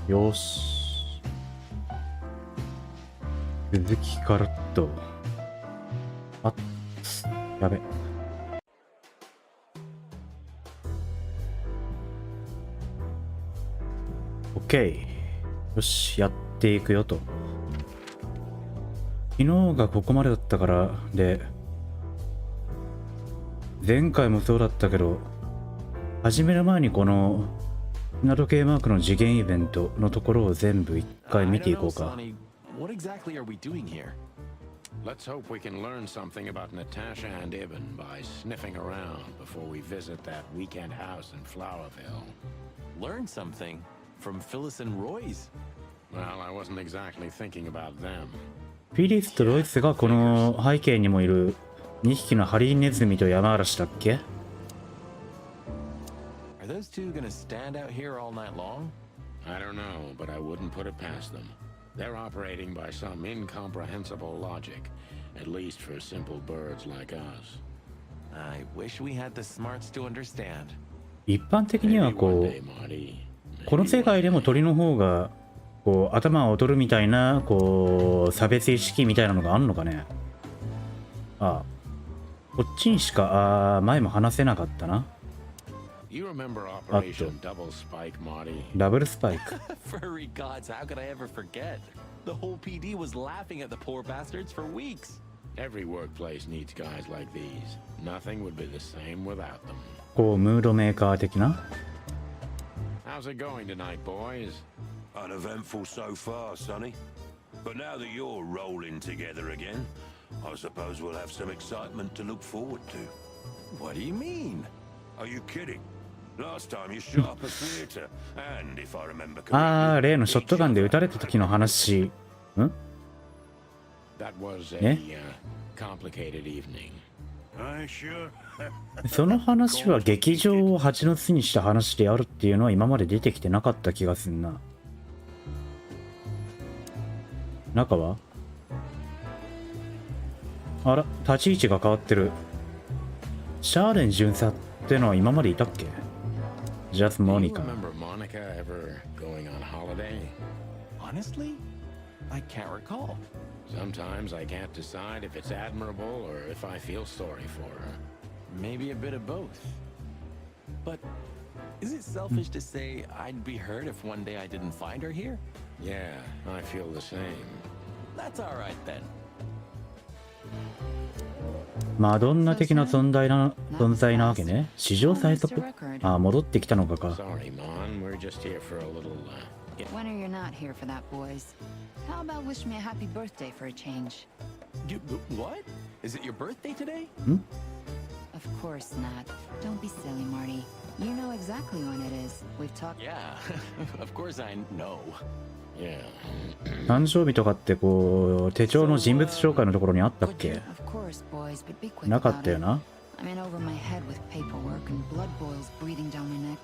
よし。続きからっと。やべ。OK。よし、やっていくよと。昨日がここまでだったからで、前回もそうだったけど、始める前にこの砂時計マークの次元イベントのところを全部一回見ていこうか。Let's hope we can learn something about Natasha and Ibn by sniffing around before we visit that weekend house in Flowerville. Learn something from Phyllis and Roy's? Well, I wasn't exactly thinking about them. フィリスとロイスがこの背景にもいる2匹のハリネズミと山嵐だっけ？ Are those two gonna stand out here all night long? I don't know, but I wouldn't put it past them. They're operating by some incomprehensible logic, at least for simple birds like us. I wish we had the smarts to understand. 一般的にはこう、この世界でも鳥の方がこう頭を劣るみたいなこう差別意識みたいなのがあるのかね。こっちにしか前も話せなかったな。ダブルスパイク。Furry gods, how could I ever forget? The whole PD was laughing at the poor bastards for weeks. Every workplace needs guys like these. Nothing would be the same without them. こうムードメーカー的な。How's it going tonight, boys? Uneventful so far, Sonny. But now that you're rolling together again, I suppose we'll have some excitement to look forward to. What do you mean? Are you kidding? Last time you shot up a theater, and if I remember correctly, 例のショットガンで撃たれた時の話。That was a complicated evening. Sure. その話は劇場を蜂の巣にした話であるっていうのは今まで出てきてなかった気がすんな。中はあら、立ち位置が変わってる。シャーレン巡査ってのは今までいたっけ？ Just Monica. Remember Monica ever going on holiday? Honestly, I can't recall. Sometimes I can't decide if it's admirable or if I feel sorry for her. Maybe a bit of both. But is it selfish to say I'd be hurt if one day I didn't find her here? Yeah, I feel the same. That's all right then. マドンナ的な存在なわけね。史上最速。戻ってきたのか。 Sorry, Mon. We're just here for a little. When are you not here for that, boys? How about wish me a happy birthday for a change? What? Is it your birthday today? Of course not. Don't be silly, Marty. You know exactly when it is. We've talked. Yeah, of course I know. Yeah. 誕生日とかってこう手帳の人物紹介のところにあったっけ？ Of course, boys, but be quick なか about ったよ it. な。 I'm in over my head with paperwork and blood boils breathing down my neck.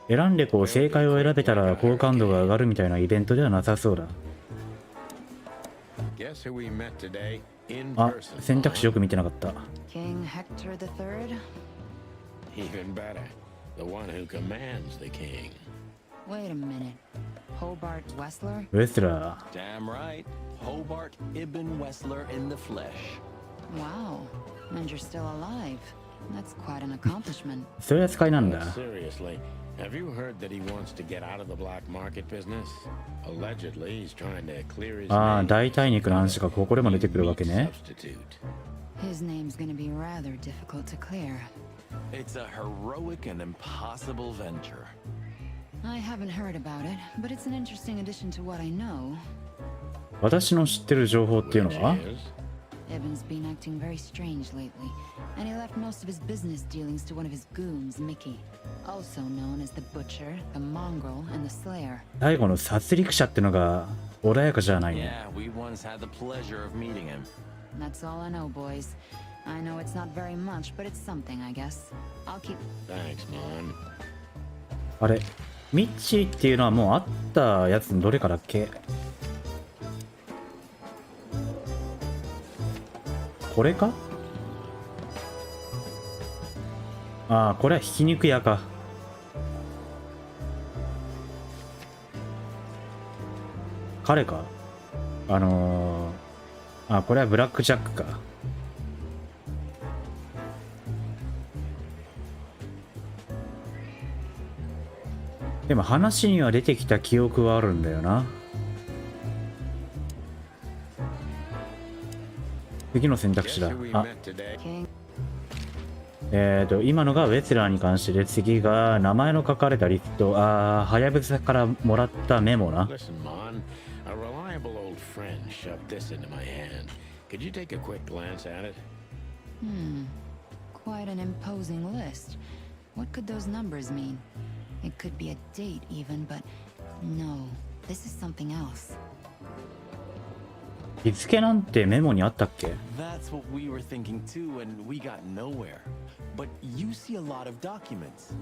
選んでこう正解を選べたら好感度が上がるみたいなイベントではなさそうだ。Guess who we met today in 選 person? 択肢よく見てなかった。 King Hector III? Even better. The one who commands the king. Wait a minute. Hobart Wessler? ウェスラー。 Damn right. Hobart Ibn Wessler in the flesh. Wow. And you're still alive. That's quite an accomplishment. そういう扱いなんだ。 Seriously, have you heard that he wants to get out of the black market business? Allegedly, he's trying to clear his name. 代替肉の話がここでも出てくるわけね。 Substitute. His name's gonna be rather difficult to clear. It's a heroic and impossible venture. I haven't heard about it, but it's an interesting addition to what I know. 私の知ってる情報っていうのは Which is? Evan's been acting very strange lately, and he left most of his business dealings to one of his goons, Mickey, also known as the Butcher, the Mongrel, and the Slayer. 最後の殺戮者ってのが穏やかじゃないね。 Yeah, we once had the pleasure of meeting him. That's all I know, boys. I know it's not very much, but it's something, I guess. I'll keep... Thanks, Mon. あれミッチーっていうのはもうあったやつのどれかだっけ？これか？これはひき肉屋か。彼か。これはブラックジャックか。でも話には出てきた記憶はあるんだよな。次の選択肢だ。今のがウェスラーに関してで、次が名前の書かれたリスト。はやぶさからもらったメモな。Listen, Mon, a reliable old friend shoved this into my hand. Could you take a quick glance at it? Quite an imposing list. What could those numbers mean? It could be a date even, but no, this is something else. 日付なんてメモにあったっけ？ That's what we were thinking too, and we got nowhere. But you see a lot of documents.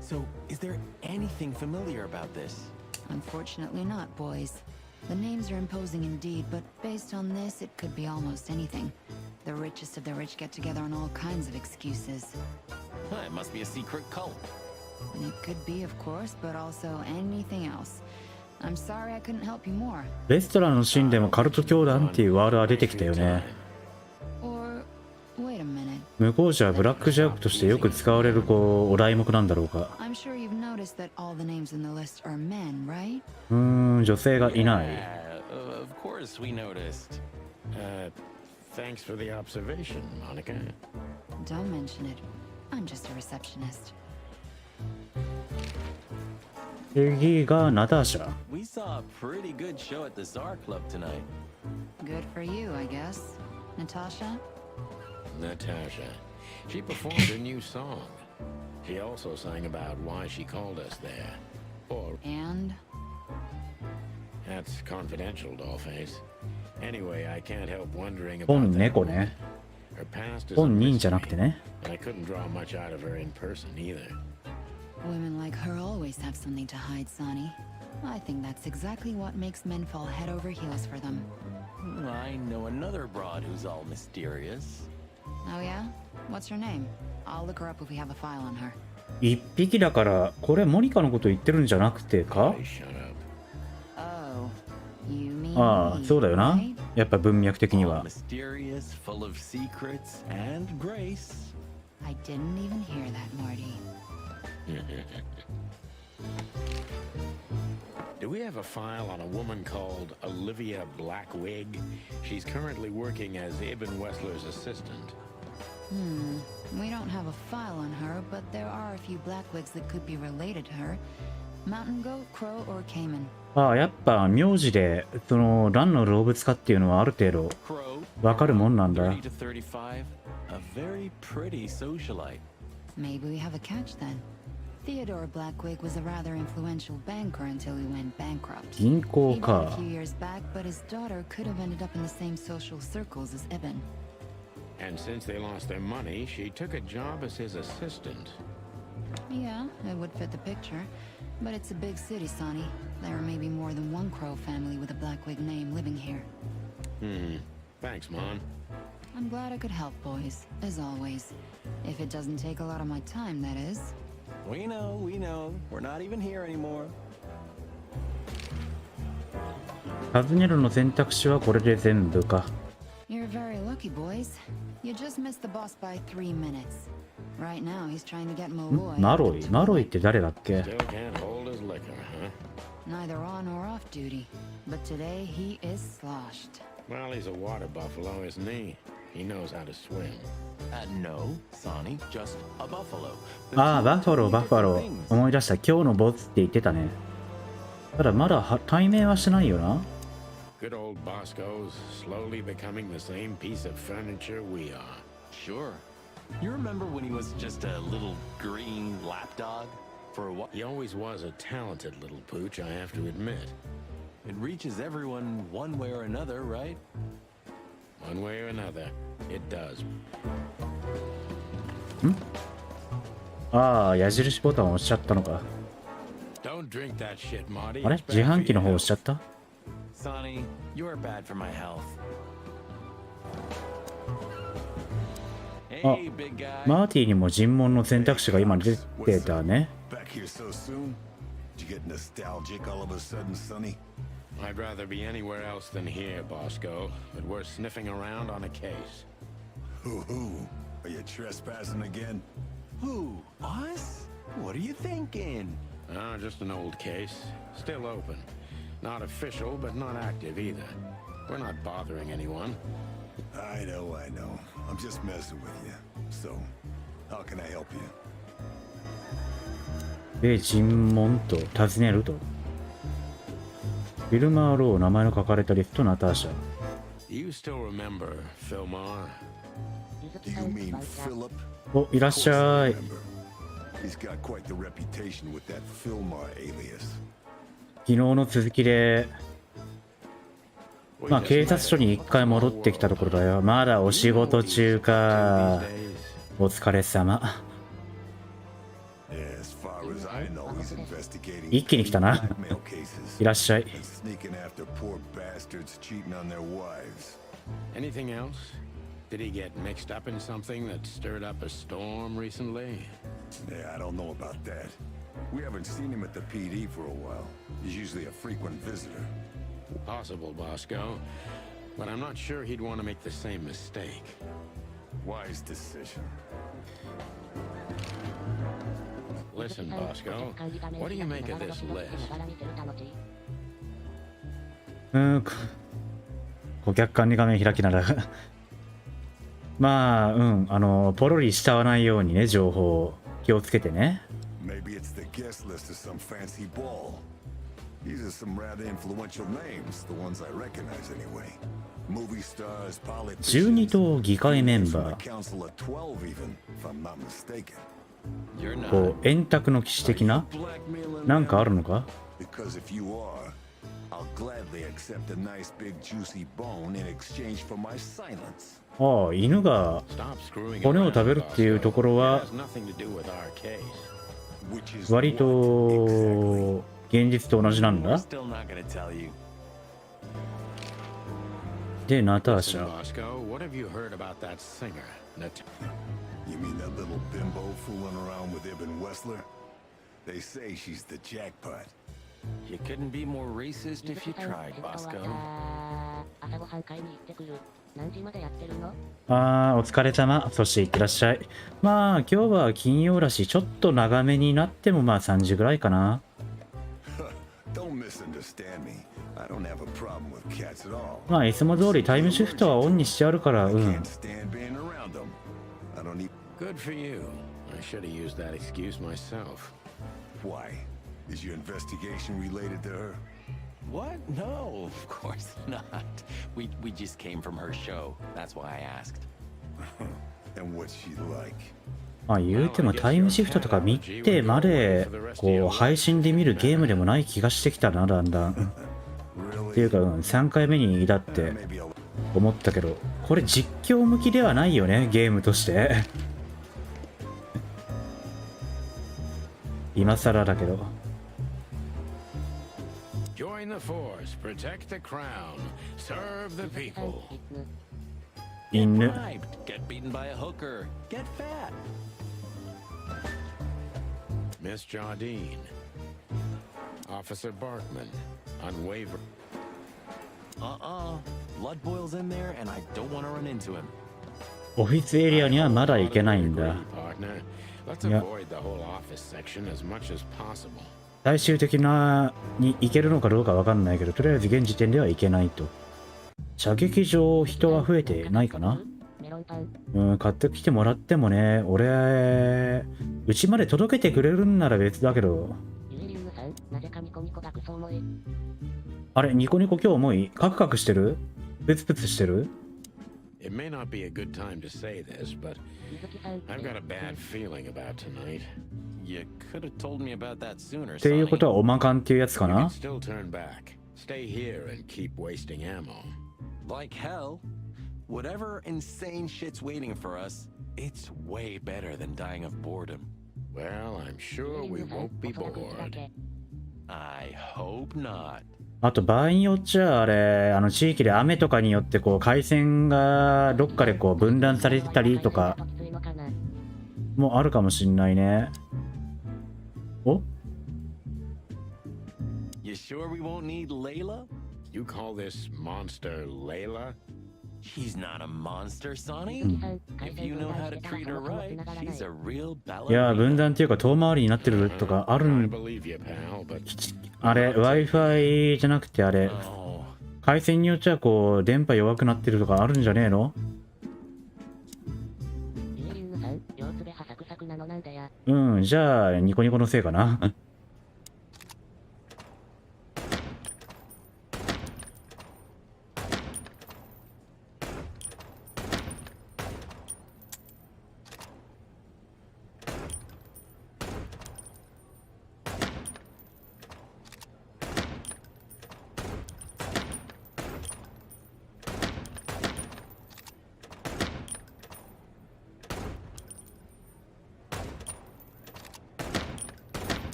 So, is there anything familiar about this? Unfortunately not, boys. The names are imposing indeed, but based on this, it could be almost anything. The richest of the rich get together on all kinds of excuses. It must be a secret cult. It could be, of course, but also anything else. I'm sorry I couldn't help you more. レストランのシーンでもカルト教団っていうワードは出てきたよね。Or, wait a minute. 向こうじゃブラックジャックとしてよく使われるお題目なんだろうか。I'm sure you've noticed that all the names in the list are men, right? 女性がいない。Yeah, of course we noticed. Thanks for the observation, Monica. Don't mention it. I'm just a receptionist. 次がナターシャ。We saw a pretty good show at the Tsar Club tonight. Good for you, I guess. Natasha? Natasha. She performed a new song. She also sang about why she called us there. Or And? that's confidential, Dollface. Anyway, I can't help wondering 本 about that 猫 woman. ね。 Her past is a 本人じゃな mystery, くてね。 and I couldn't draw much out of her in person either. Women like her always have something to hide, Sonny. I think that's exactly what makes men fall head over heels for them. I know another broad who's all mysterious. Oh yeah? What's her name? I'll look her up if we have a file on her. 一匹だから、これモニカのこと言ってるんじゃなくてか？ Hey, shut up. Oh, you mean ああ、そうだよな。 right? やっぱ文脈的に All は。 mysterious, full of secrets, and grace. I didn't even hear that, Marty. Do we have a file on a woman called Olivia Blackwig? She's currently working as Ibn Wessler's assistant. We don't have a file on her, but there are a few blackwigs that could be related to her. Mountain goat, crow, or caiman. ああ、やっぱ名字でその何の動物かっていうのはある程度 Crow, わかるもんなんだ。 30 to 35, a very pretty socialite. Maybe we have a catch then. Theodore Blackwig was a rather influential banker until he went bankrupt. 銀行 He died a か。 few years back, but his daughter could have ended up in the same social circles as Ibn. And since they lost their money, she took a job as his assistant. Yeah, it would fit the picture. But it's a big city, Sonny. There may be more than one Crow family with a Blackwig name living here. Thanks, Mon. I'm glad I could help, boys, as always. If it doesn't take a lot of my time, that is. We know, we know. We're not even here anymore. 尋ねるの選択肢はこれで全部か。 You're very lucky, boys. You just missed the boss by 3 minutes. Right now, he's trying to get Malloy. マロイ。マロイって誰だっけ？ Still can't hold his liquor, huh? Neither on or off duty. But today, he is sloshed. Well, he's a water buffalo, isn't he? He knows how to swim. No, Sonny, just a buffalo. ああ、 The バ two ファロー、 totally バファロ different ー。 things. 思い出した。今日のボスって言ってたね。ただまだ対面はしてないよな。 Good old Bosco's slowly becoming the same piece of furniture we are. Sure. You remember when he was just a little green lapdog? For a while, He always was a talented little pooch, I have to admit. it reaches everyone one way or another, right? One way or another, it does. ああ、矢印ボタンを押しちゃったのか。 Don't drink that shit, Marty. あれ It's 自 bad for 販機の方 your 押しちゃった？ Sonny, you're bad for my health. Hey, big guy. マーティにも尋問の選択肢が今出てたね。 Back here so soon? Did you get nostalgic all of a sudden, Sonny? I'd rather be anywhere else than here, Bosco, but we're sniffing around on a case. Who? Are you trespassing again? Who? Us? What are you thinking? Just an old case. Still open. Not official, but not active either. We're not bothering anyone. I know. I'm just messing with you. So, how can I help you? で、尋問と尋ねると。フィルマー・ロー、名前の書かれたリスト、ナターシャ。You still remember Philmar? Do you mean Philip? お、いらっしゃい。 He's got quite the reputation with that Philmar alias. 昨日の続きで、まあ警察署に一回戻ってきたところだよ。まだお仕事中か。お疲れ様。Yeah, as far as I know, he's investigating 一気に来たな。 blackmail cases いらっしゃい。 and sneaking after poor bastards cheating on their wives. Anything else? Did he get mixed up in something that stirred up a storm recently? Yeah, I don't know about that. We haven't seen him at the PD for a while. He's usually a frequent visitor. Possible, Bosco. But I'm not sure he'd want to make the same mistake. Wise decision. Listen, Bosco, what do you make of this list? 顧客管理画面開きならまあ、ポロリ慕わないようにね、情報を気をつけてね。Maybe it's the guest list of some fancy ball. These are some rather influential names, the ones I recognize anyway. Movie stars, 12 politicians, 党議会メンバ a council of 12 even, if I'm not mistaken. You're ー、 not. こう円卓の騎士的な Blackmailing なんかあるのか？ Because if you are, I'll gladly accept a nice big juicy bone in exchange for my silence. ああ、犬が Stop screwing 骨を around, 食べるっていうところ Bosco. は It has nothing to do with our case. Which is 割 what と現実と同じなん We're だ。 still not gonna tell you. で、ナター Listen, シャ。 Bosco, what have you heard about that singer? You mean that little bimbo fooling around with Ibn Wessler? They say she's the jackpot. You couldn't be more racist if you tried, Bosco. 朝ごはん買いに行ってくる。何時までやってるの？ああ、お疲れ様。そしていってらっしゃい。まあ、今日は金曜らし、ちょっと長めになってもまあ3時ぐらいかな。Don't misunderstand me. I don't have a problem with cats at all. まあ、いつも通りタイムシフトはオンにしてあるから、Can't stand being around them. I don't need. Good for you. I should have used that excuse myself. Why? Is your investigation related to her? What? No, of course not. We just came from her show. That's why I asked. And what's she like? まあ、言うてもタイムシフトとか見てまで、こう、配信で見るゲームでもない気がしてきたな、だんだん。っていうか、3回目にだって Maybe I'll. 思ったけど、これ実況向きではないよね、ゲームとして。今更だけど。 Join the force, protect the crown, serve the people. 犬。 Bribed, get beaten by a hooker, get fat. Miss Jardine. Officer Barkman. Unwavering. Blood boils in there, and I don't want to run into him. オフィスエリアにはまだ行けないんだ。 Partner. Let's Yeah. avoid the whole office section as much as possible. 最終的なに行けるのかどうかわかんないけど、とりあえず現時点では行けないと。射撃場人は増えてないかな？メロンパン。買ってきてもらってもね、俺、うちまで届けてくれるんなら別だけど。ゆえりゅうさん、なぜかニコニコがクソ重い。あれ、ニコニコ今日重い？カクカクしてる？プツプツしてる？ It may not be a good time to say this, but ゆずきさん。 I've got a bad feeling about tonight. You could have told me about that sooner, っていうこ Sonny. とはオマカンっていうやつか You な？ can still turn back. Stay here and keep wasting ammo. Like hell. Whatever insane shit's waiting for us, it's way better than dying of boredom. Well, I'm sure we won't be bored. I hope not. あと場合によっちゃあれ、地域で雨とかによってこう回線がどっかでこう分断されてたりとかもあるかもしんないね。お？ You sure we won't need Layla? You call this monster Layla? She's not a monster, Sonny. さん、回 If 線 you に know 対 how し to て treat her 話を right, つながらない she's a real いや、分 ballerina. 断っていうか遠回りになってるとかある I ん、 believe you, pal, but あれ、Wi-Fi じゃなくてあれ、 Oh, 回線によっちゃこう、電波弱くなってるとかあるんじゃねえの？ゆえりんぬさん、両つべはサクサクなのなんでや。うん、じゃあ、ニコニコのせいかな。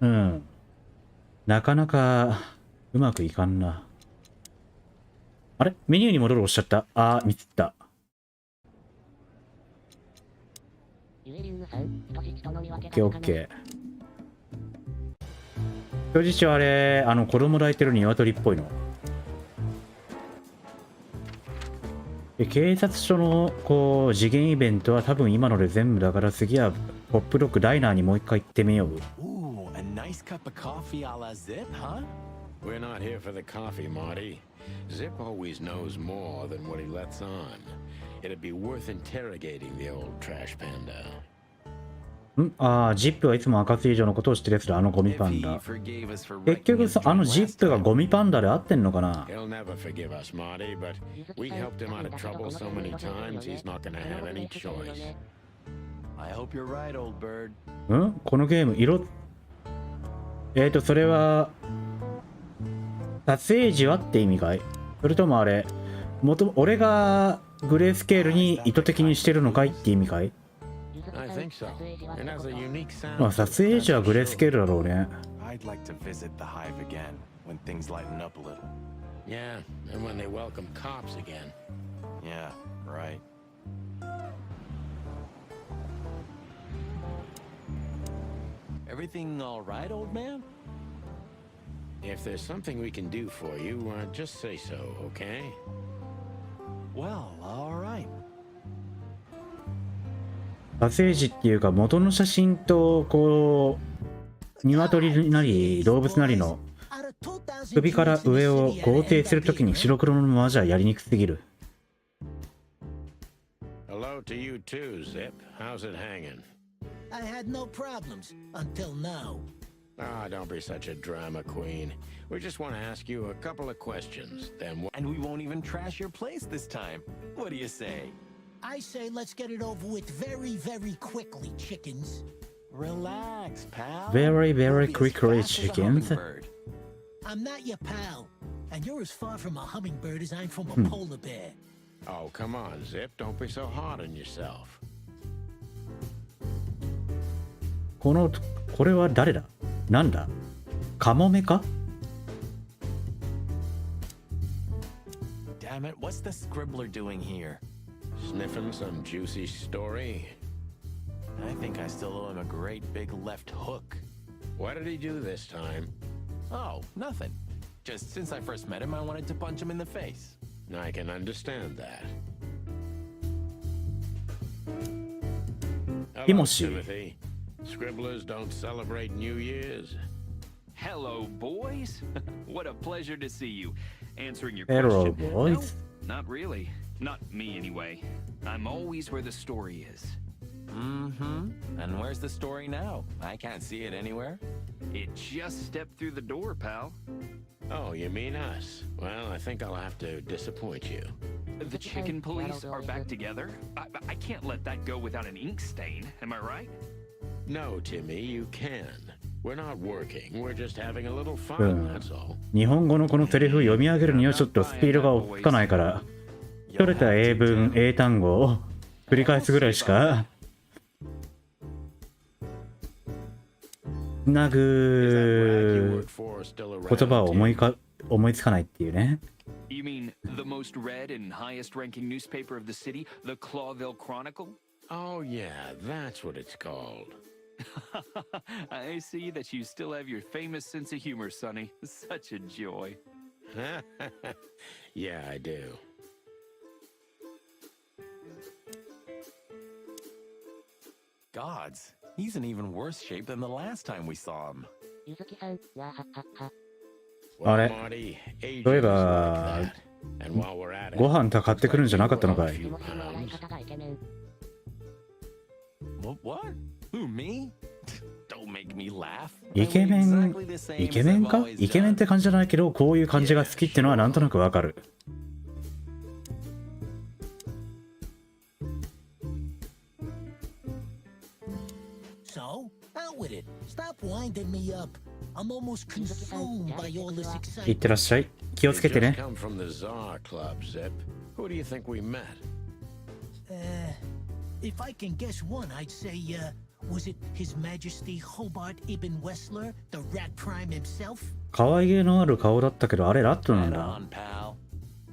うん。なかなかうまくいかんな。あれメニューに戻るおっしゃった。あー、ミスった。ゆえりんぬさん、人質との見分けオッケーオがつかない。ッケー。人質はあれ、子供抱いてる鶏っぽいの。で、警察署の、こう、次元イベントは多分今ので全部だから次は、ポップロックダイナーにもう一回行ってみよう。ooh, a nice cup of coffee a la Zip, huh? we're not here for the coffee, Marty. Zip always knows more than what he lets on. It'd be worth interrogating the old trash panda. ジップはいつも赤水以上のことをしてるやつだ、ゴミ If パン he ダ。 forgave us for 結 wrecking 局 his さ、dream ジッ last プが time. ゴミパンダで合ってんのかな？ He'll never forgive us, Marty, but we helped him out of trouble so many times he's not gonna have any choice. I hope you're right, old bird. このゲーム、それは、撮影時はって意味かい？それともあれ、俺がグレースケールに意図的にしてるのかいって意味かい？ I think so. It has a unique まあ、 sound. 撮影時はグレースケールだろうね。 I'd like to visit the hive again when things lighten up a little. Yeah, and when they welcome cops again. Yeah, right. Everything all right, old man? If there's something we can do for you, just say so, okay? Well, all right. 撮影時っていうか、元の写真と、こう、鶏なり動物なりの首から上を合成するときに白黒のままじゃやりにくすぎる。Hello to you too, Zip. How's it hanging? I had no problems until now. Ah, don't be such a drama queen. We just want to ask you a couple of questions. Then And we won't even trash your place this time. What do you say? I say let's get it over with very, very quickly, chickens. Relax, pal. Very, very You'll be as quickly, fast as a chickens. hummingbird. I'm not your pal, and you're as far from a hummingbird as I'm from a polar bear. Oh, come on, Zip. Don't be so hard on yourself. これは誰だ？なんだ？カモメか？ Damn it, what's the scribbler doing here? Sniffing some juicy story? I think I still owe him a great big left hook. What did he do this time? Oh, nothing. Just since I first met him, I wanted to punch him in the face. I can understand that. Hello, Timothy. Timothy. Scribblers don't celebrate New Year's. Hello, boys. What a pleasure to see you. Answering your Hello, question. boys. No, not really. Not me, anyway. I'm always where the story is. Mm-hmm. And where's the story now? I can't see it anywhere. It just stepped through the door, pal. Oh, you mean us? Well, I think I'll have to disappoint you. The chicken police are back together? I can't let that go without an ink stain, am I right? No, Timmy, you can. We're not working. We're just having a little fun, that's all. 日本語のこのセリフ読み上げるにはちょっとスピードが追っつかないから、取れた英文、英単語を繰り返すぐらいしかなぐ言葉を思いつかないっていうね。You mean the most read and highest ranking newspaper of the city, the Clawville Chronicle? Oh, yeah, that's what it's called. I see that you still have your famous sense of humor, Sonny. Such a joy. Yeah, I do. Gods, he's in even worse shape than the last time we saw him. ゆずきさん、わははは。あれ Marty, agents そういえ like ば that. And while we're at it, ご飯買ってくるんじゃなかったのかい？気持ちの洗い方がイケメン。What? Who, me? Don't make me laugh. イケメ I'm ン exactly the same イケメン as か I've always イケメンっ done. て感じじゃないけど、こういう感じが好きってのはなんとなくわかる。So, out with it. Stop winding me up. I'm almost consumed by all this いって excitement. らっしゃい。気を we つけて just ね。 come from the Tsar Club, Zip. Who do you think we met? If I can guess one, I'd say, was it His Majesty Hobart Ibn Wessler, the Rat Prime himself? 可愛げのある顔だったけど、あれラットなん Head だ。 on, pal.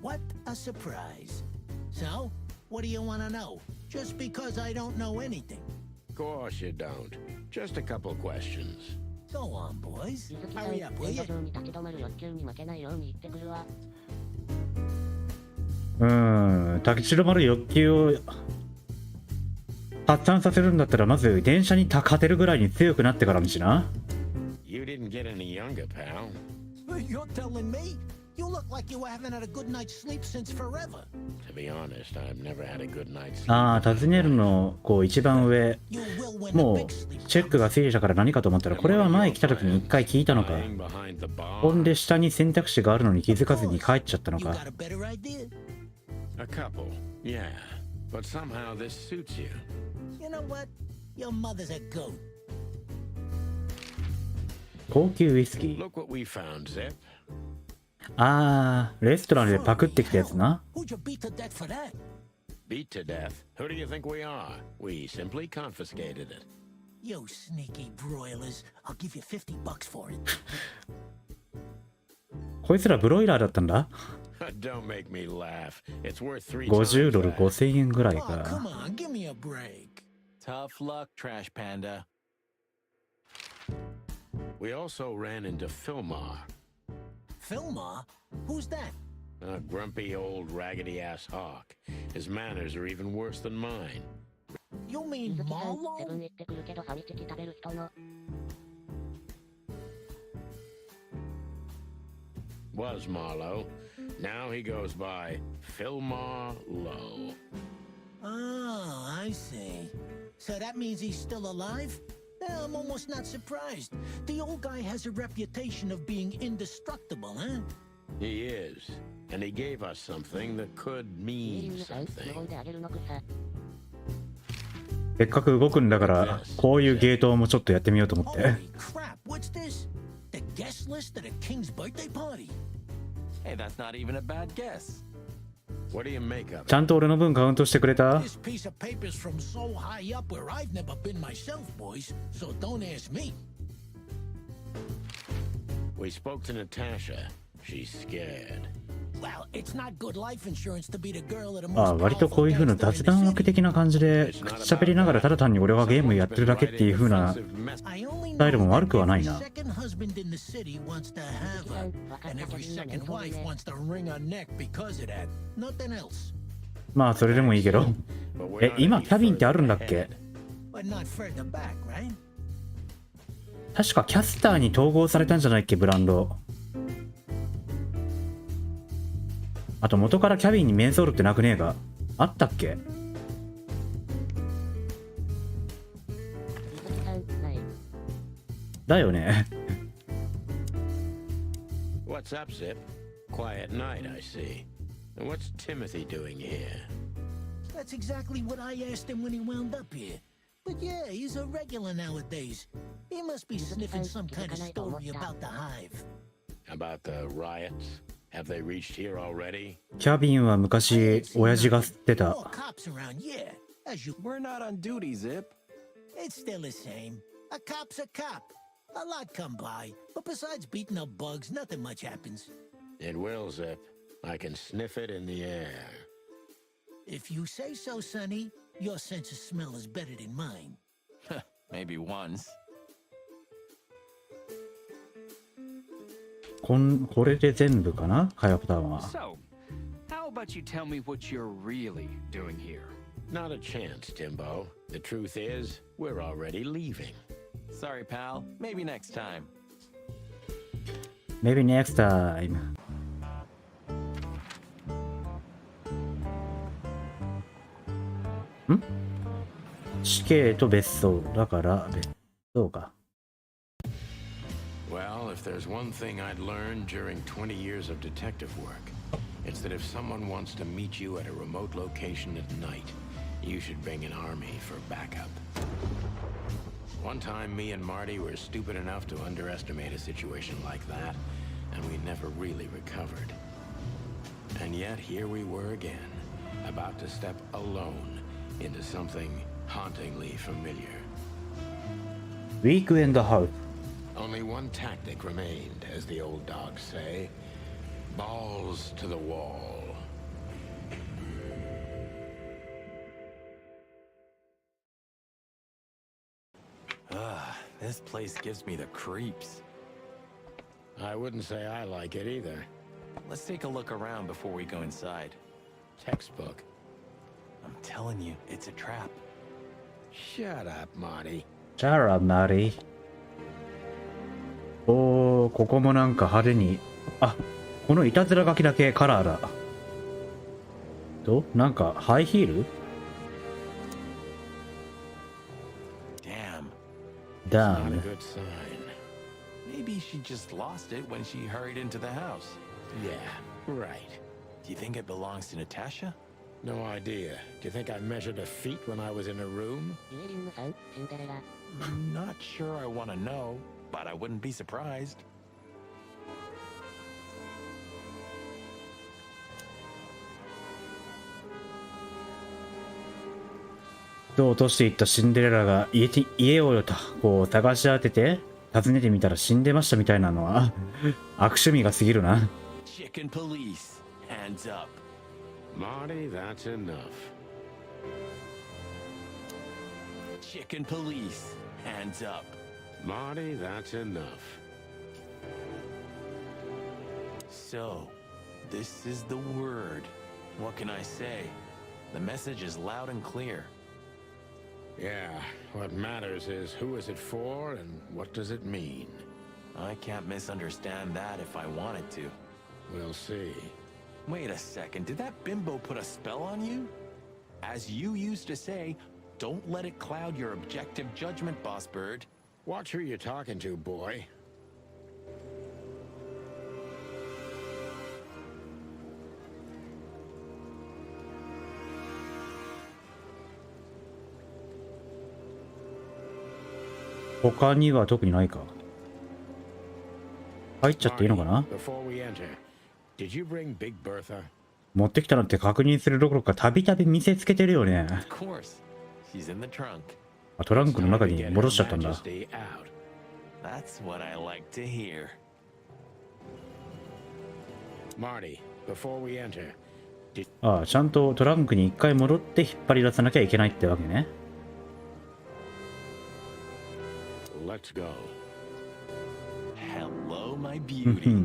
What a surprise. So, what do you want to know? Just because I don't know anything. Of course you don't. Just a couple questions. Go on, boys. ゆずきさん、 Hurry up, will 線 you? 路上に立ち止まる欲求に負けないように言ってくるわ。立ち止まる欲求を発散させるんだったら、まず電車に勝てるぐらいに強くなってからにしな。You didn't get any younger, pal. You're telling me? You look like you haven't had a good night's sleep since forever. To be honest, I've never had a good night's sleep. ああ、尋ねるの、こう一番上。 You will when も the う big sleep チェックがついてたから何かと思ったら、これは前来た時に一回聞いたのか。 Lying behind the bar. ほんで下に選択肢があるのに気づかずに帰っちゃったの You か。 got a better idea? A couple, yeah. But somehow this suits you. You know what? Your mother's a goat. 高級ウイスキー。 Look what we found, Zip. ああ、レストランでパクってきたやつな。 Who'd you beat to death for that? Beat to death. Who do you think we are? We simply confiscated it. You sneaky broilers. I'll give you $50 for it. こいつらブロイラーだったんだ。 Don't make me laugh. It's worth 3 50 times ドル that. 5000円ぐらい Oh, come か。 on, give me a break. Tough luck, Trash Panda. We also ran into Filmar, Filmar? Who's that? a grumpy old raggedy-ass hawk. His manners are even worse than mine. You ゆ mean ずきさん、セブン Marlowe? 行ってくるけどファミチキ食べる人の。Was Marlowe. Now he goes by Filmar Lowe. Oh, I see. So that means he's still alive? Yeah, I'm almost not surprised. The old guy has a reputation of being indestructible, huh? He is. And he gave us something that could ミーリ mean ングさん、無 something. 言であげるの草。せっかく動くんだからこういうゲートもちょっとやってみようと思って。 Holy crap, what's this? The guest list at a king's birthday party? Hey, that's not even a bad guess. What do you make of ちゃ it? んと俺の分カウントしてくれた？ This piece of paper's from so high up where I've never been myself, boys, so don't ask me. We spoke to Natasha. She's scared. Well, it's not good life insurance to be the girl of the ああ、 most 割とこういう風な powerful 雑 gangster 談 in 枠 the city. 的な感じで口喋りながらただ単に俺はゲームやってるだけっていう風な I only スタイル know も that 悪くはない every な。 second husband in the city wants to have her, and every second wife wants to wring her neck because of that. Nothing else. まあそれでもいいけど。 But we're not 今 any キャビンってあるんだっ further け？ But not further back, right? 確かキャスターに統合されたんじゃないっけ、ブランド。あと元からキャビンにメンソールってなくねえか？あったっけ？ゆずきさん、ない。だよね。 What's up, Zip? Quiet night, I see. And what's Timothy doing here? That's exactly what I asked him when he wound up here. But yeah, he's a regular nowadays. He must be sniffing some kind of story about the hive. About the riots? Have they reached here already? キャビンは昔親父が吸ってた。 More cops around, yeah. As you, We're not on duty, Zip. it's still the same. A cop's a cop. A lot come by, but besides beating up bugs, nothing much happens. It will, Zip. I can sniff it in the air. If you say so, Sonny, your sense of smell is better than mine. Maybe once. これで全部かな、火薬弾は。So, how about you tell me what you're really doing here? Not a chance, Timbo. The truth is, we're already leaving. Sorry, pal. Maybe next time. Maybe next time. 死刑と別荘だから別荘か。Well, if there's one thing I'd learned during 20 years of detective work, it's that if someone wants to meet you at a remote location at night, you should bring an army for backup. One time, me and Marty were stupid enough to underestimate a situation like that, and we never really recovered. And yet, here we were again, about to step alone into something hauntingly familiar. Weekend House. Only one tactic remained, as the old dogs say. Balls to the wall. This place gives me the creeps. I wouldn't say I like it either. Let's take a look around before we go inside. Textbook. I'm telling you, it's a trap. Shut up, Marty. Shut up, Marty. おー、ここもなんか派手に。あ、このいたずら書きだけカラーだ。なんかハイヒール？ Damn. Not a Damn. good sign. Maybe she just lost it when she hurried into the house. Yeah, right. Do you think it belongs to Natasha? No idea. Do you think I measured her feet when I was in her room? I'm not sure I want to know, but I wouldn't be surprised. 落としていったシンデレラが家をこう探し当てて訪ねてみたら死んでましたみたいなのは悪趣味が過ぎるな。Chicken police, hands up. Marty, that's enough. Chicken police, hands up. Marty, that's enough. So, this is the word. What can I say? The message is loud and clear. Yeah, what matters is who is it for and what does it mean? I can't misunderstand that if I wanted to. We'll see. Wait a second, did that bimbo put a spell on you? As you used to say, don't let it cloud your objective judgment, Boss Bird. Watch who you're talking to, boy.「他には特にないか。入っちゃっていいのかな。 Before we enter, did you bring Big Bertha? 持ってきたのって確認するどころかたびたび見せつけてるよね。 Of course. She's in the trunk. あ、トランクの中に戻しちゃったんだ。 Majesty out. That's what I like to hear. Marty, before we enter, ああ、ちゃんとトランクに一回戻って引っ張り出さなきゃいけないってわけね。 let's go. Hello, my beauty.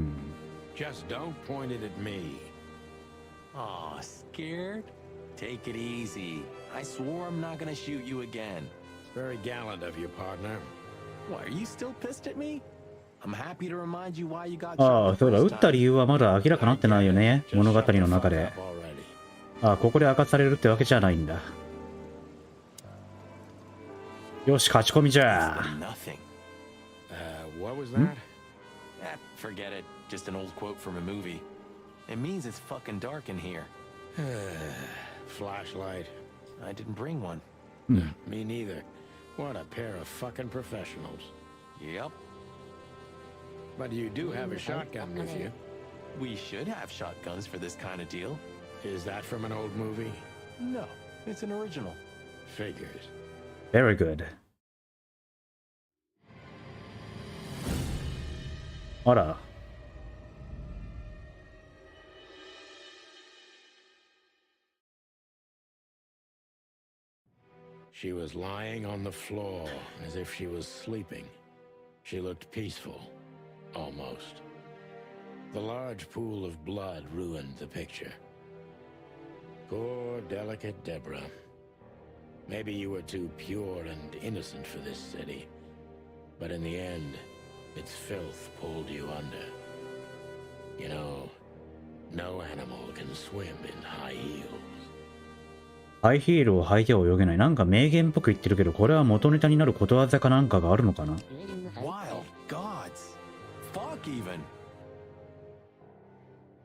Just don't point it at me. Aw, scared? Take it easy. I swore I'm not gonna shoot you again. Very gallant of you, partner. What, are you still pissed at me? I'm happy to remind you why you got ああ、 shot そうだ、 the 撃 first った time. 理由はまだ明らかになってないよね。物語の中で。 ああ、ここで明かされるってわけじゃないんだ。よし、勝ち込みじゃ。 Nothing. What was that? Forget it. Just an old quote from a movie. It means it's fucking dark in here. Flashlight. I didn't bring one. Me neither. What a pair of fucking professionals. Yep. But you do have a shotgun with you. We should have shotguns for this kind of deal. Is that from an old movie? No, it's an original. Figures. Very good. あら。She was lying on the floor as if she was sleeping. She looked peaceful, almost. The large pool of blood ruined the picture. Poor, delicate Deborah. Maybe you were too pure and innocent for this city. But in the end, its filth pulled you under. You know, no animal can swim in high heels. ハイヒールを履いては泳げない。なんか名言っぽく言ってるけど、これは元ネタになることわざかなんかがあるのかな？ Wild gods. Fuck even.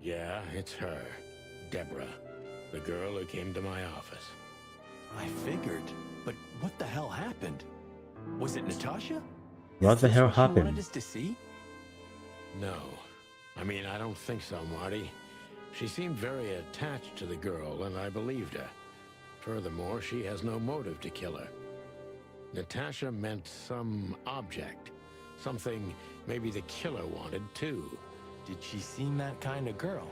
Yeah, it's her. Deborah. The girl who came to my office. I figured. But what the hell happened? Was it Natasha? What the hell Is this what she happened? wanted us to see? No. I mean, I don't think so, Marty. She seemed very attached to the girl, and I believed her. Furthermore, she has no motive to kill her. Natasha meant some object. Something maybe the killer wanted, too. Did she seem that kind of girl?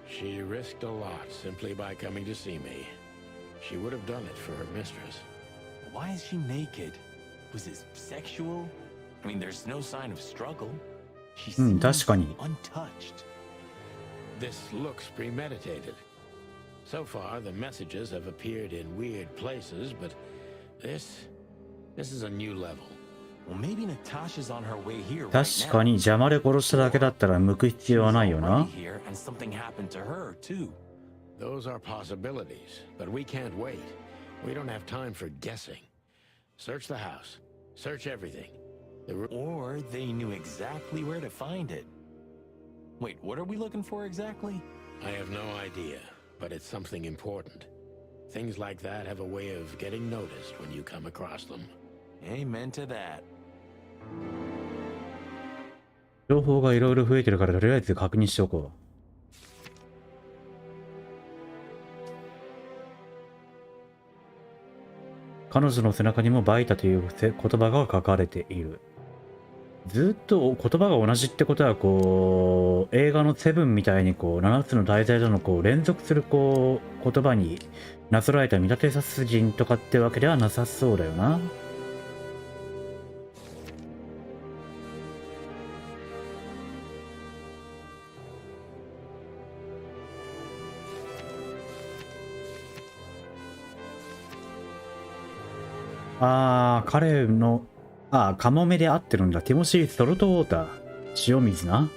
She risked a lot simply by coming to see me. She would have done it for her mistress. Why is she naked? Was it sexual? I mean, there's no sign of struggle. She seems 確かに。 untouched. This looks premeditated. So far, the messages have appeared in weird places, but this is a new level. Well, maybe Natasha's on her way here right 確か now. に邪魔で殺しただけだったら向く必要はないよ She's な already。here, and something happened to her too. Those are possibilities, but we can't wait. We don't have time for guessing. Search the house. Search everything. Or they knew exactly where to find it. Wait, what are we looking for exactly? I have no idea, but it's something important. Things like that have a way of getting noticed when you come across them. Amen to that. 情報がいろいろ増えてるからとりあえず確認しておこう。彼女の背中にもバイタという言葉が書かれている。ずっと言葉が同じってことはこう映画のセブンみたいにこう7つの大罪とのこう連続するこう言葉になぞらえた見立て殺人とかってわけではなさそうだよな。彼のカモメで合ってるんだ。ティモシー・ソルトウォーター。塩水な。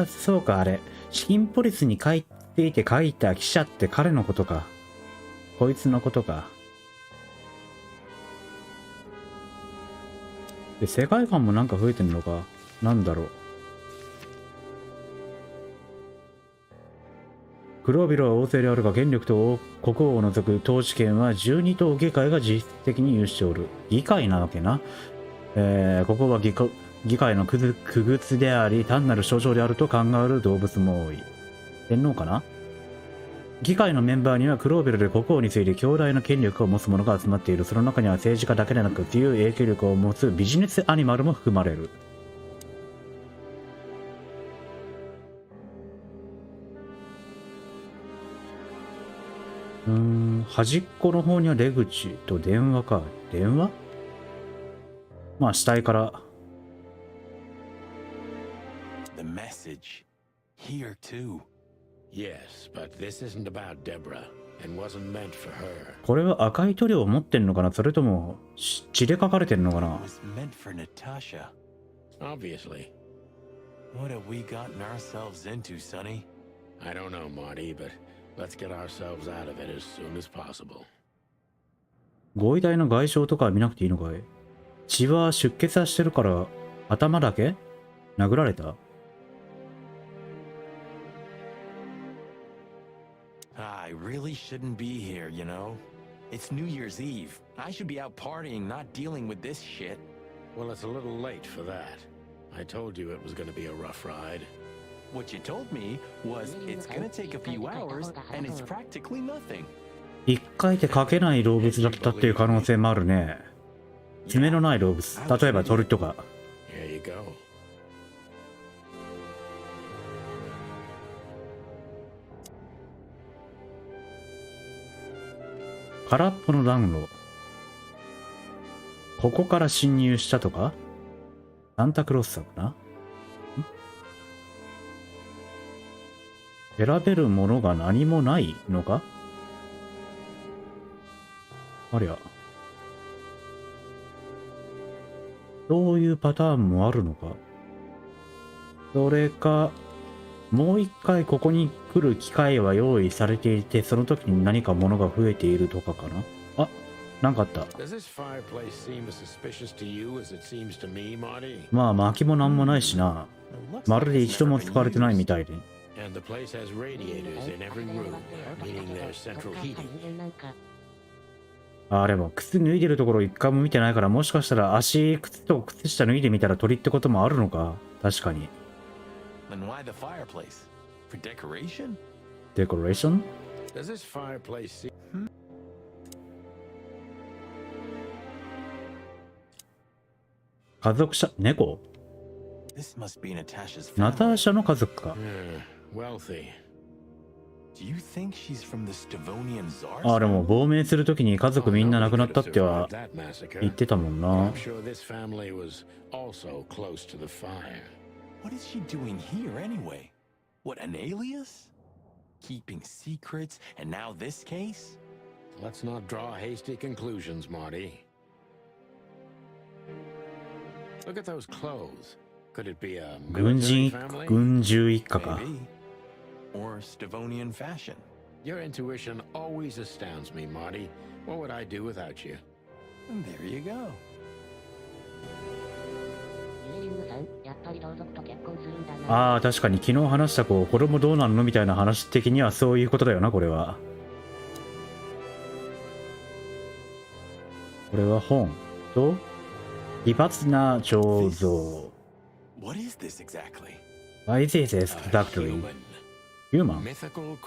そうか、あれ。資金ポリスに書いていて書いた記者って彼のことか。こいつのことか。で、世界観もなんか増えてんのか。なんだろう。黒ビロは王政であるが、権力と国王を除く統治権は12党議会が実質的に有しておる。議会なわけな。ここは議会の区別であり、単なる象徴であると考える動物も多い。天皇かな。議会のメンバーには黒ビロで国王について強大な権力を持つ者が集まっている。その中には政治家だけでなく強い影響力を持つビジネスアニマルも含まれる。端っこの方には出口と電話か。電話？まあ死体から。The message here too. Yes, but this isn't about Deborah and wasn't meant for her. これは赤い塗料を持ってんのかな、それとも血で書かれてんのかな。 It was meant for Natasha. Obviously. What have we gotten ourselves into, Sonny? I don't know, Marty, but let's get ourselves out of it as soon as possible. ご遺体の外傷とかは見なくていいのかい？血は出血はしてるから頭だけ？殴られた？ I really shouldn't be here, you know? It's New Year's Eve. I should be out partying, not dealing with this shit. Well, it's a little late for that. I told you it was going to be a rough ride. What you told me was it's gonna take a few hours and it's practically nothing. 一回で書けない動物だったっていう可能性もあるね。爪のない動物。例えば鳥とか。Here you go. 空っぽの暖炉。ここから侵入したとか？サンタクロースさんかな？選べるものが何もないのか？ありゃ。そういうパターンもあるのか？それか、もう一回ここに来る機会は用意されていて、その時に何か物が増えているとかかな？あ、なんかあった。まあ薪もなんもないしな。まるで一度も使われてないみたいで。あ、でも靴脱いでるところ一回も見てないから、もしかしたら靴と靴下脱いでみたら鳥ってこともあるのか。確かに。デコレーション？家族者、猫？ナターシャの家族か。あ、でも亡命するときに家族みんな亡くなったっては言ってたもんな。What is she doing here anyway? What, an alias? Keeping secrets, and now this case? Let's not draw hasty conclusions, Marty. Look at those clothes. Could it be a military family? 軍獣一家か。Or Stavonian fashion. Your intuition always astounds me, Marty. What would I do without you? And there you go. ああ、確かに昨日話した子供どうなるのみたいな話的にはそういうことだよな、これは。これは本と奇抜な彫像。What is this exactly? Why is this exactly? ヒューマン？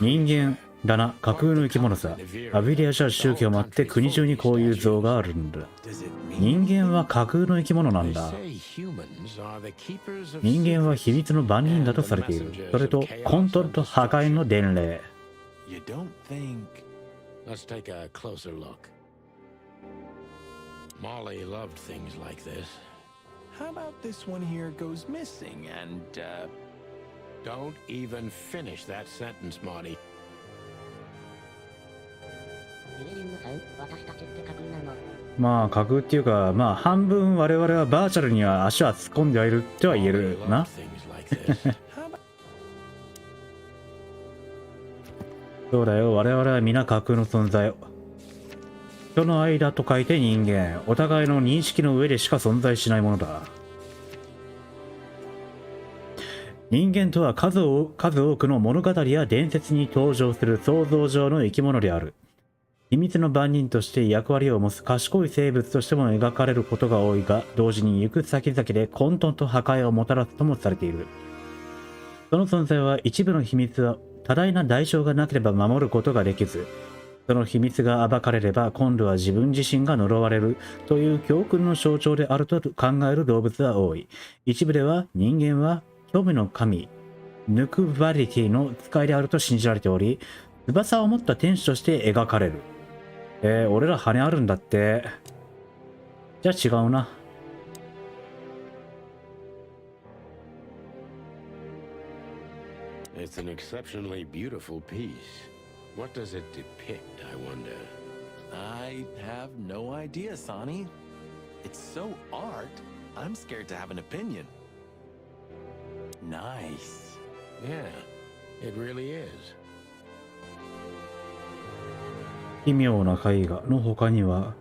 人間だな、架空の生き物さ。アビリアじゃ宗教もあって国中にこういう像があるんだ。人間は架空の生き物なんだ。人間は秘密の番人だとされている。それと混沌と破壊の伝令。Let's take a closer look. Molly loved things like this. How about this one here goes missing and, Don't even finish that sentence, Marty. まあ架空っていうか、まあ半分我々はバーチャルには足は突っ込んではいるっては言えるな。そうだよ、我々は皆架空の存在。人の間と書いて人間。お互いの認識の上でしか存在しないものだ。人間とは数多くの物語や伝説に登場する想像上の生き物である。秘密の番人として役割を持つ賢い生物としても描かれることが多いが、同時に行く先々で混沌と破壊をもたらすともされている。その存在は一部の秘密は多大な代償がなければ守ることができず、その秘密が暴かれれば今度は自分自身が呪われるという教訓の象徴であると考える動物は多い。一部では人間は興味の神、ヌクバリティの使いであると信じられており、翼を持った天使として描かれる。俺ら羽あるんだって。じゃあ違うな。It's an exceptionally beautiful piece. What does it depict, I wonder? I have no idea, Sonny. It's so art, I'm scared to have an opinion. Nice. Yeah, it really is. 奇妙な絵画の他には、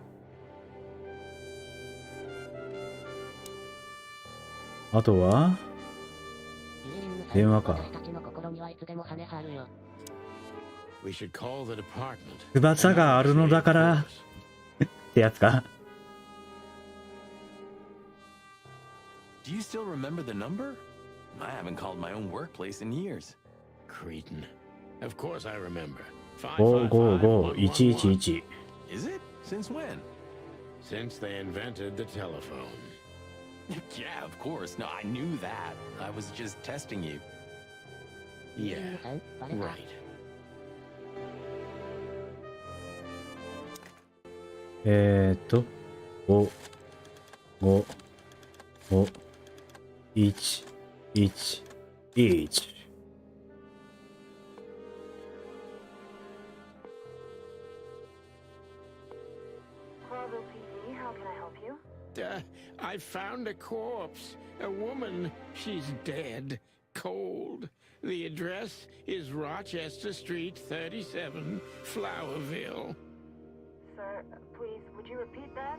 あとは電話か。翼があるのだからってやつか。Do you still remember the number? I haven't called my own workplace in years. Cretin. Of course I remember. 555-111. Is it? Since when? Since they invented the telephone. Yeah, of course. No, I knew that. I was just testing you. Yeah, right. 5、5、5、1、1、1。I found a corpse. A woman. She's dead. Cold. The address is Rochester Street 37, Flowerville. Sir, please, would you repeat that?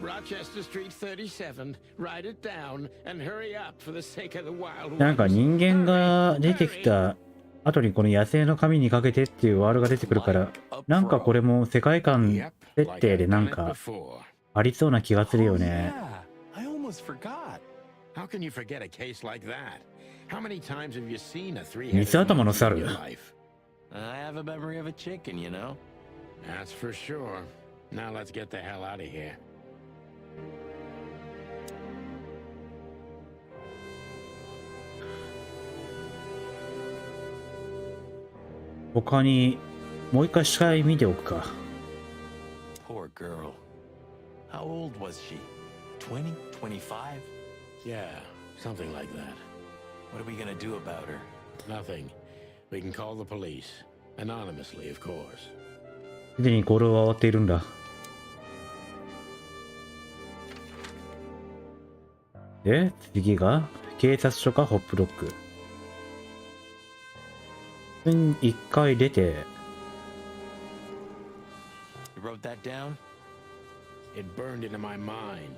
Rochester Street 37. Write it down and hurry up for the sake of the wild ones. なんか人間が出てきた後にこの野生の神にかけてっていうワードが出てくるから、なんかこれも世界観設定でなんかありそうな気がするよね。I almost forgot. How can you forget a case like that? How many times have you seen a 水 three-headed 頭の monkey in 猿。 your life? I have a memory of a chicken, you know? That's for sure. Now let's get the hell out of here. 他にもう一回視界見ておくか。Poor girl. How old was she? 20? 25? Yeah, something like that. What are we gonna do about her? Nothing. We can call the police. Anonymously, of course. すでにコールは終わっているんだ。で、次が警察署かホップドッグ。一回出て、 You wrote that down? It burned into my mind.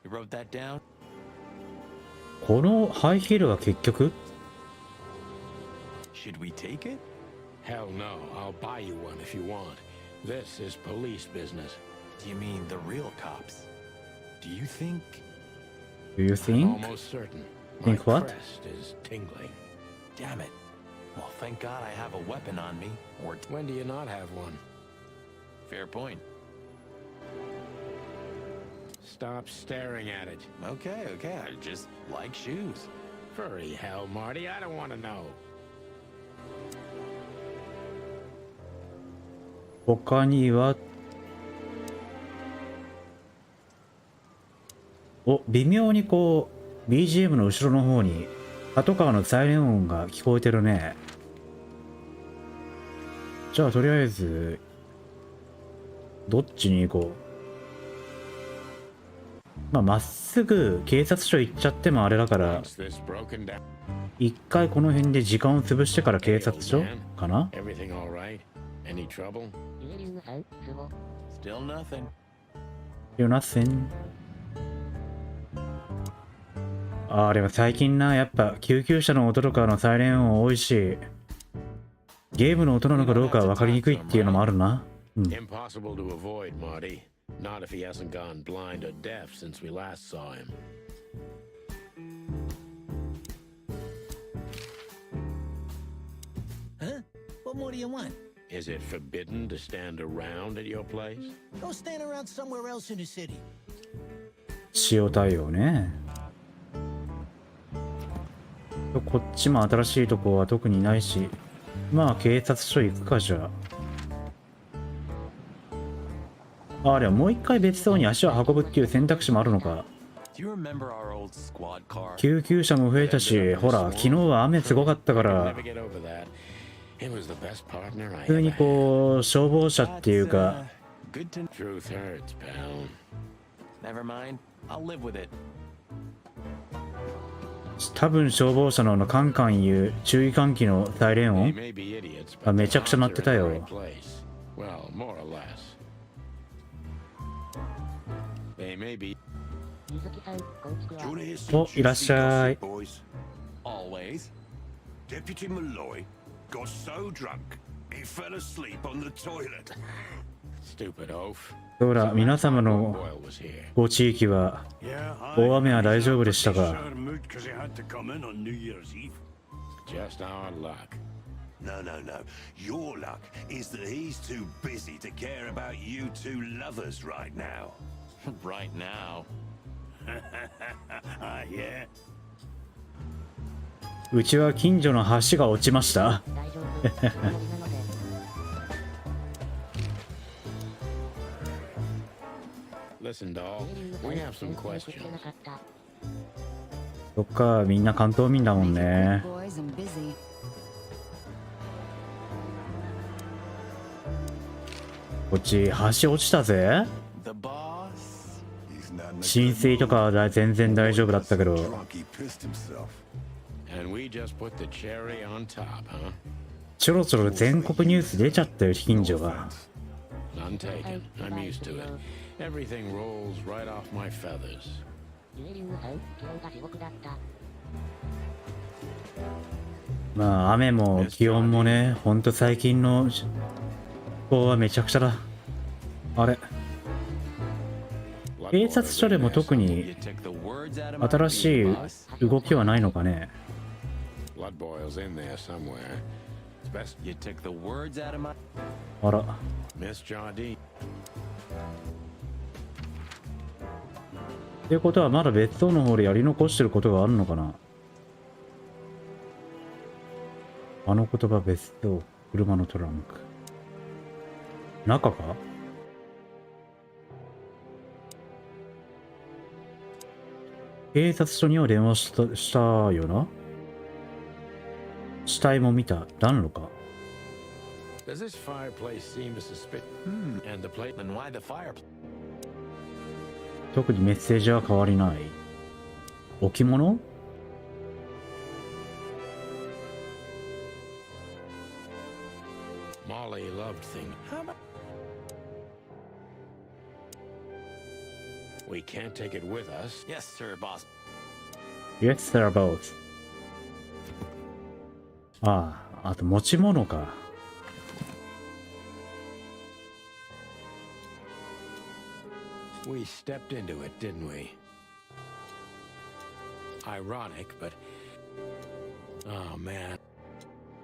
You wrote that down? このハイヒールは結局 Should we take it? Hell no, I'll buy you one if you want. This is police business. Do you mean the real cops? Do you think? Do you I'm think? almost certain. Think My what? crest is tingling. Damn it. Well, thank God I have a weapon on me. Or When do you not have one? fair point. Stop staring at it. Okay, okay. I just like shoes. Furry hell, Marty, I don't want to know. 他には微妙にこう BGM の後ろの方にパトカーのサイレン音が聞こえてるね。じゃあとりあえずどっちに行こう。まあまっすぐ警察署行っちゃってもあれだから Once this broken down. 一回この辺で時間を潰してから警察署かな。 Everything all right? Any trouble? ゆえりゅうさん、ツボ。 Still nothing. You're nothing. あれは最近な、やっぱ救急車の音とかのサイレン音多いし、ゲームの音なのかどうかは分かりにくいっていうのもあるな。Impossible to avoid, Marty. Not if he hasn't gone blind or deaf since we last saw him. Huh? What more do you want? Is it forbidden to stand around at your place? Go stand around somewhere else in the city. 塩対応ね。こっちも新しいとこは特にないし、まあ警察署行くかじゃあ。あれはもう一回別荘に足を運ぶっていう選択肢もあるのか。Do you remember our old squad car? 救急車も増えたし、ほら昨日は雨すごかったから、 Never get over that. He was the best partner I 普通 ever に had. こう消防車っていうか、 Good to Truth hurts, pal. Never mind. I'll live with it. 多分消防車のカンカンいう注意喚起のサイレン They 音 may be idiots, あ but め the ちゃくちゃ鳴っ cops て are た in the よ。 right place. Well, more or less. They may be. 水木さん、こんちく Do you わ。 want to hear some お、いらっしゃい。 juicy gossip, boys? Always. Deputy Malloy got so drunk he fell asleep on the toilet. Stupid oaf. ほら、皆様の Boyle was here. ご地域は Yeah, 大雨は大丈夫でしたか。 because he had to come in on New Year's Eve. Just our luck. No, no, no. Your luck is that he's too busy to care about you two lovers right now. Right now. Yeah. うちは近所の橋が落ちました。大丈夫。お祈りなので。Listen, doll, we have some questions. そっか、みんな関東民だもん Make it ね quick, boys. I'm busy. こっち橋落ちたぜ。 The boss? He's not in a 浸水とかは全然大丈夫だったけど、 drunk. He pissed himself. And we just put the cherry on top, huh? ちょろちょろ全国ニュース出ちゃったよ、近所が。 None taken. I'm used to it. Everything rolls right off my feathers. ユエリングさん、今日が地獄だった。まあ雨も気温もね、ほんと最近の気候はめちゃくちゃだ。あれ、 警察署でも特に You took the words out of my 新しい boss. 動きはないのかね。 Blood boils in there somewhere. It's best You took the words out of my... あら、 Miss Jardine. っていうことはまだ別荘の方でやり残してることがあるのかな。あの言葉別荘、車のトランク。中か？警察署には電話したよな。死体も見た。暖炉か。 Does this fireplace seem suspicious? And the plate. Then why the fireplace? 特にメッセージは変わりない。置物？ Molly loved things. We can't take it with us. Yes, sir, boss. Yes, sir, both. ああ、あと持ち物か。 We stepped into it, didn't we? Ironic, but... Oh, man.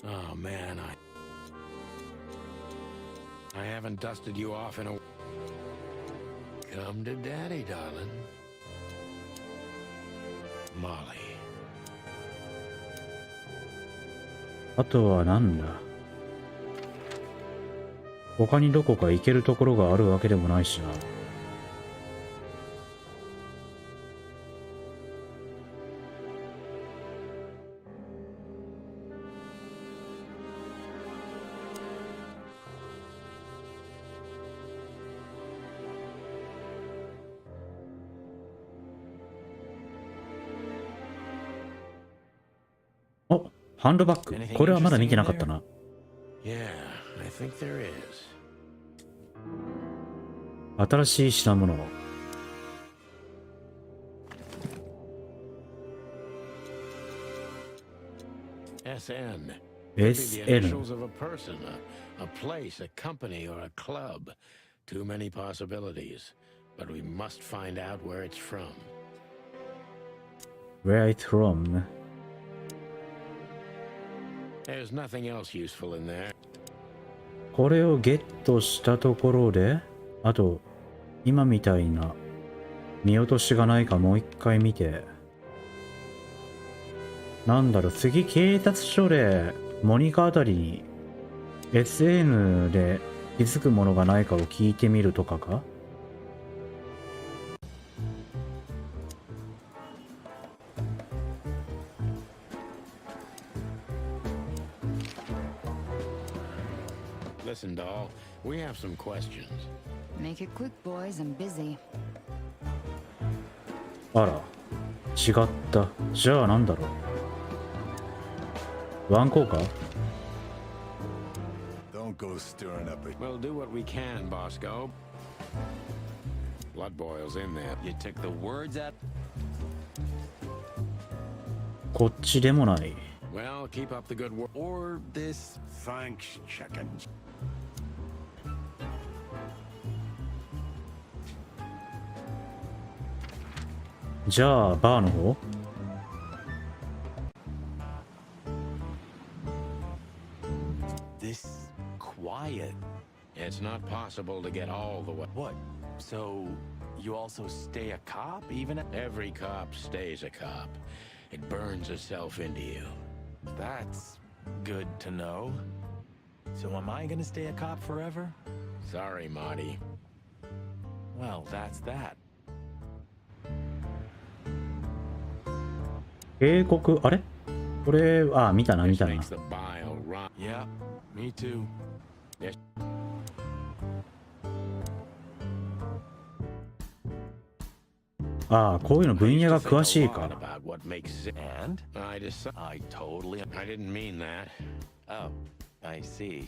Oh, man, I haven't dusted you off in a... Come to daddy, darling. Molly. あとはなんだ。他にどこか行けるところがあるわけでもないしな。お、ハンドバッグ。これはまだ見てなかったな。 Yeah, I think there is. 新しい品物。 SN. Maybe the SN。 initials of a person, a place, a company, or a club. Too many possibilities. But we must find out where it's from. Where it's from. There's nothing else useful in there. これをゲットしたところで、あと、今みたいな見落としがないかもう一回見て。なんだろう、次警察署でモニカあたりに SN で気づくものがないかを聞いてみるとかか。 Listen, doll, we have some questions. Make it quick, boys. I'm busy. あら、違った。じゃあなんだろう。ワンコーか？ Don't go stirring up a... We'll do what we can, Bosco. Blood boils in there. You took the words out. こっちでもない。 Well, keep up the good work. Or this... Thanks, chicken. じゃあバーの方？ This quiet. It's not possible to get all the way. What? So, you also stay a cop, even... Every cop stays a cop. It burns itself into you. That's good to know. So am I gonna stay a cop forever? Sorry, Marty. Well, that's that. 警告、あれこれ、あ、見たな。 Makes the bile run. Yeah, me too. ああ、こういうの分野が詳しい Think a か lot。about what makes it. And I decided. I totally. I didn't mean that. Oh, I see.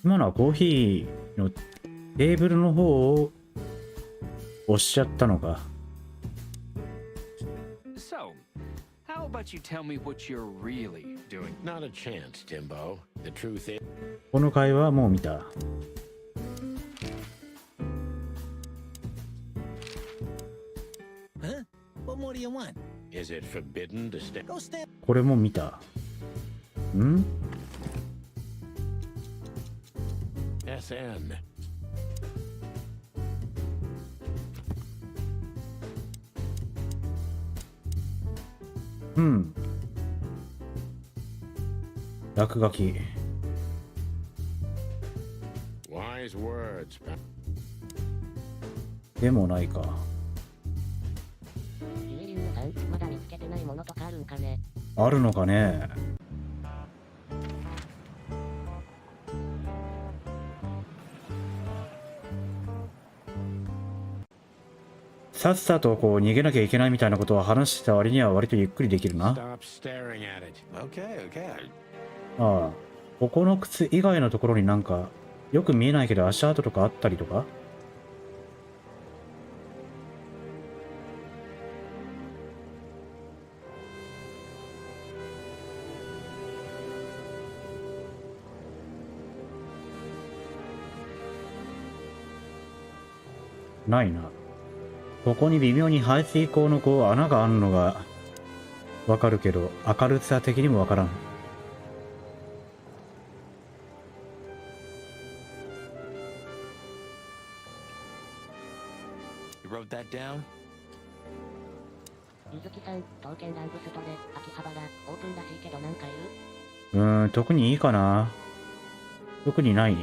今のはコーヒーのテーブルの方を押しちゃったのか。 So, how about you tell me what you're really doing? Not a chance, Timbo. The truth is, この会話もう見た。 Huh? What more do you want? is it forbidden to stay? Go stand. これも見た。ん SN. うん。落書き。 Wise words. でもないか。ゆえりゅうさん、まだ見つけてないものとかあるんかね。あるのかね。さっさとこう逃げなきゃいけないみたいなことを話してた割には割とゆっくりできるな。 Stop staring at it. Okay, okay. ああ、ここの靴以外のところになんかよく見えないけど足跡とかあったりとか。ないな。ここに微妙に排水口のこう穴があるのがわかるけど、明るさ的にもわからん。 You wrote that down? ゆずきさん、刀剣ラングストレ、秋葉原、オープンらしいけどなんかいる？特にいいかな。特にない。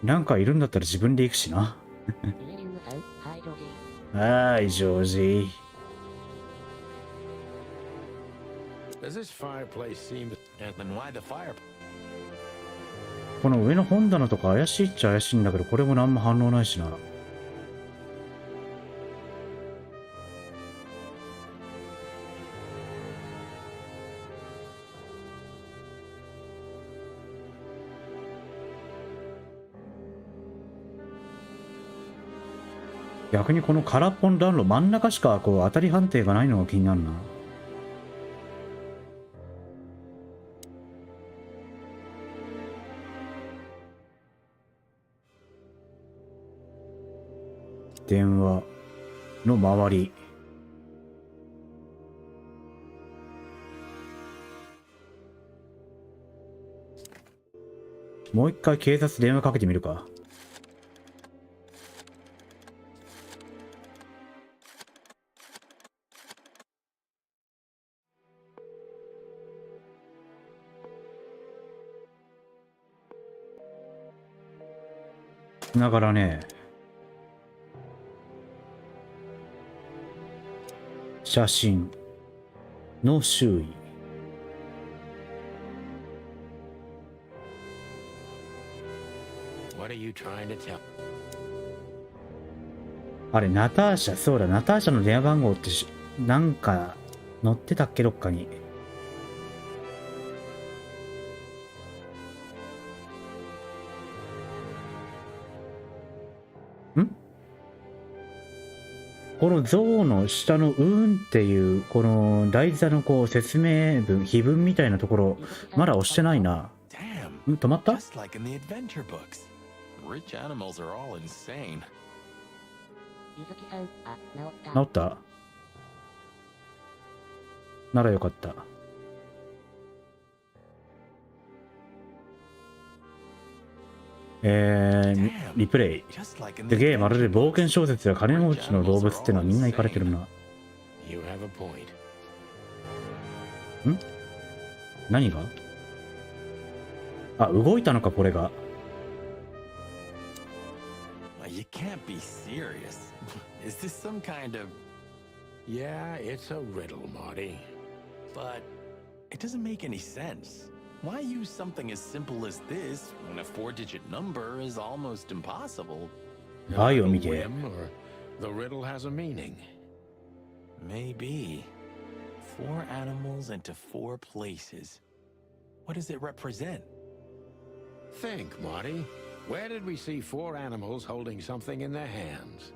なんかいるんだったら自分で行くしな。ゆえりゅうさん、はい、ジョージ。はーい、ジョージ。 Does this fireplace seem? And then why the fire? この上の本棚とか怪しいっちゃ怪しいんだけど、これも何も反応ないしな。逆にこの空っぽの暖炉真ん中しかこう当たり判定がないのが気になるな。電話の周り。もう一回警察電話かけてみるか。だからね、写真の周囲。What are you trying to tell? あれ、ナターシャ、そうだ、ナターシャの電話番号ってなんか載ってたっけ、どっかに。この像の下のっていう、この台座のこう説明文、碑文みたいなところ、まだ押してないな。止まった？ Just like in the adventure books. Rich animals are all insane. ゆずきさん、あ、治った。治った？ならよかった。リプレイ。で、ゲーまるで冒険小説や金持ちの動物ってのはみんな行かれてるな。You have a point. ん？何が？あ、動いたのか、これが。You can't be serious. Is this some kind of... Yeah, it's a riddle, Marty. But it doesn't make any sense. Why use something as simple as this when a 4-digit number is almost impossible? 愛を見て。 Whim, or the riddle has a meaning. Maybe. 4 animals into 4 places. What does it represent? Think, Marty. Where did we see 4 animals holding something in their hands?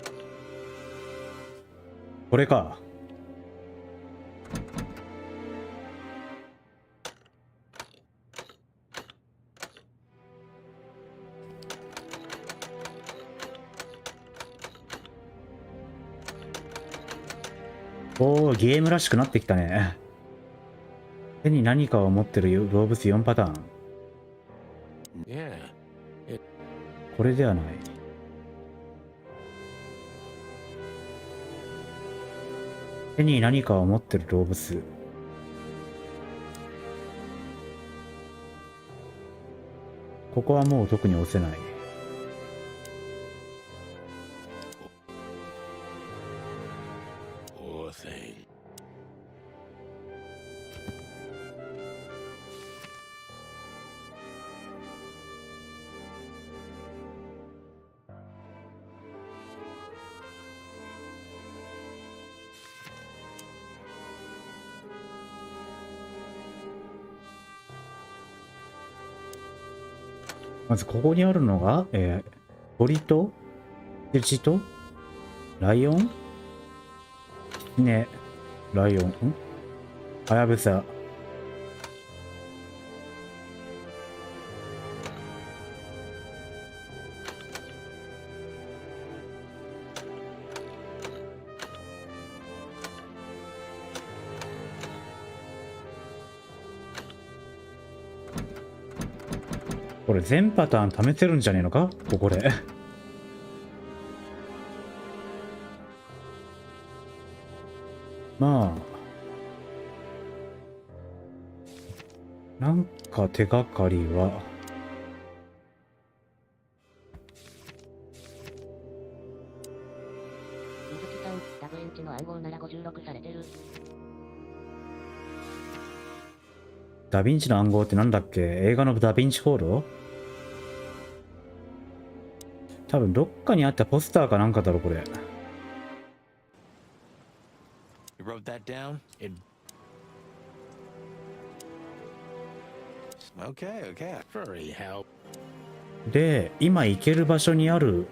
This これか。おー、ゲームらしくなってきたね。手に何かを持ってる動物4パターン。Yeah. これではない。手に何かを持ってる動物。ここはもう特に押せない。Poor thing. まずここにあるのが、鳥と羊とライオン、ね、ライオン、はやぶさ。これ全パターン試せるんじゃねえのかここで。まあなんか手がかりは水木さん、ダヴィンチの暗号なら56されてる。ダヴィンチの暗号ってなんだっけ？映画のダヴィンチコード？多分どっかにあったポスターかなんかだろこれ。You wrote that down? Okay, okay. Furry help. で、今行ける場所にある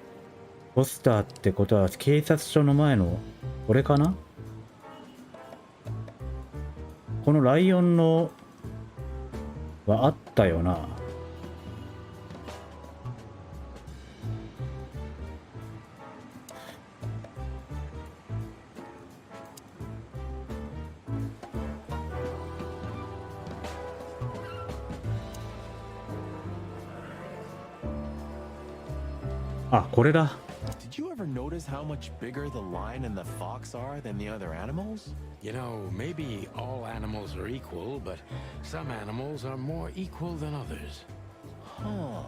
ポスターってことは警察署の前のこれかな？このライオンのはあったよな。あ、これだ。Did you ever notice how much bigger the lion and the fox are than the other animals? You know, maybe all animals are equal, but some animals are more equal than others. Huh.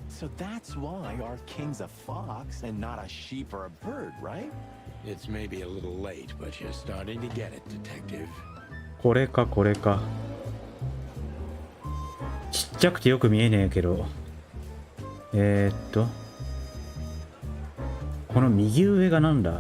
So that's why our king's a fox and not a sheep or a bird, right? It's maybe a little late, but you're starting to get it, Detective. これかこれか。ちっちゃくてよく見えねえけど。この右上がなんだ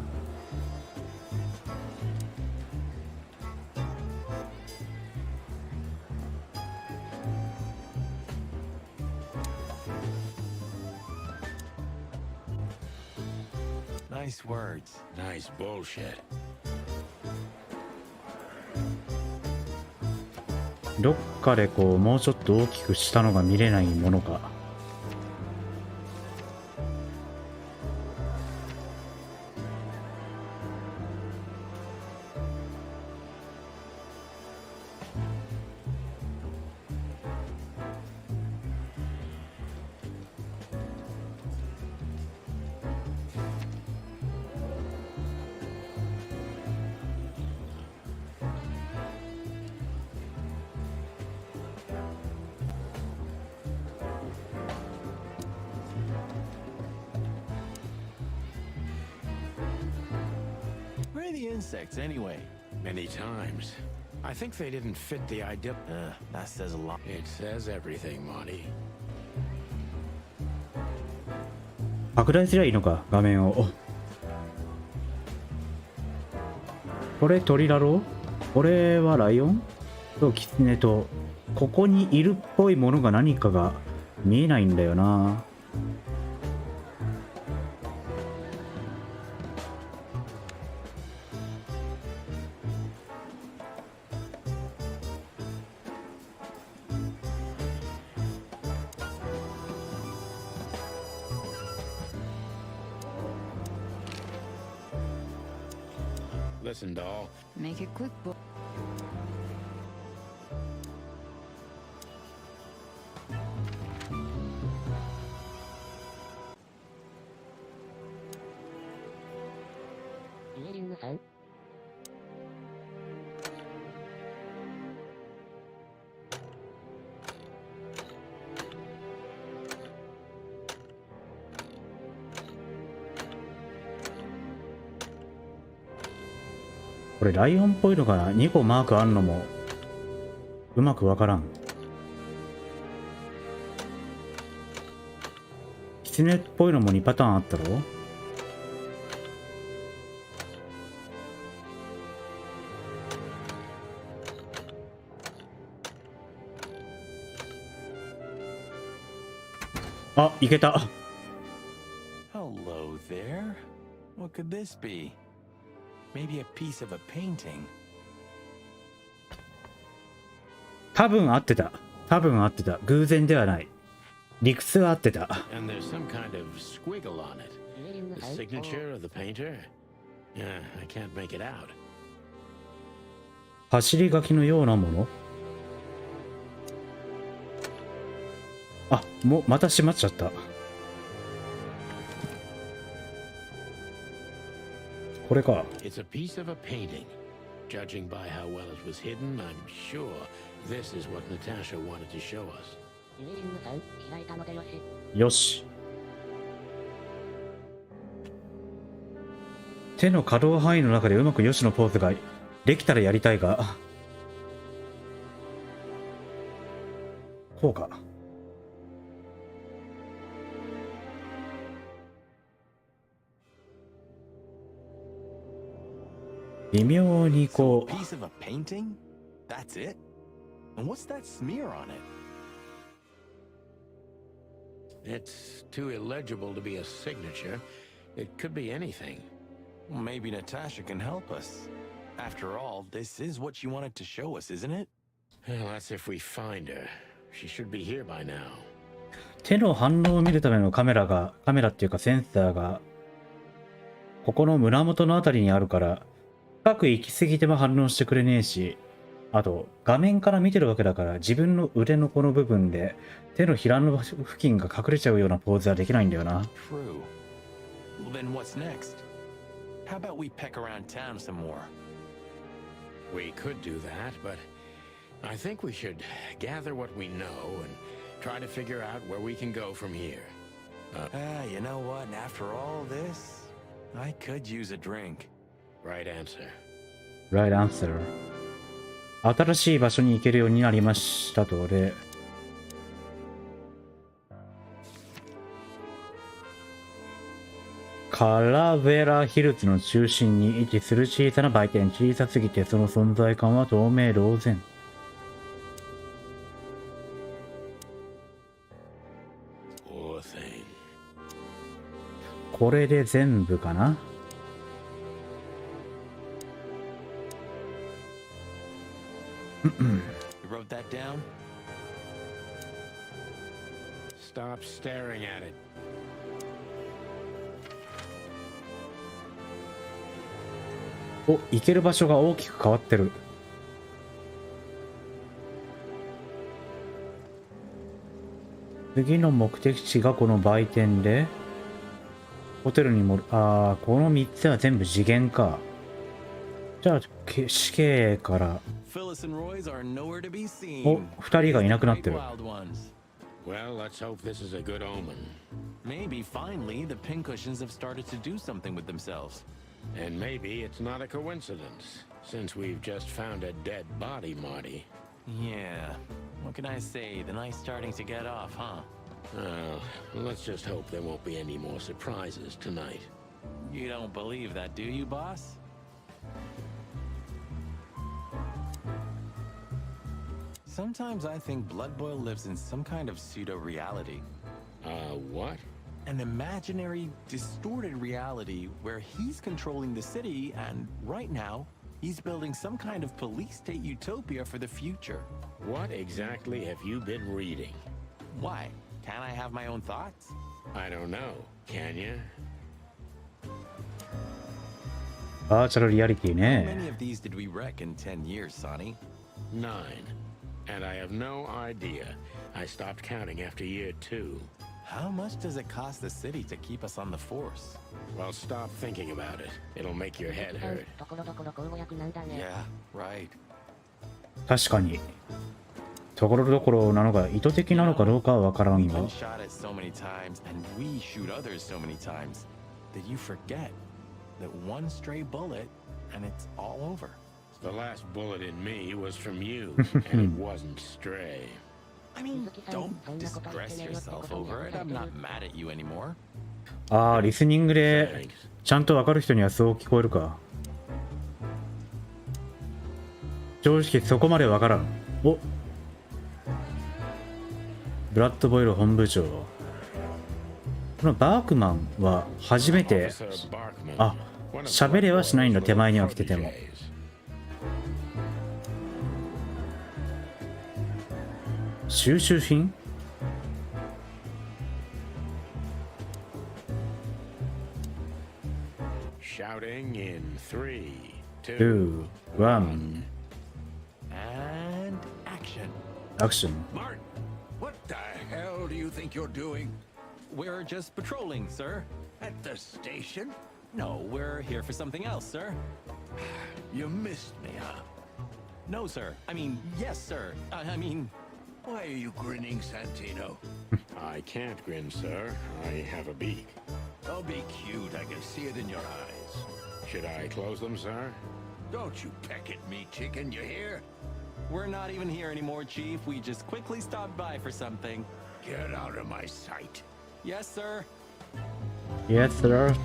？Nice words. Nice bullshit. どっかでこうもうちょっと大きくしたのが見れないものか。are the insects anyway? Many times. I think they didn't fit the ideal. That says a lot. It says everything, Monty. 拡大すりゃいいのか、画面を。これ鳥だろ？これはライオンとキツネと、ここにいるっぽいものが何かが見えないんだよな。Listen, doll. Make it quick, boy. .これライオンっぽいのが2個マークあんのもうまくわからん。キツネっぽいのも2パターンあったろ。あ、いけた。Hello there. What could this be? Maybe a piece of a painting. 多分合ってた。多分合ってた。偶然ではない。理屈は合ってた。And there's some kind of squiggle on it. The signature of the painter? Yeah, I can't make it out. 走り書きのようなもの。あ、もうまた閉まっちゃった。これか。It's a piece of a painting. Judging by how well it was hidden, I'm sure this is what Natasha wanted to show us. よし。手の可動範囲の中でうまくよしのポーズができたらやりたいが。こうか。微妙にこう。 Piece of a painting? That's it? And what's that smear on it? It's too illegible to be a signature. It could be anything. Well, maybe Natasha can help us. After all, this is what she wanted to show us, isn't it? Well, that's if we find her. She should be here by now. 手の反応を見るためのカメラっていうかセンサーがここの胸元のあたりにあるから、深く行き過ぎても反応してくれねえし、あと画面から見てるわけだから自分の腕のこの部分で手のひらの付近が隠れちゃうようなポーズはできないんだよな。 True. Well, then what's next? How about we peck around town some more? We could do that, but I think we should gather what we know and try to figure out where we can go from here. You know what? After all this, I could use a drink. Right answer. Right answer. 新しい場所に行けるようになりましたと。で、カラベラヒルズの中心に位置する小さな売店。小さすぎてその存在感は透明呆然。Poor thing. これで全部かな。You wrote that down? Stop staring at it. お、行ける場所が大きく変わってる。次の目的地がこの売店で、ホテルにも、この3つは全部次元か。じゃあ、死刑から、Phyllis and Roy's are nowhere to be seen. お、2人がいなくなってる。 Wild ones. Well, let's hope this is a good omen. Maybe finally the pincushions have started to do something with themselves. And maybe it's not a coincidence, since we've just found a dead body, Marty. Yeah. What can I say? The night's starting to get off, huh? Well, let's just hope there won't be any more surprises tonight. You don't believe that, do you, boss? Sometimes I think Blood Boil lives in some kind of pseudo-reality. What? An imaginary, distorted reality where he's controlling the city, and right now, he's building some kind of police state utopia for the future. What exactly have you been reading? Why? Can't I have my own thoughts? I don't know. Can you? バーチャルリアリティ How ね。 many of these did we wreck in 10 years, Sonny? 9. And I have no idea. I stopped counting after year 2. How much does it cost the city to keep us on the force? Well, stop thinking about it. It'll make your head hurt. ところどころ口語訳なんだね。 Yeah, right. 確かに。ところどころなのが意図的なのかどうかはわからん We've が been。shot at so many times, and we shoot others so many times, that you forget that one stray bullet, and it's all over. The last bullet in me was from you, and it wasn't stray. I mean, don't distress yourself over it. I'm not mad at you anymore. ああ、リスニングで Thanks. ちゃんとわかる人にはそう聞こえるか。正直そこまでわからん。お、ブラッドボイル本部長。このバークマンは初めて、 Officer Barkman, あ、 one of 喋れはしないんだ、 Blood Boil's 手前には来てても。 proteges. 収集品 Shouting in 3, 2, 2、1、 And action. アクション。 Martin, what the hell do you think you're doing? We're just patrolling, sir. At the station? No, we're here for something else, sir. You missed me, huh? No, sir. I mean, yes, sir. I mean, Why are you grinning, Santino? I can't grin, sir. I have a beak. Don't be cute, I can see it in your eyes. Should I close them, sir? Don't you peck at me, chicken, you hear? we're not even here anymore, Chief. We just quickly stopped by for something. Get out of my sight. Yes, sir. Yes, sir.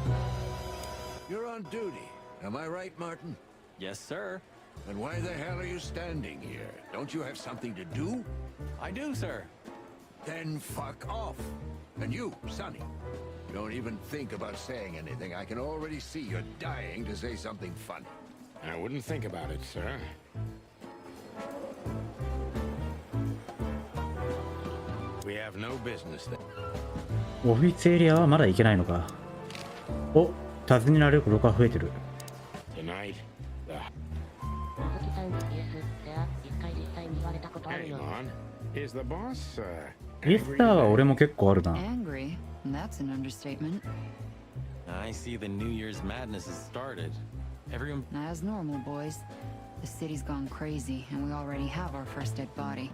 You're on duty. Am I right, Martin? Yes, sir. Then why the hell are you standing here? Don't you have something to do? I do, sir. Then fuck off. And you, Sonny, don't even think about saying anything. I can already see you're dying to say something funny. I wouldn't think about it, sir. We have no business there. オフィスエリアはまだ行けないのか。お、尋ねられることが増えてる。 Tonight, the... 鈴木さん、イエス、では、一回実際に言われたことある Hey, よ。 Mon. Is the boss, リスターは俺も結構あるな。 Angry? That's an understatement. I see the New Year's madness has started. Everyone... As normal, boys. The city's gone crazy, and we already have our first dead body.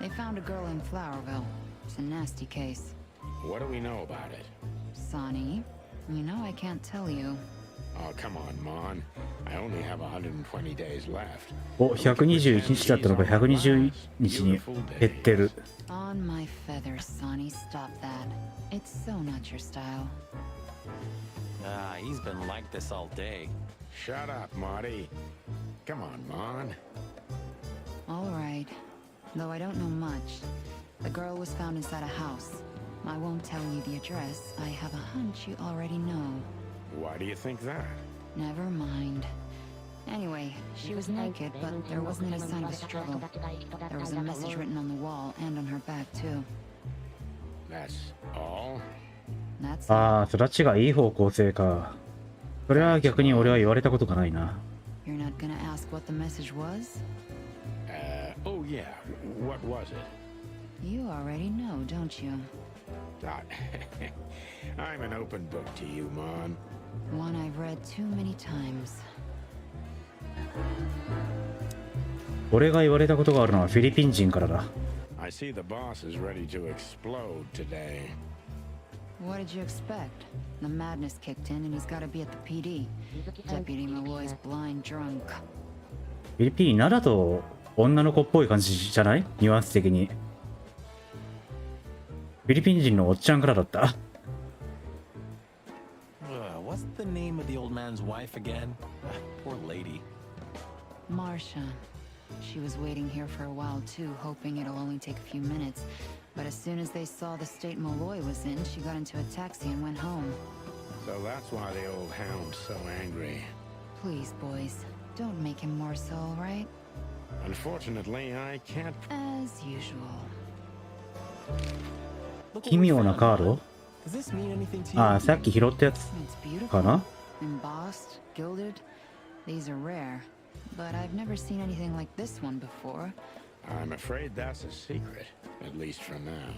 They found a girl in Flowerville. It's a nasty case. What do we know about it? Sonny, you know I can't tell you. Oh, come on, Mon. I only have 120 days left. お、121日だったのが120日に減ってる。 On my feathers, Sonny, stop that. It's so not your style. Ah, he's been like this all day. Shut up, Marty. Come on, Mon. All right. Though I don't know much. The girl was found inside a house. I won't tell you the address. I have a hunch you already know. Why do you think that? Never mind. Anyway, she was naked, but there wasn't any sign of a struggle. There was a message written on the wall and on her back, too. That's all? That's it. ああ、育ちがいい方向性か。それは逆に俺は言われたことがないな。 You're not gonna ask what the message was? Oh yeah. What was it? You already know, don't you? I'm an open book to you, Mon. One I've read too many times. 俺が言われたことがあるのはフィリピン人からだ。 I see the boss is ready to explode today. What did you expect? The madness kicked in and he's got to be at the PD. Deputy Malloy's blind drunk. フィリピーナだと女の子っぽい感じじゃない？ニュアンス的に。フィリピン人のおっちゃんからだった。What's the name of the old man's wife again? Poor lady. Marcia. She was waiting here for a while too, hoping it'll only take a few minutes. But as soon as they saw the state Malloy was in, she got into a taxi and went home. So that's why the old hound's so angry. Please, boys, don't make him more so, all right? Unfortunately, I can't. As usual. 奇妙なカード？ Does this mean anything to you? ああ、さっき拾ったやつ It's かな？ embossed, gilded. These are rare, but I've never seen anything like this one before. I'm afraid that's a secret, at least for now.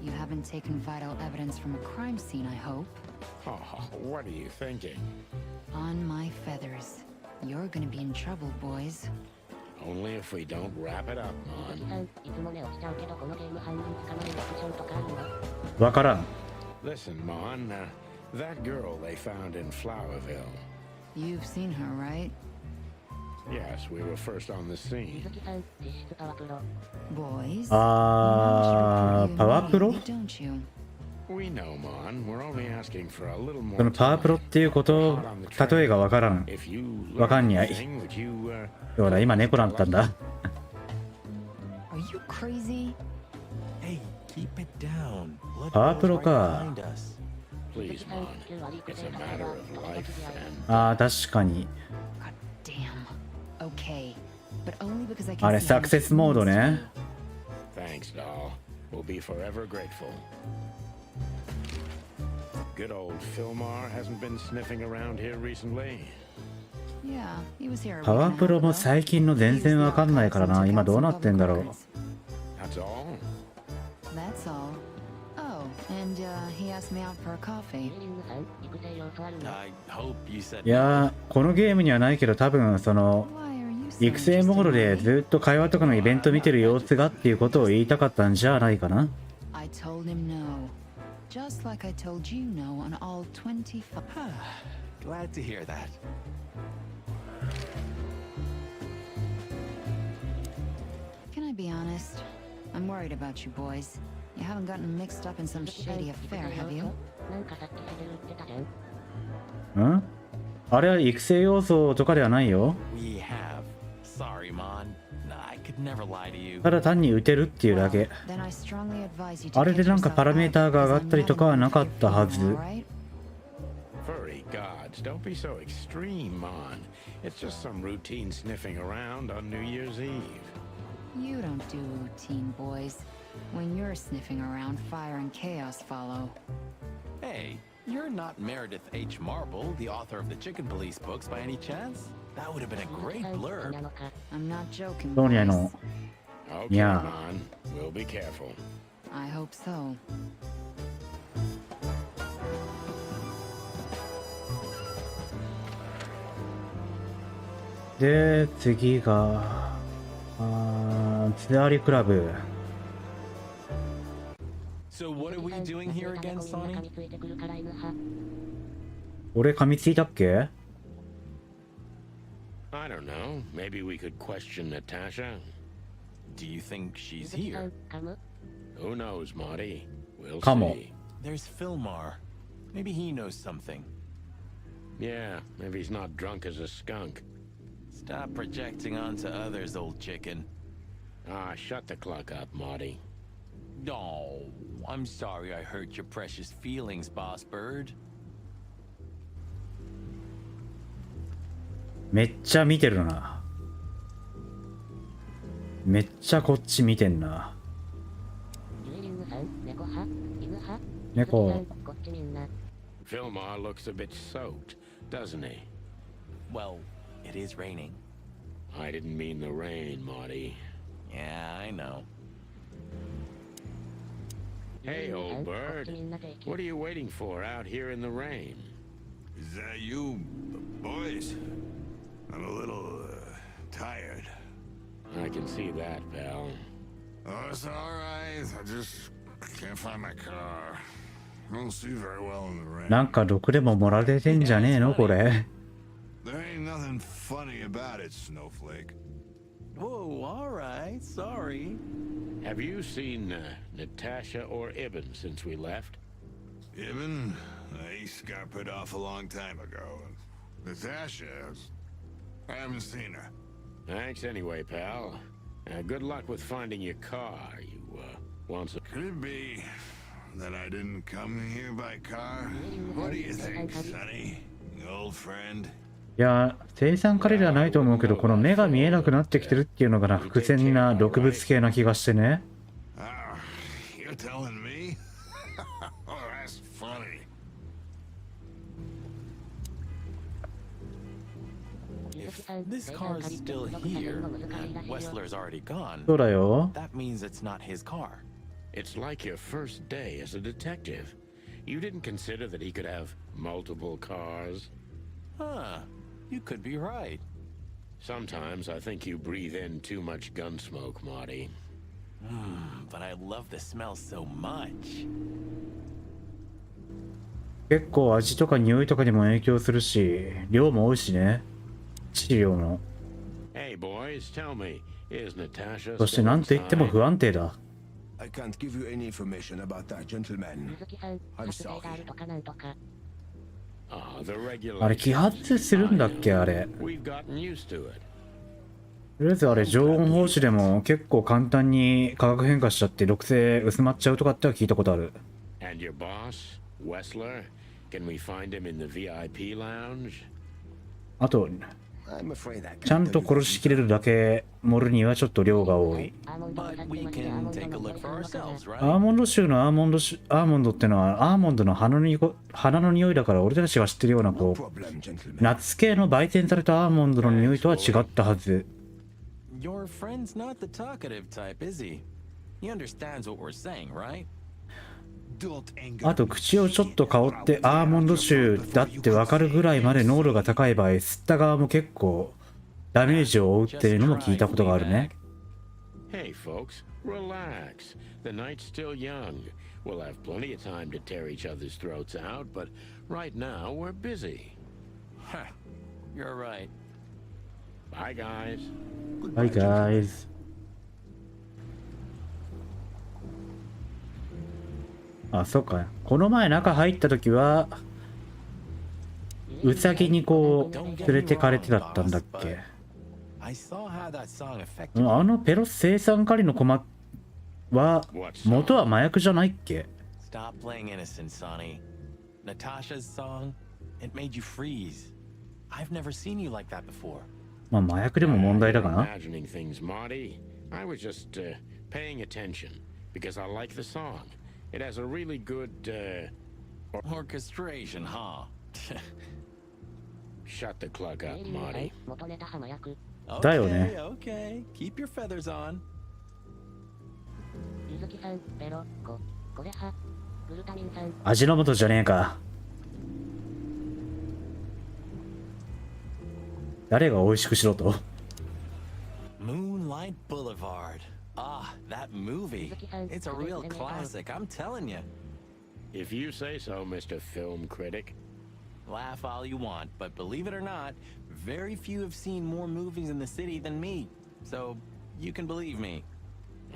You haven't taken vital evidence from a crime scene, I hope. Oh, what are you thinking? On my feathers. You're gonna be in trouble, boys. Only if we don't wrap it up, Mon. いつもね落ちちゃうけどこのゲーム犯人捕まるオプションとかあるの？わからん。 Listen, Mon, that girl they found in Flowerville. You've seen her, right? Yes, we were first on the scene. 水木さん、実質パワプロ。 Boys. あー、パワープロ？ Don't you? We know, Mon. We're only asking for a little その more パワープロっていうこと例えがわからん。 If you わかんにゃい。 learn anything, would you, ほら今猫だったんだ。 Are you crazy? Hey, keep it down. Blood パワー goes プロ right か。 behind us. please, Mon. It's a matter of life and ああ、確かに。 God damn. Okay. But only because I can あれ、 see how サ much クセスモード it means to ね。 you. thanks, doll. We'll be forever grateful. Good old Fillmar hasn't been sniffing around here recently. Yeah, he was here a パ week ワ and ー a プロ half も ago. 最近の全然わかんないからな。今どうなってんだろう。 That's all? That's all. Oh, and he asked me out for a coffee. リングさん、育成要素あるの？ I hope you said いやー、このゲームにはないけど多分その Why are you so 育成モードで interested in me? ずっと会話とかのイベント見てる様子がっていうことを言いたかったんじゃないかな。 I told him no. Just like I told you no on all 25. Glad to hear that. Can I be honest? I'm worried about you boys. You haven't gotten mixed up in some 水木さん、 shady 育 affair, 成要 have you? 素？なんかさっきセベル言ってたじゃん。ん？あれは育成要素とかではないよ。 We have. Sorry, Mon. I could never lie to you. ただ単に打てるっていうだ Well, け。 then I strongly advise you to あれで get なんか yourself パラメー out ターが上が because ったり I'm と not かは in な the かっ mood た for は you, ず。 alright? Furry gods, don't be so extreme, Mon. It's just some routine sniffing around on New Year's Eve. You don't do routine, boys. When you're sniffing around, fire and chaos follow. Hey, you're not Meredith H. Marble, the author of the Chicken Police books, by any chance? That would have been a great な blurb. のか。 I'm not joking, ソニア boys. の Okay, Yeah. Mon. We'll be careful. I hope so. で、次が、ツアリクラブ。 So what are we doing here again, みんな噛 Sonny? みついてくるから犬派。俺噛みついたっけ？ I don't know. Maybe we could question Natasha. Do you think she's 水木さ here? ん、噛む？ Who knows, Marty? We'll Come on. see. There's Fillmar. Maybe he knows something. Yeah, maybe he's not drunk as a skunk. Stop projecting onto others, old chicken. Ah, shut the clock up, Marty. No, I'm sorry I hurt your precious feelings, boss bird. めっちゃ見てるな。めっちゃこっち見てんな。ジュエリングさん、猫派？犬派？猫。水木さん、こっちみんな。 Fillmar looks a bit soaked, doesn't he? Well, it is raining. I didn't mean the rain, Marty. Yeah, I know. Hey, old bird. What are you waiting for out here in the rain? Is that you, boys? I'm a little, tired. I can see that, pal. Oh, it's all right. I just can't find my car. Won't see very well in the rain. なんか毒でも盛られてんじゃねえのこれ。 There ain't nothing funny about it, Snowflake. Whoa, all right, sorry. Have you seen Natasha or Ibn since we left? Ibn, he scampered off a long time ago. Natasha, I haven't seen her. Thanks anyway, pal. Good luck with finding your car. You want some... Could it be that I didn't come here by car? What do you think, Sonny? Old friend? いや、生産カレーではないと思うけど、この目が見えなくなってきてるっていうのがな、伏線な毒物系な気がしてね。Oh, you're telling me? Oh, that's funny. If this car's still here and Wessler's already gone, そうだよ。 that means it's not his car. It's like your first day as a detective. You didn't consider that he could have multiple cars? Huh. You could be right. Sometimes I think you breathe in too much gun smoke, Marty. But I love the smell so much. 結構味とか匂いとかにも影響するし、量も多いしね。治療の。 Hey boys, tell me, is Natasha そしてなんて言っても不安定だ。 I can't give you any information about that, gentleman. 鈴木さん、撮影があるとかなんとか。あれ揮発するんだっけあれ。とりあえずあれ常温放置でも結構簡単に化学変化しちゃって毒性薄まっちゃうとかっては聞いたことある。あとちゃんと殺しきれるだけ盛るにはちょっと量が多い。アーモンド州のアーモンドってのはアーモンドの花の匂いだから、俺たちが知ってるようなこうナッツ系の焙煎されたアーモンドの匂いとは違ったはず。Your friend's not the talkative type, is he? He understands what we're saying, right? あと口をちょっと香ってアーモンド臭だって分かるぐらいまで濃度が高い場合、吸った側も結構ダメージを負うっていうのも聞いたことがあるね。 Hey folks, relax. The night's still young. We'll have plenty of time to tear each other's throats out, but right now we're busy. You're right. Bye guys. Bye guys. あ、そうか。この前中入った時はウサギにこう連れてかれてだったんだっけ。あのペロ生産カリのコマは元は麻薬じゃないっけ。 Stop playing innocent, Sonny. Natasha's song, it made you freeze. I've never seen you like that before. まあ麻薬でも問題だかな。 Imagining things, Marty. I was just paying attention because I like the song. It has a really good orchestration, huh? Shut the clock up, Marty. 元ネタ派の役。だよね。 Okay, keep your feathers on. 鈴木さん、ペロ、これはグルタミン酸。味の素じゃねえか。誰が美味しくしろと。 Moonlight Boulevard. Ah, that movie. It's a real classic, I'm telling you. If you say so, Mr. Film Critic. Laugh all you want, but believe it or not, very few have seen more movies in the city than me. So, you can believe me.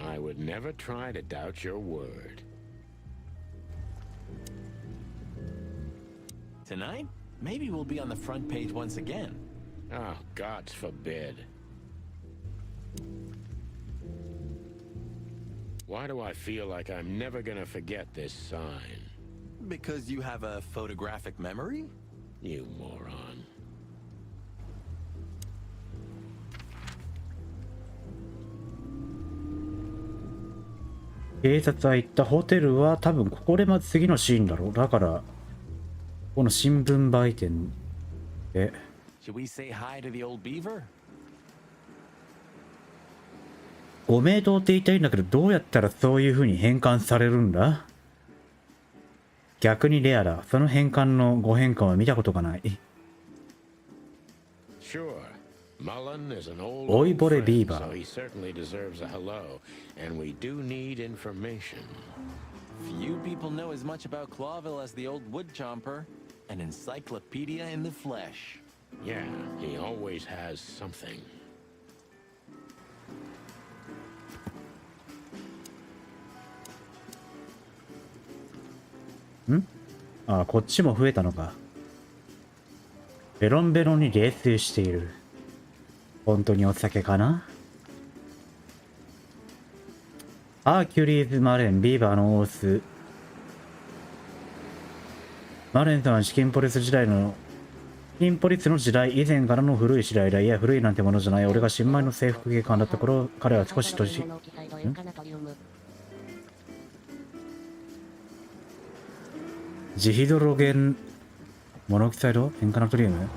I would never try to doubt your word. Tonight, maybe we'll be on the front page once again. Oh, God forbid. Why do I feel like I'm never gonna forget this sign? Because you have a photographic memory? You moron. 警察は言ったホテルは多分ここでまず次のシーンだろう。だからこの新聞売店で Should we say hi to the old beaver? ご名答って言いたいんだけど、どうやったらそういう風に変換されるんだ。逆にレアだ。その変換のご変換は見たことがない。老いぼれビーバー。Few people know as much about Clawville as the old wood chomper, an encyclopedia in the flesh. Yeah, he always has something. あ、こっちも増えたのか。ベロンベロンに泥酔している。本当にお酒かな。アーキュリーズ・マレン、ビーバーのオース。マレンさんはチキンポリス時代の、チキンポリスの時代以前からの古い知り合いだ。いや、古いなんてものじゃない。俺が新米の制服警官だった頃、彼は少し年。ジヒドロゲンモノキサイド塩化ナトリウム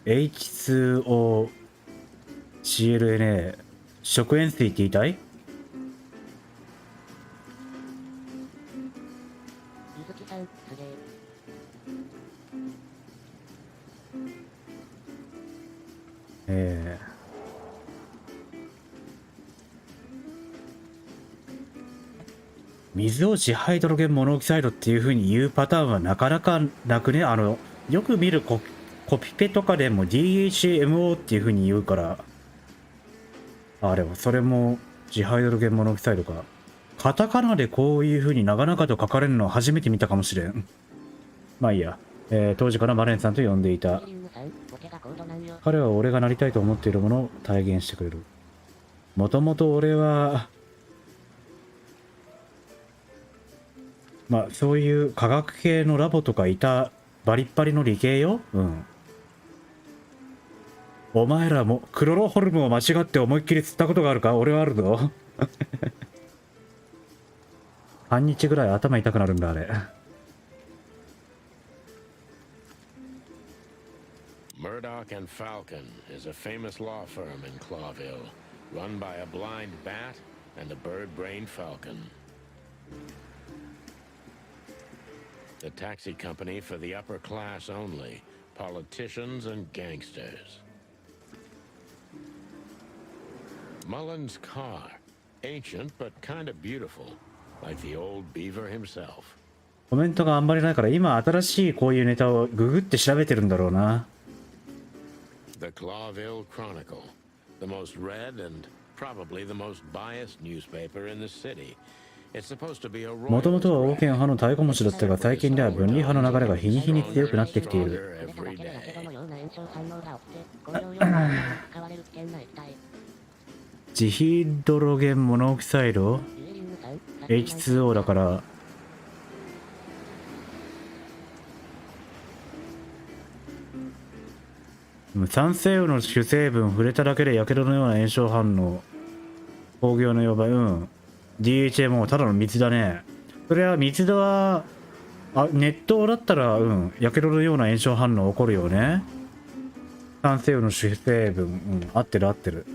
？H2O CLNA 食塩水って言いたい？水をジハイドロゲンモノオキサイドっていう風に言うパターンはなかなかなくね。よく見るコピペとかでも DHMO っていう風に言うから、あれはそれもジハイドロゲンモノオキサイドか。カタカナでこういう風に長々と書かれるのは初めて見たかもしれん。まあいいや。当時からマレンさんと呼んでいた。彼は俺がなりたいと思っているものを体現してくれる。もともと俺はまあそういう科学系のラボとかいたバリッバリの理系よ。うん。お前らもクロロホルムを間違って思いっきり吸ったことがあるか？俺はあるぞ。半日ぐらい頭痛くなるんだあれ。Murdoch and Falcon is a famous law firm in Clawville, run by a blind bat and a bird-brained falcon. The taxi company for the upper class only, politicians and gangsters. Mullen's car, ancient but kind of beautiful, like the old beaver himself. コメントがあんまりないから今新しいこういうネタをググって調べてるんだろうな。The Clawville Chronicle, the most read and probably the most biased newspaper in the city. もともとは王権派の太鼓持ちだったが、最近では分離派の流れが日に日に強くなってきている。ジヒドロゲンモノオキサイド H2O だから酸性雨の主成分触れただけで火傷のような炎症反応、工業の溶媒、DHMO ただの水だね。それは水だは熱湯だったらやけどのような炎症反応起こるよね。酸性雨の主成分、合ってる合ってる。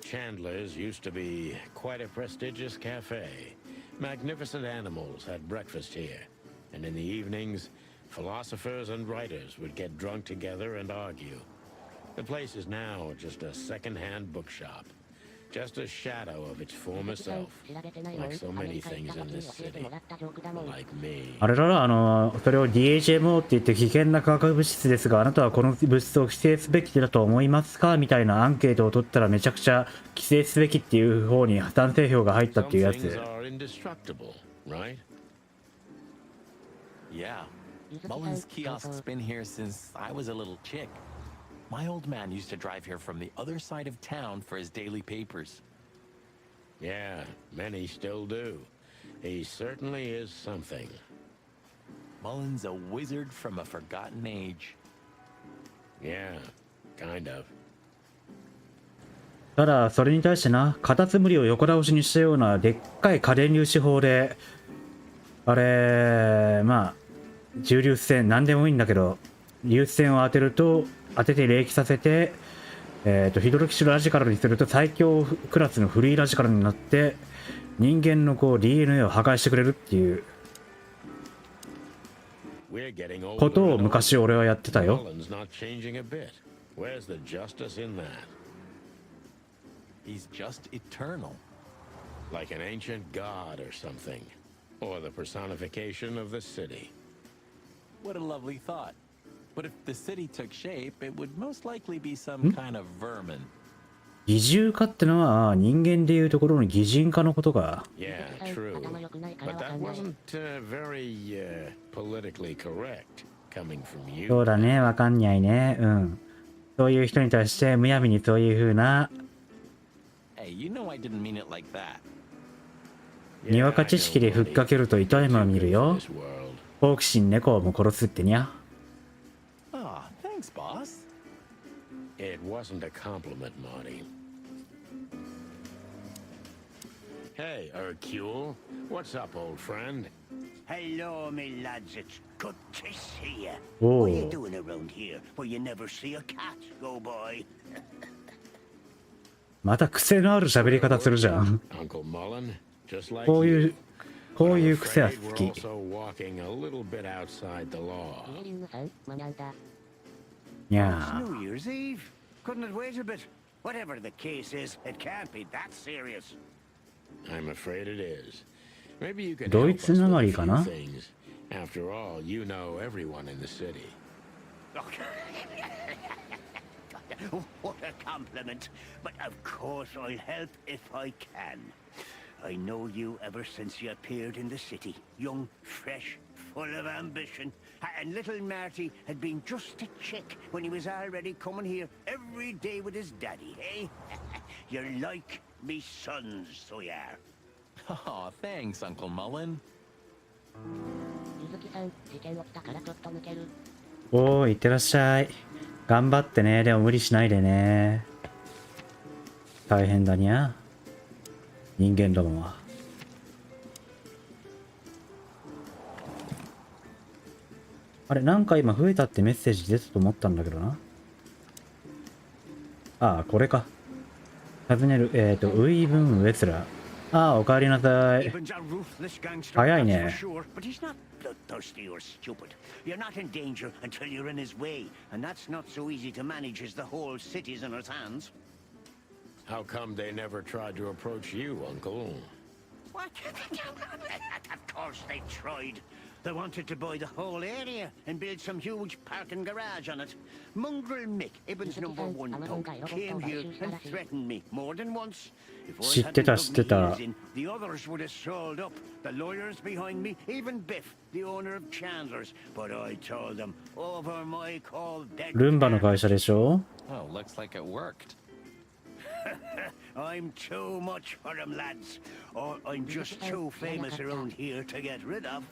Chandler's used to be quite a prestigious cafe. Magnificent animals had breakfast here, and in the evenings, philosophers and writers would get drunk together and argue. The place is now just a second-hand bookshop, just a shadow of its former self, like so many things in this city, like me. あれだな、それを DHMO って言って危険な化学物質ですが、あなたはこの物質を規制すべきだと思いますかみたいなアンケートを取ったらめちゃくちゃ規制すべきっていう方に賛成票が入ったっていうやつ。Yeah, Mullen's kiosk's been here since I was a little chick. My old man used to drive here from the other side of town for his daily papers. Yeah, many still do. He certainly is something. Mullen's a wizard from a forgotten age. Yeah, kind of. ただそれに対してな、カタツムリを横倒しにしたようなでっかい過電粒子砲で、あれまあ重粒子線何でもいいんだけど、粒子線を当てて冷気させて、ヒドロキシルラジカルにすると最強クラスのフリーラジカルになって人間のこう DNA を破壊してくれるっていう。We're getting older ことを and 昔俺はやってたよ。 Mullen's not changing a bit. Where's the justice in that? He's just eternal. Like an ancient god or something. Or the personification of the city. What a lovely thought. But if the city took shape, it would most likely be some kind of vermin. 擬獣化ってのは人間でいうところの擬人化のことか。 Yeah, true. But that wasn't very politically correct coming from you. そうだね、わかんないね。うん。そういう人に対してむやみにそういう風な Hey, you know I didn't mean it like that. にわか知識でふっかけると痛い目を見るよ。好奇心猫をも殺すってにゃ。Ah, thanks, boss. It wasn't a compliment, Marty. Hey, Hercule. What's up, old friend? Hello, me lads. It's good to see you. Oh. What are you doing around here where you never see a cat go by? また癖のある喋り方するじゃん。 Uncle Mullen, just like こういう you. こういう I'm 癖は afraid 好 we're き。 also walking a little bit outside the law. ミエリングさん、学んだ。に It's ゃ New Year's Eve. Couldn't it wait a bit? Whatever the case is, it can't be that serious. I'm afraid it is. Maybe you can ド help イ us ツ with なま a りか few な。 things. After all, you know everyone in the city. What a compliment. But of course I'll help if I can. I know you ever since you appeared in the city. Young, fresh, full of ambition. And little Marty had been just a chick when he was already coming here every day with his daddy, eh? You're like me sons, so you are. Oh, thanks, Uncle Mullen. ゆずきさん、事件起きたからちょっと抜ける。おー、いってらっしゃい。頑張ってね。でも無理しないでね。大変だにゃ。人間どもは。あれ、なんか今増えたってメッセージ出たと思ったんだけどな。ああ、これか。尋ねる、ウィーブン・ウェスラー。ああ、おかえりなさい。 Ivan's a ruthless gangster, 早い that's ね。 for sure, but he's not bloodthirsty or stupid. You're not in danger until you're in his way, and that's not so easy to manage as the whole city's in his hands. How come they never tried to approach you, Uncle? What? Of course they tried. They wanted to buy the whole area and build some huge parking garage on it. Mongrel Mick, Ivan's #1 punk, came here and threatened me more than once. If I 知って hadn't た dug 知って my た。 heels in, the others would have sold up. The lawyers behind me, even Biff, the owner of Chandler's. But I told them, over my call, dead. ルンバの会社でしょ。 Oh, looks like it worked. I'm too much for them, lads. Or I'm just too famous around here to get rid of.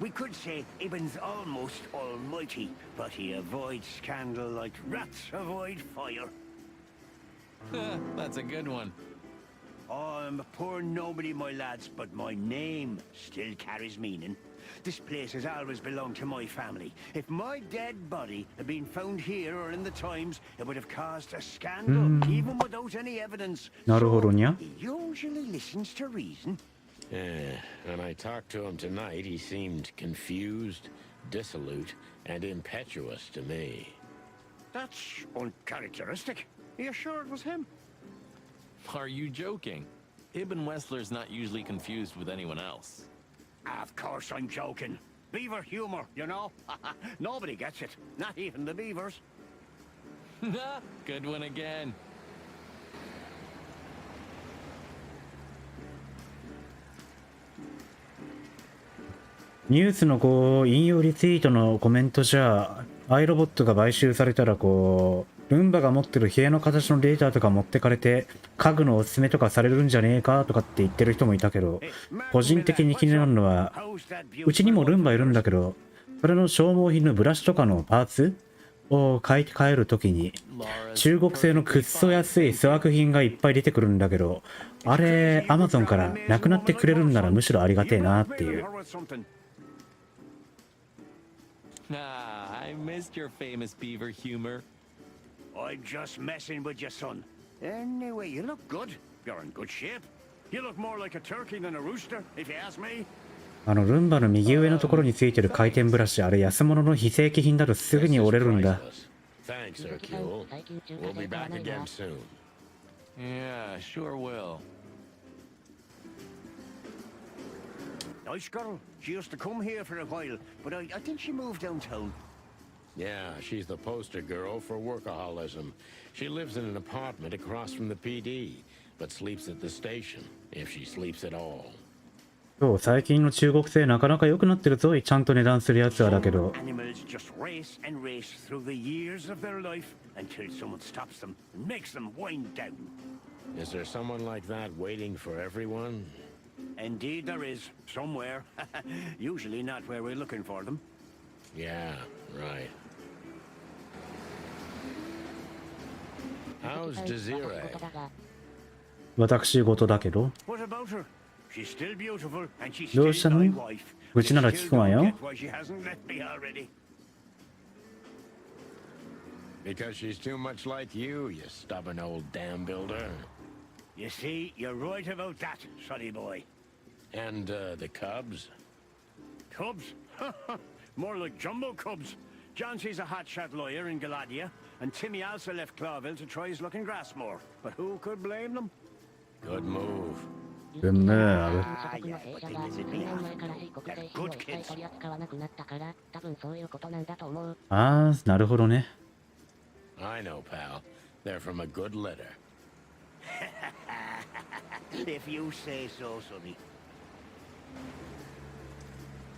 We could say Ibn's almost almighty, but he avoids scandal like rats avoid fire. That's a good one. I'm a poor nobody, my lads, but my name still carries meaning. This place has always belonged to my family. If my dead body had been found here or in the Times, it would have caused a scandal, even without any evidence. なるほどにゃ。 He usually listens to reason. Yeah, when I talked to him tonight, he seemed confused, dissolute, and impetuous to me. That's uncharacteristic. Are you sure it was him? Are you joking? Ibn Wessler's not usually confused with anyone else. Of course I'm joking. Beaver humor, you know? Nobody gets it. Not even the beavers. Good one again. ニュースのこう引用リツイートのコメントじゃアイロボットが買収されたらこうルンバが持ってる部屋の形のデータとか持ってかれて家具のおすすめとかされるんじゃねえかとかって言ってる人もいたけど、個人的に気になるのはうちにもルンバいるんだけど、それの消耗品のブラシとかのパーツを買い替えるときに中国製のくっそ安い粗悪品がいっぱい出てくるんだけど、あれアマゾンからなくなってくれるんならむしろありがてえなっていう。 Ah, I missed your famous beaver humor. I'm just messing with you, son. Anyway, you look good. You're in good shape. You look more like a turkey than a rooster, if you ask me. ルンバの右上のところについてる回転ブラシ、あれ安物の非正規品だとすぐに折れるんだ。Thanks, Hercule. We'll be back again soon. Yeah, sure will. Nice girl. She used to come here for a while, but I think she moved downtown. Yeah, she's the poster girl for workaholism. She lives in an apartment across from the PD, but sleeps at the station, if she sleeps at all. そう、最近の中国製なかなか良くなってるぞい。ちゃんと値段するやつはだけど。 Animals just race and race through the years of their life until someone stops them and makes them wind down. Is there someone like that waiting for everyone? Indeed there is, somewhere. Usually not where we're looking for them. Yeah, right. How's Desiree? 私事だけど。 What about her? She's still beautiful and she's どうした still の my wife. うちなら聞くわ Still よ。 don't get why she hasn't left me already. Because she's too much like you stubborn old dam builder. You see, you're right about that, sonny boy. And, the cubs? Cubs? More like jumbo cubs. Johnson's a hotshot lawyer in Galadia, and Timmy also left Clawville to try his luck in Grassmore. But who could blame them? Good move. うむー。 Good kids. あー、なるほどね。 I know, pal. They're from a good litter. If you say so, sonny.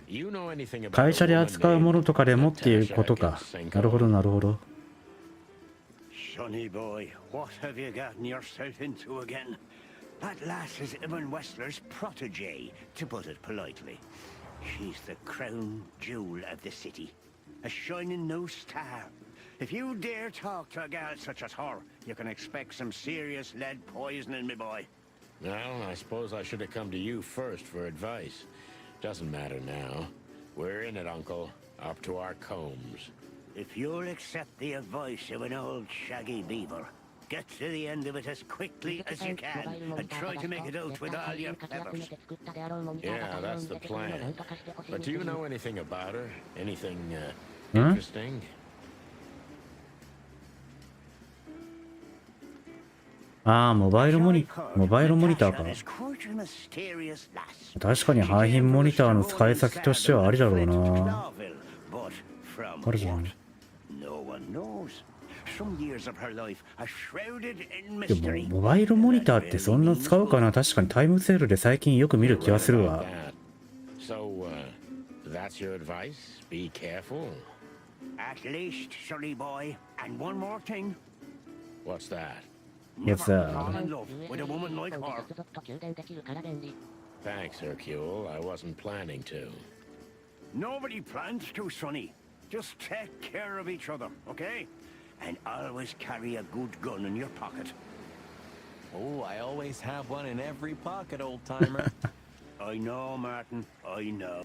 You know anything about 会社で扱うものとかでもっていうことか。なるほど、なるほど。 Sonny boy, what have you gotten yourself into again? That lass is Ibn Wessler's protege, to put it politely. She's the crown jewel of the city, a shining new star. If you dare talk to a gal such as her, you can expect some serious lead poisoning, me boy. Well, I suppose I should have come to you first for advice. Doesn't matter now. We're in it, Uncle. Up to our combs. If you'll accept the advice of an old shaggy beaver, get to the end of it as quickly as you can, and try to make it out with all your feathers. Yeah, that's the plan. But do you know anything about her? Anything, Huh? interesting? ああ、モバイルモニターか。確かに廃品モニターの使い先としてはありだろうな。あるじゃん。でも、モバイルモニターってそんな使うかな。確かにタイムセールで最近よく見る気がするわ。So, that's your advice? Be careful. At least, sonny boy, and one more thing. What's that? Yes, sir. Fall in love with a woman like her. Thanks, Hercule. I wasn't planning to. Nobody plans to, sonny. Just take care of each other, okay? And always carry a good gun in your pocket. Oh, I always have one in every pocket, old-timer. I know, Martin. I know.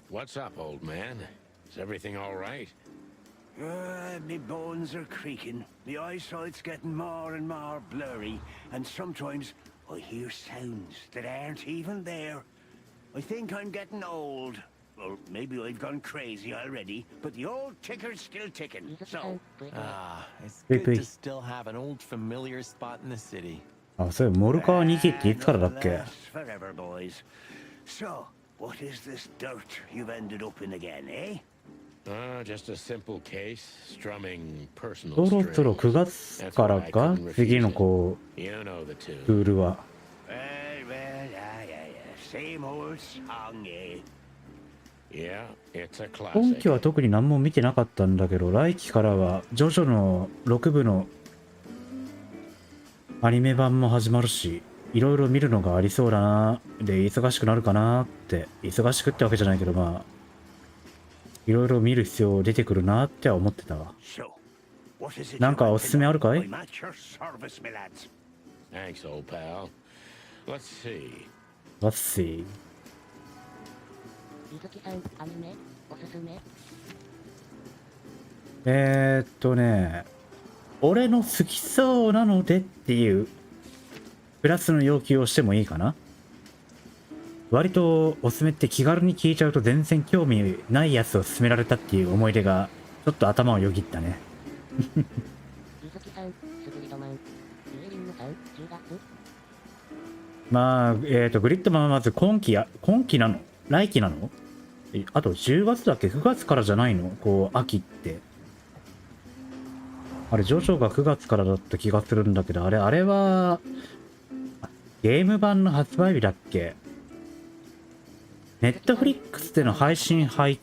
What's up, old man? Is everything all right? Me bones are creaking. The eyesight's getting more and more blurry, and sometimes I hear sounds that aren't even there. I think I'm getting old. Or maybe I've gone crazy already, but the old ticker's still ticking, so... It's good to still have an old familiar spot in the city. あ、そういうモルカー2機っていつからだっけ？ Lasts forever, boys. So, what is this dirt you've ended up in again, eh? Just a simple case, strumming personal そろそろ strings. 9月からか次のこう You know the tune. クールは。Well, same old song, eh? Yeah, it's a 今期 classic. は特に何も見てなかったんだけど、来期からはジョジョの6部のアニメ版も始まるし、いろいろ見るのがありそうだな。で、忙しくなるかなって、忙しくってわけじゃないけど、まあ、いろいろ見る必要出てくるなって思ってたわ。なんかおすすめあるかい？ Thanks, old pal. Let's see. Let's see. 俺の好きそうなのでっていうプラスの要求をしてもいいかな。割とおすすめって気軽に聞いちゃうと全然興味ないやつを勧められたっていう思い出がちょっと頭をよぎったね。まあ、グリッドマンはまず今期なの？来期なの？あと10月だっけ？ 9 月からじゃないの？こう、秋って。あれ、上昇が9月からだった気がするんだけど、あれは、ゲーム版の発売日だっけ？ネットフリックスでの配信配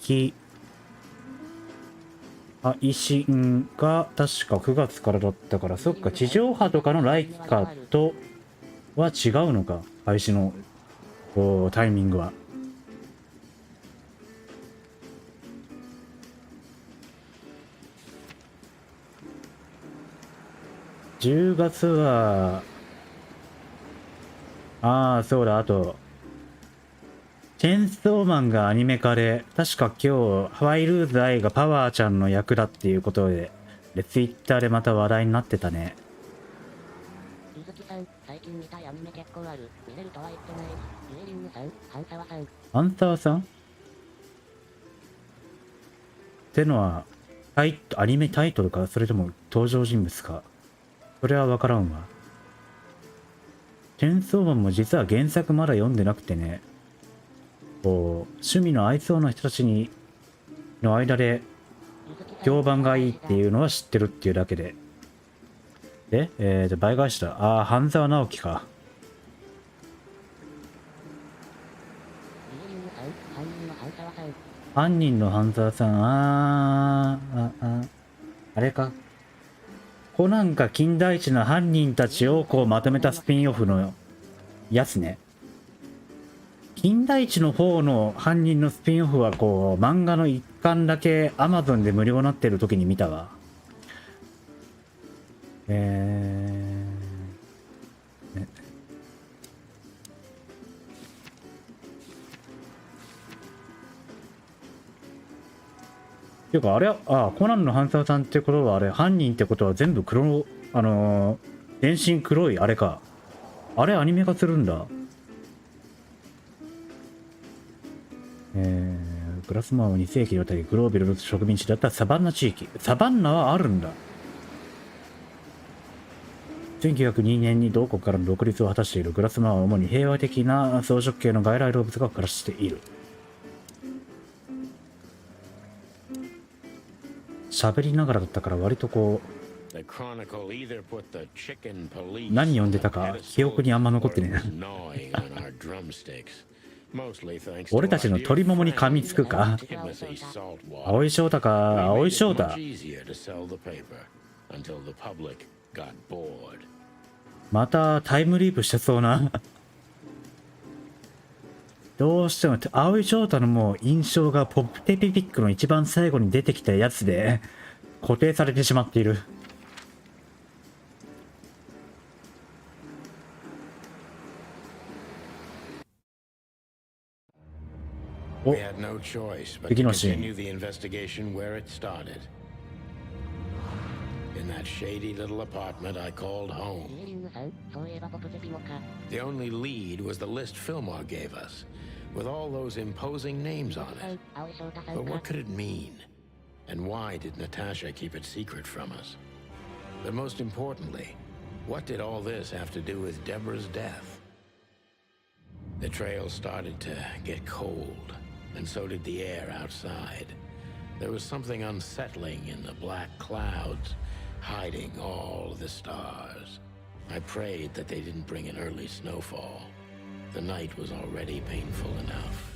信が確か9月からだったから、そっか、地上波とかの来期かとは違うのか、配信のこうタイミングは。10月は、そうだ、あと、チェーンソーマンがアニメ化で、確か今日、ハワイルーズ愛がパワーちゃんの役だっていうことで、ツイッターでまた話題になってたね。ゆずきさん、最近見たいアニメ結構ある。見れるとは言ってない。ゆえりんぬさん、ハンサワさん。ハンサワさんってのは、アニメタイトルか、それとも登場人物か。それはわからんわ。チェーンソーマンも実は原作まだ読んでなくてね。こう趣味の合いそうな人たちの間で評判がいいっていうのは知ってるっていうだけで。で、倍返しだ。半沢直樹か。犯人の半沢さん、あれか。コナンか金田一の犯人たちをこうまとめたスピンオフのやつね。金田一の方の犯人のスピンオフはこう漫画の一巻だけ Amazon で無料になってる時に見たわ。ていうかあれコナンの半沢さんってことはあれ犯人ってことは全部黒全身黒いあれか。あれアニメ化するんだ。グラスマンは2世紀にわたりグロービルの植民地だったサバンナ地域。サバンナはあるんだ。1902年に同国からの独立を果たしているグラスマンは主に平和的な草食系の外来動物が暮らしている。喋りながらだったから割とこう何読んでたか記憶にあんま残ってねえ俺たちの鶏ももに噛みつくか。青井翔太か。青井翔太またタイムリープしてそうなどうしても青井翔太のもう印象がポップテピピックの一番最後に出てきたやつで固定されてしまっている。お、次のシーン。In that shady little apartment I called home. The only lead was the list Fillmore gave us, with all those imposing names on it. But what could it mean? And why did Natasha keep it secret from us? But most importantly, what did all this have to do with Deborah's death? The trail started to get cold, and so did the air outside. There was something unsettling in the black clouds, hiding all the stars. I prayed that they didn't bring an early snowfall. The night was already painful enough.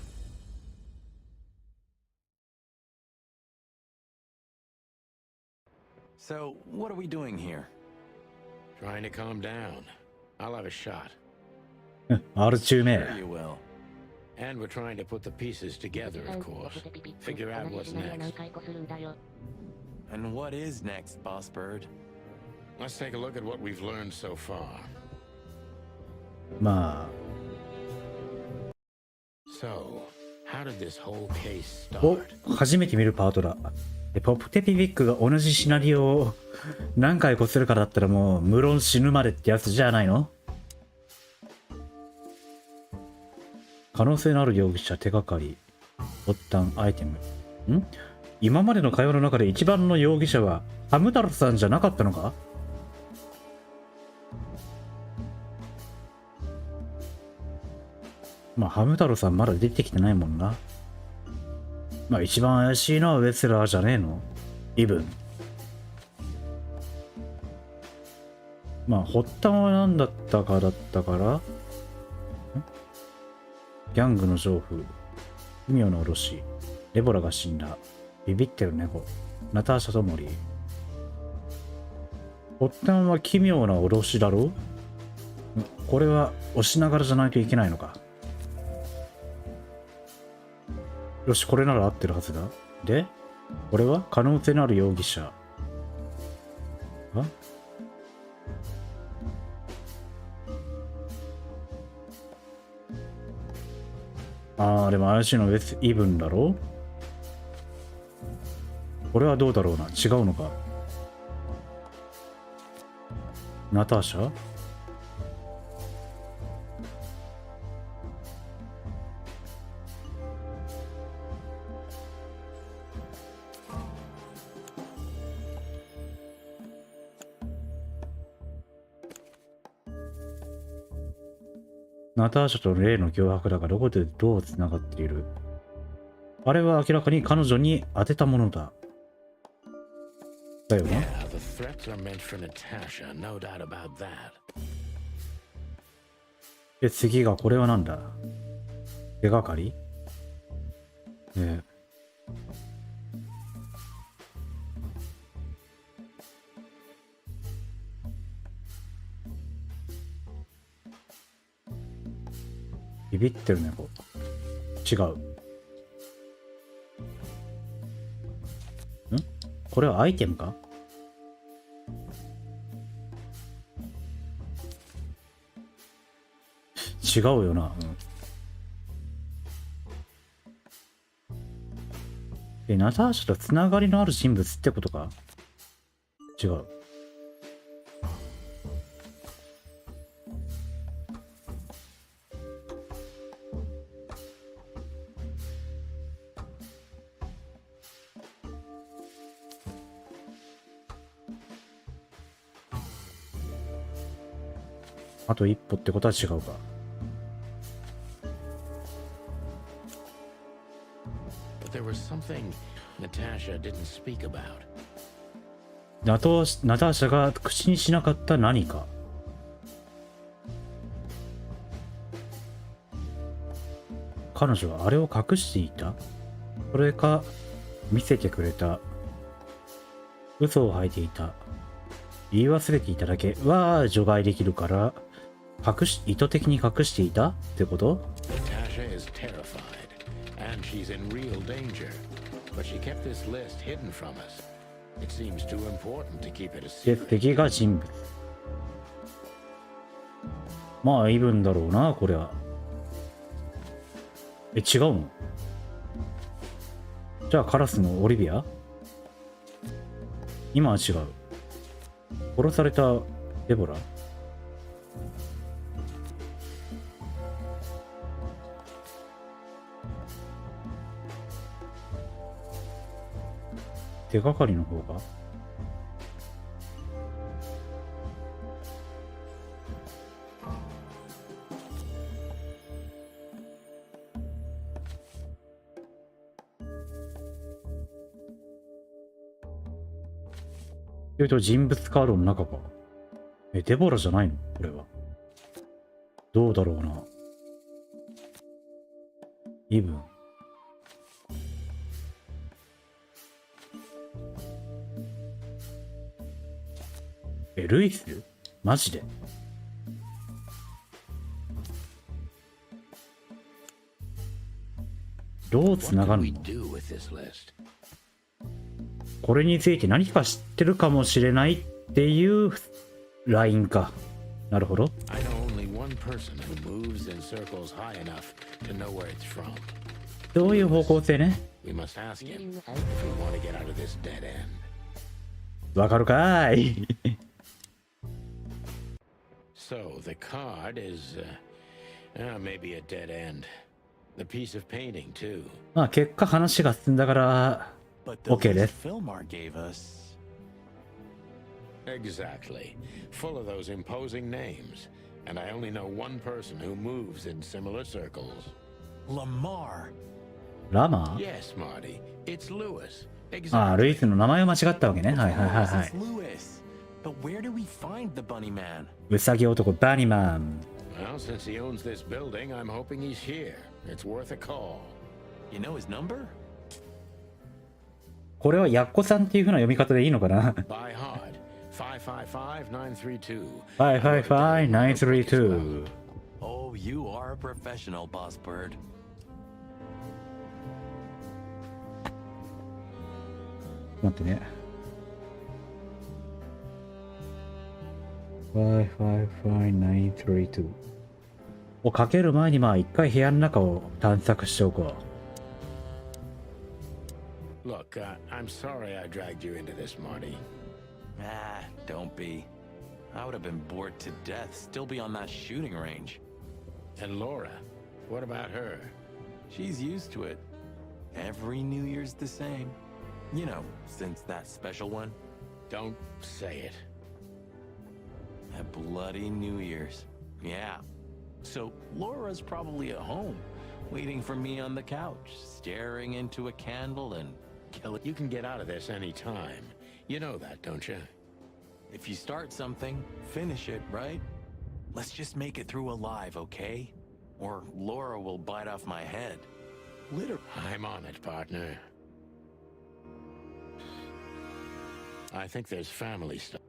So, what are we doing here? Trying to calm down. I'll have a shot. R 中目。 Sure you will. And we're trying to put the pieces together, of course. Figure out what's next. And what is next, Boss Bird? Let's take a look at what we've learned so far. まあ。 So, how did this whole case お、 start? 初めて見るパートだ。でポップテピピックが同じシナリオを何回こするからだったらもう無論死ぬまでってやつじゃないの？可能性のある容疑者、手がかり、ボタン、アイテム。今までの会話の中で一番の容疑者はハム太郎さんじゃなかったのか？まあ、ハム太郎さんまだ出てきてないもんな。まあ、一番怪しいのはウェスラーじゃねえの？イブン。まあ、発端は何だったかだったから、ギャングの情報、奇妙なおろし、デボラが死んだ、ビビってる猫、ナターシャと森。発端は奇妙なおろしだろ？これは押しながらじゃないといけないのか。よし、これなら合ってるはずだ。で、これは可能性のある容疑者。でも怪しいのはイブンだろ？これはどうだろうな。違うのか。ナターシャ？ナターシャと例の脅迫だがどこでどう繋がっている？あれは明らかに彼女に当てたものだ。だよね。で、次がこれはなんだ？手がかり？ビビってる猫。違う。これはアイテムか？違うよな。ナターシャとつながりのある人物ってことか？違う。あと一歩ってことは違うか。ナターシャが口にしなかった何か。彼女はあれを隠していた？それか見せてくれた？嘘を吐いていた？言い忘れていただけは除外できるから意図的に隠していたってこと？で、敵が人物。まあ、イブンだろうな、これは。違うの？じゃあ、カラスのオリビア？今は違う。殺されたデボラ？手がかりの方が？人物カードの中か。デボラじゃないの？これは。どうだろうな。イブン。ルイス？マジで？どうつながるの？これについて何か知ってるかもしれないっていうラインか。なるほど。どういう方向性ね。わかるかーい。So the card is maybe a dead end. The piece of painting, too. まあ結果話が進んだから But the OK で list す。 Fillmore gave us. Exactly. Full of those imposing names. And I only know one person who moves in similar circles. Lamar. ラマー Yes, Marty. It's Lewis. ああ、ル Exactly. イスの名前を間違ったわけね。はいはいはい Of は course, い it's。Lewis. But where do we find the bunny man? うさぎ男バニマン。 Well, since he owns this building, I'm hoping he's here. It's worth a call. You know his number? これはやっこさんっていう風な読み方でいいのかな By hard. 555-932. 555-932。 Oh, you are a professional, Boss Bird. 待ってね。555-932をかける前にまあ一回部屋の中を探索しておこ Look, I'm sorry I dragged you into this, Marty. Ah, don't be. I would have been bored to death, still be on that shooting range. And Laura, what about her? She's used to it. Every New Year's the same. You know, since that special one. Don't say it. That bloody New Year's. Yeah. So Laura's probably at home, waiting for me on the couch, staring into a candle and killing. You can get out of this any time. You know that, don't you? If you start something, finish it, right? Let's just make it through alive, okay? Or Laura will bite off my head. Literally. I'm on it, partner. I think there's family stuff.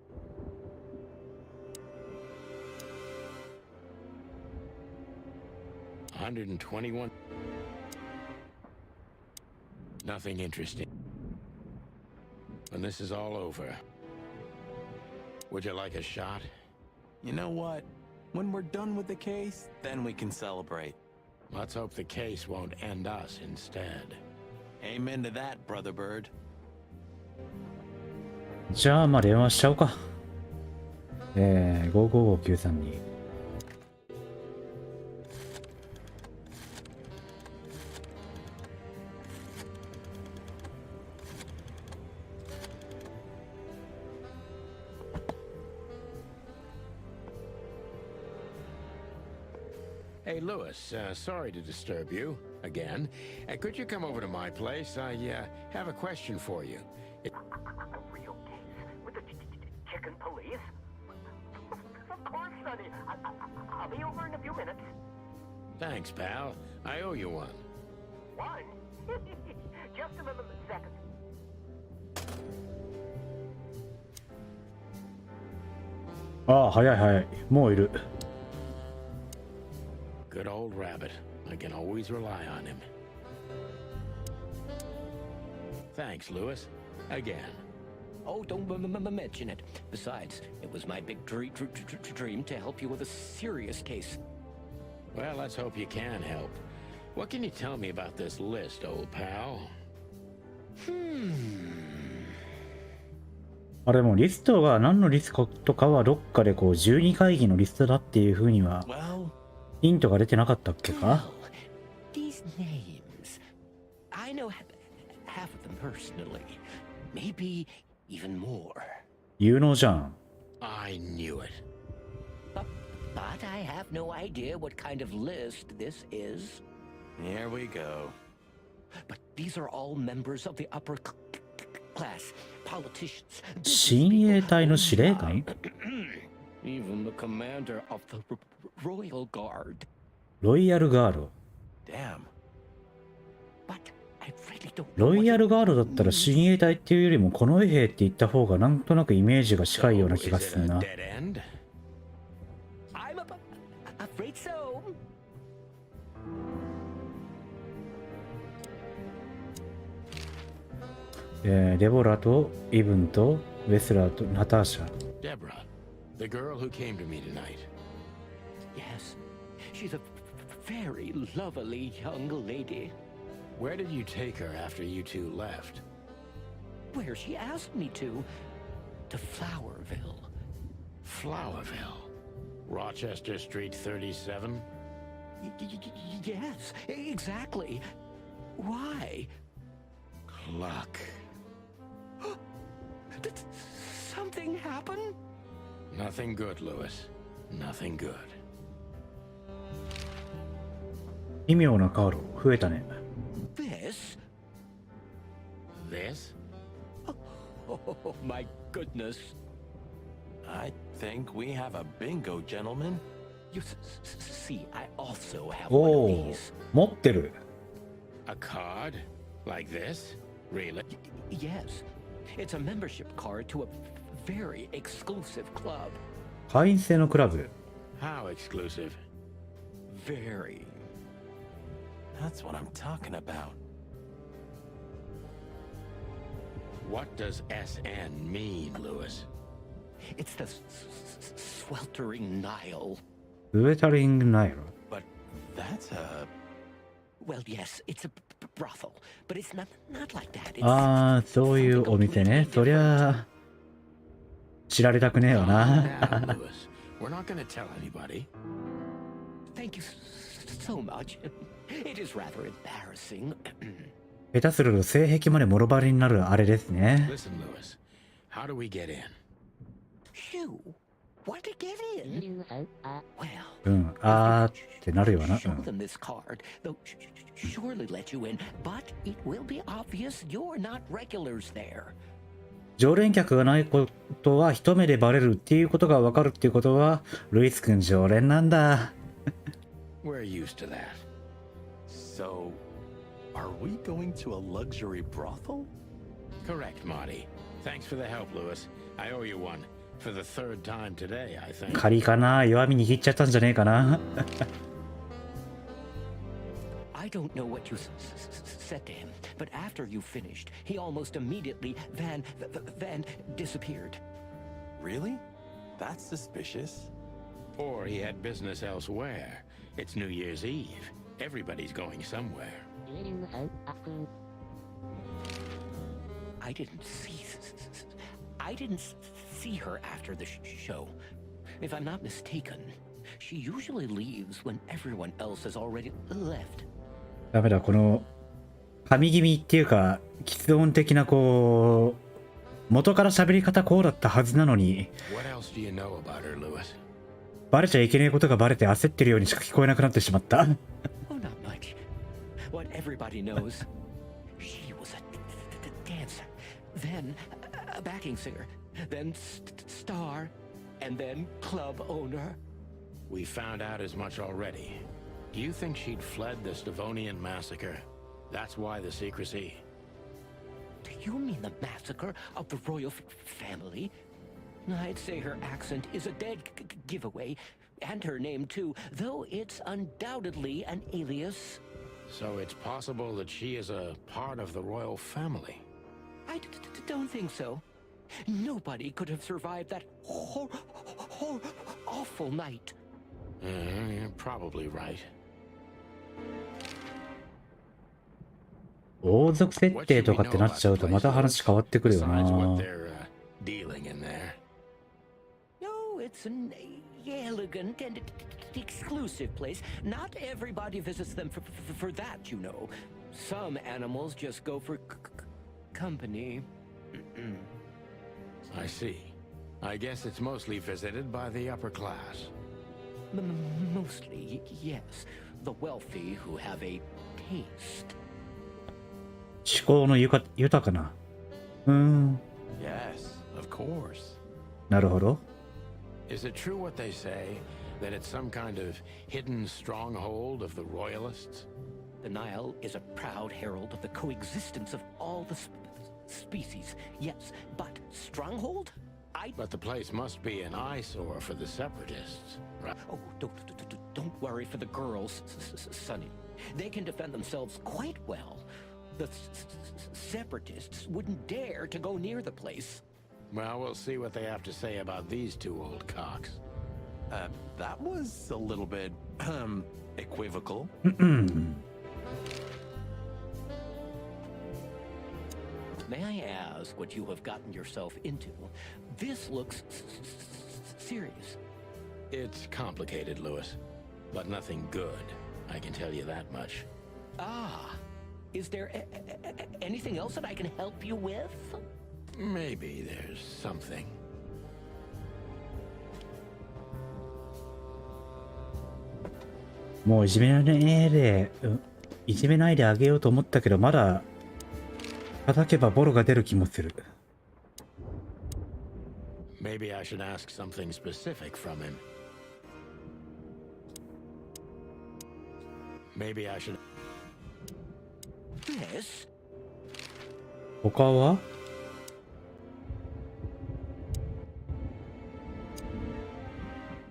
$121. Nothing interesting. When this is all over, would you like a shot? You know what? When we're done with the case, then we can celebrate. Let's hope the case won't end us instead. Amen to that, Brother Bird. じゃあまあ電話しちゃおうか。555-932。Hey, Lewis, sorry to disturb you again. Could you come over to my place? I have a question for you. A real case with the chicken police? Of course, Sonny. I'll be over in a few minutes. Thanks, pal. I owe you one. One? Just a second. ああ、早い早い。もういる。Good old rabbit. I can always rely on him. Thanks, Lewis. Again. Oh, don't mention it. Besides, it was my big dream to help you with a serious case. Well, let's hope you can help. What can you tell me about this list, old pal? あれもリストが何のリストとかはどっかでこう12会議のリストだっていう風には Well, ヒントが出てなかったっけか These names, I know half of them personally. Maybe even more. 有能じゃん。I knew it. But I have no idea what kind of list this is. here we go. But these are all members of the upper class, politicians. 親衛隊の司令官 Even the commander of the Royal Guard. ロイヤルガード。 Damn. But I really don't know ロイヤ what ルガードだったら親衛隊っていうよりも近衛兵って言った方がなんとなくイメージが近いような気が Is す it る a な。 dead end? I'm afraid so. デボラとイブンとウェスラーとナターシャ。 Deborah, the girl who came to me tonight. Yes, she's a very lovely young lady. Where did you take her after you two left? Where she asked me to Flowerville. Flowerville. Rochester Street 37? Yes, exactly. Why? Luck. Did something happen? Nothing good, Lewis. Nothing good. 奇妙なカード増えたね。 This? This? Oh, my goodness. I think we have a bingo, gentlemen. You see, I also have お one of お、 these. 持ってる。 A card? Like this? Really? Yes, it's a membership card to a very exclusive club. 会員制のクラブ。 How exclusive? Very. That's what I'm talking about. What does SN mean, Lewis? It's the sweltering Nile. ウェタリングナイル。 But that's a... Well, yes, it's a brothel, but it's not like that. It's ああ、そういうお店ね。そりゃあ、知られたくねえよ Calm な。 down, Lewis. We're not going to tell anybody. Thank you so much. It is rather embarrassing. 下手すると性癖までもろバレになるあれですね。 Listen, Lewis. How do we get in? Phew. What to get in? 23、あ、 Well, うん、あーってなるよな。う show ん、 them this card. They'll surely let you in, but it will be obvious you're not regulars there. 常連客がないことは一目でバレるっていうことがわかるっていうことは、ルイス君常連なんだ。 We're used to that. So, are we going to a luxury brothel? Correct, Marty. Thanks for the help, Lewis. I owe you one. For the third time today, I think. 仮かな、弱み握っちゃったんじゃねえかな。 I don't know what you said to him, but after you finished, he almost immediately van disappeared. Really? That's suspicious. Or he had business elsewhere. It's New Year's Eve. Everybody's going somewhere. 23、アップ。 I didn't see her after the show. If I'm not mistaken, she usually leaves when everyone else has already left. ダメだ、この神気味っていうか、喫音的なこう、元から喋り方こうだったはずなのに、 What else do you know about her, Lewis? バレちゃいけないことがバレて焦ってるようにしか聞こえなくなってしまった。 Oh, not much. What everybody knows. She was a dancer, then a backing singer, then star, and then club owner. We found out as much already. Do you think she'd fled the Stavonian massacre? That's why the secrecy. Do you mean the massacre of the royal family? I'd say her accent is a dead giveaway, and her name too, though it's undoubtedly an alias. So it's possible that she is a part of the royal family. I don't think so. Nobody could have survived that awful night. You're probably right. 王族設定とかってなっちゃうとまた話変わってくるよ Besides な。 what they're dealing in there. No, it's an elegant and exclusive place. Not everybody visits them for that, you know. Some animals just go for company. I see. I guess it's mostly visited by the upper class. Mostly, yes. The wealthy who have a taste. 思考の豊かな。Yes, of course. なるほど。 Is it true what they say, that it's some kind of hidden stronghold of the royalists? The Nile is a proud herald of the coexistence of all the species. Yes, but stronghold? But the place must be an eyesore for the separatists, right? Oh, don't worry for the girls, Sonny. They can defend themselves quite well. The separatists wouldn't dare to go near the place. Well, we'll see what they have to say about these two old cocks. That was a little bit, equivocal. May I ask what you have gotten yourself into? This looks serious. It's complicated, Lewis, but nothing good. I can tell you that much. Ah, is there anything else that I can help you with? Maybe there's something. もういじめないであげようと思ったけど、まだ叩けばボロが出る気もする。Maybe I should ask something specific from him. Maybe I should. Yes. 他は？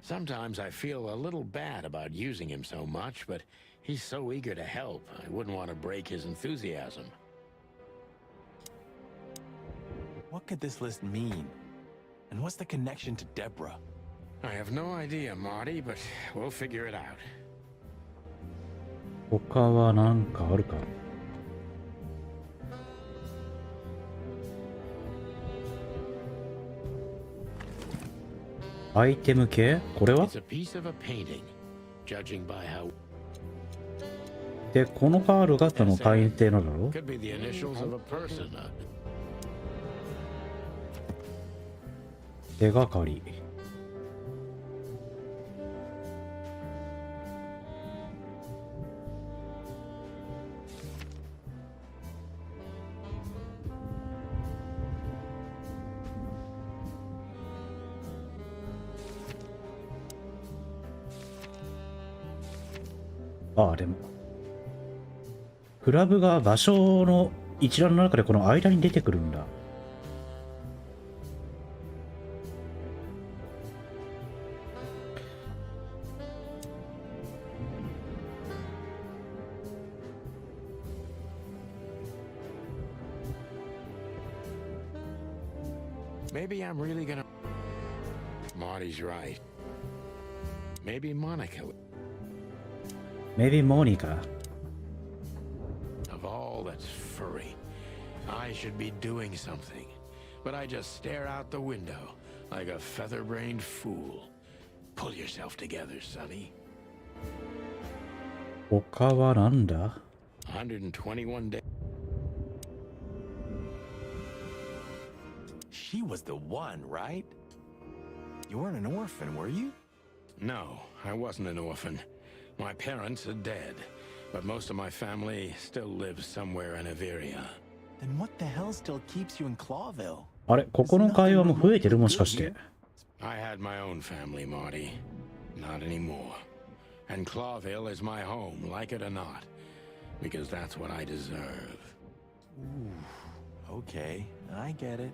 Sometimes I feel a little bad about using him so much, but he's so eager to help. I wouldn't want to break his enthusiasm. What could this list mean? And what's the connection to Deborah? I have no idea, Marty, but we'll figure it out. 他は何かあるか？アイテム系？これは？ It's a piece of a painting, judging by how. で、このカードがその会員制のだろ？ Could be the initials of a person. 手がかり。ああ、でもクラブが場所の一覧の中でこの間に出てくるんだ。Maybe I'm really gonna. Marty's right. Maybe Monica. Maybe Monica. Of all that's furry, I should be doing something, but I just stare out the window like a feather-brained fool. Pull yourself together, Sonny. 他はなんだ？ 121 days. She was the one, right? You weren't an orphan, were you? No, I wasn't an orphan. My parents are dead, but most of my family still lives somewhere in Averia. Then what the hell still keeps you in Clawville? あれ、ここの会話も増えてるもしかして。I had my own family, Marty. Not anymore. And Clawville is my home, like it or not. Because that's what I deserve. Ooh, okay, I get it.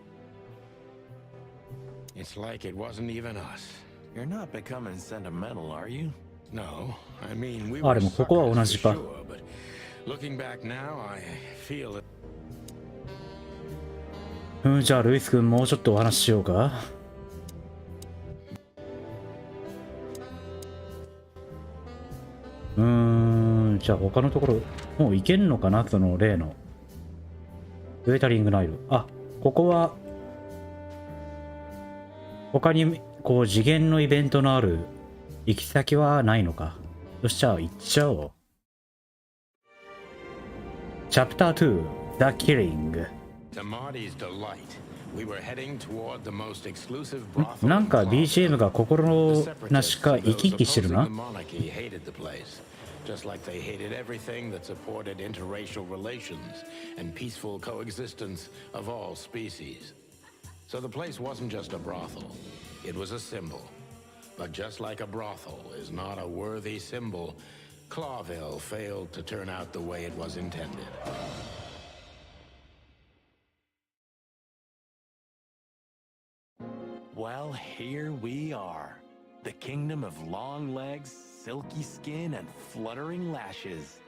It's like it wasn't even us. You're not becoming sentimental, are you? No, I mean we あ、 were でもここは同 suckers じ for か。 sure, but looking back now, I feel it. じゃあルイス君もうちょっとお話ししようか。じゃあ他のところもう行けんのかな、その例のウェタリングナイル。あ、ここは他にこう次元のイベントのある行き先はないのか。よし、じゃあ行っちゃおう。チャプター2 The Killing。 To Marty's delight, we were heading toward the most exclusive brothel. なんか BGM が心なしか生き生きしてるな。 Just like they hated everything that supported interracial relations and peaceful coexistence of all species. So the place wasn't just a brothel, it was a symbol. But just like a brothel is not a worthy symbol, Clawville failed to turn out the way it was intended. Well, here we are. The kingdom of long legs, silky skin, and fluttering lashes.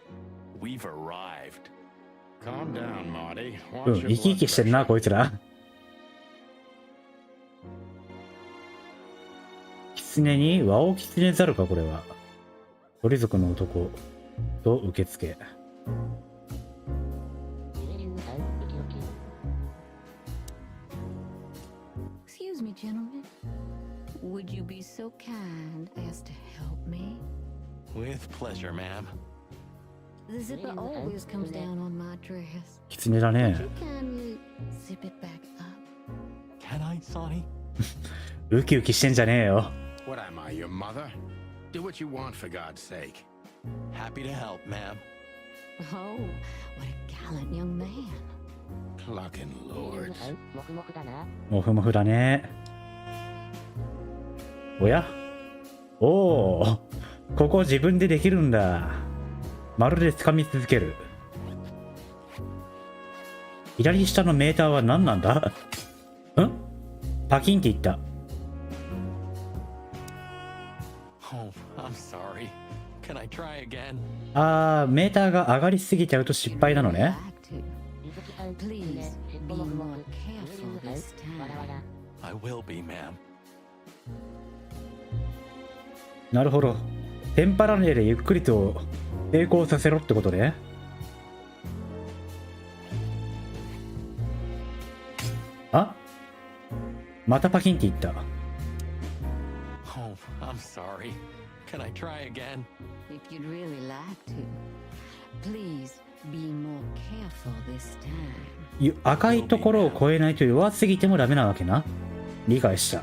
We've arrived. Calm down, Marty. 生き生きしてるな、こいつら。狐にワオキツネザルか、これは。鳥族の男と受付。Excuse me, gentlemen. Would you be so kind as to help me? With pleasure, ma'am. The zipper always comes down on my dress. キツネだね。 Can you zip it back up? Can I, Sonny? ウキウキしてんじゃねえよ。 What am I, your mother? Do what you want, for God's sake. Happy to help, ma'am. Oh, what a gallant young man. Clucking lords. もふもふだな。もふもふだね。おやおお、ここ自分でできるんだ。まるで掴み続ける。左下のメーターは何なんだ？ん？パキンって言った。Oh, I'm sorry. Can I try again? あー、メーターが上がりすぎちゃうと失敗なのね。Please be more careful this time. I will be, ma'am. なるほど。テンパらねえでゆっくりと成功させろってことね。あ、またパキンって言った。Oh, I'm sorry. Can I try again? If you'd really like to, please be more careful this time. 赤いところを越えないと弱すぎてもダメなわけな。理解した。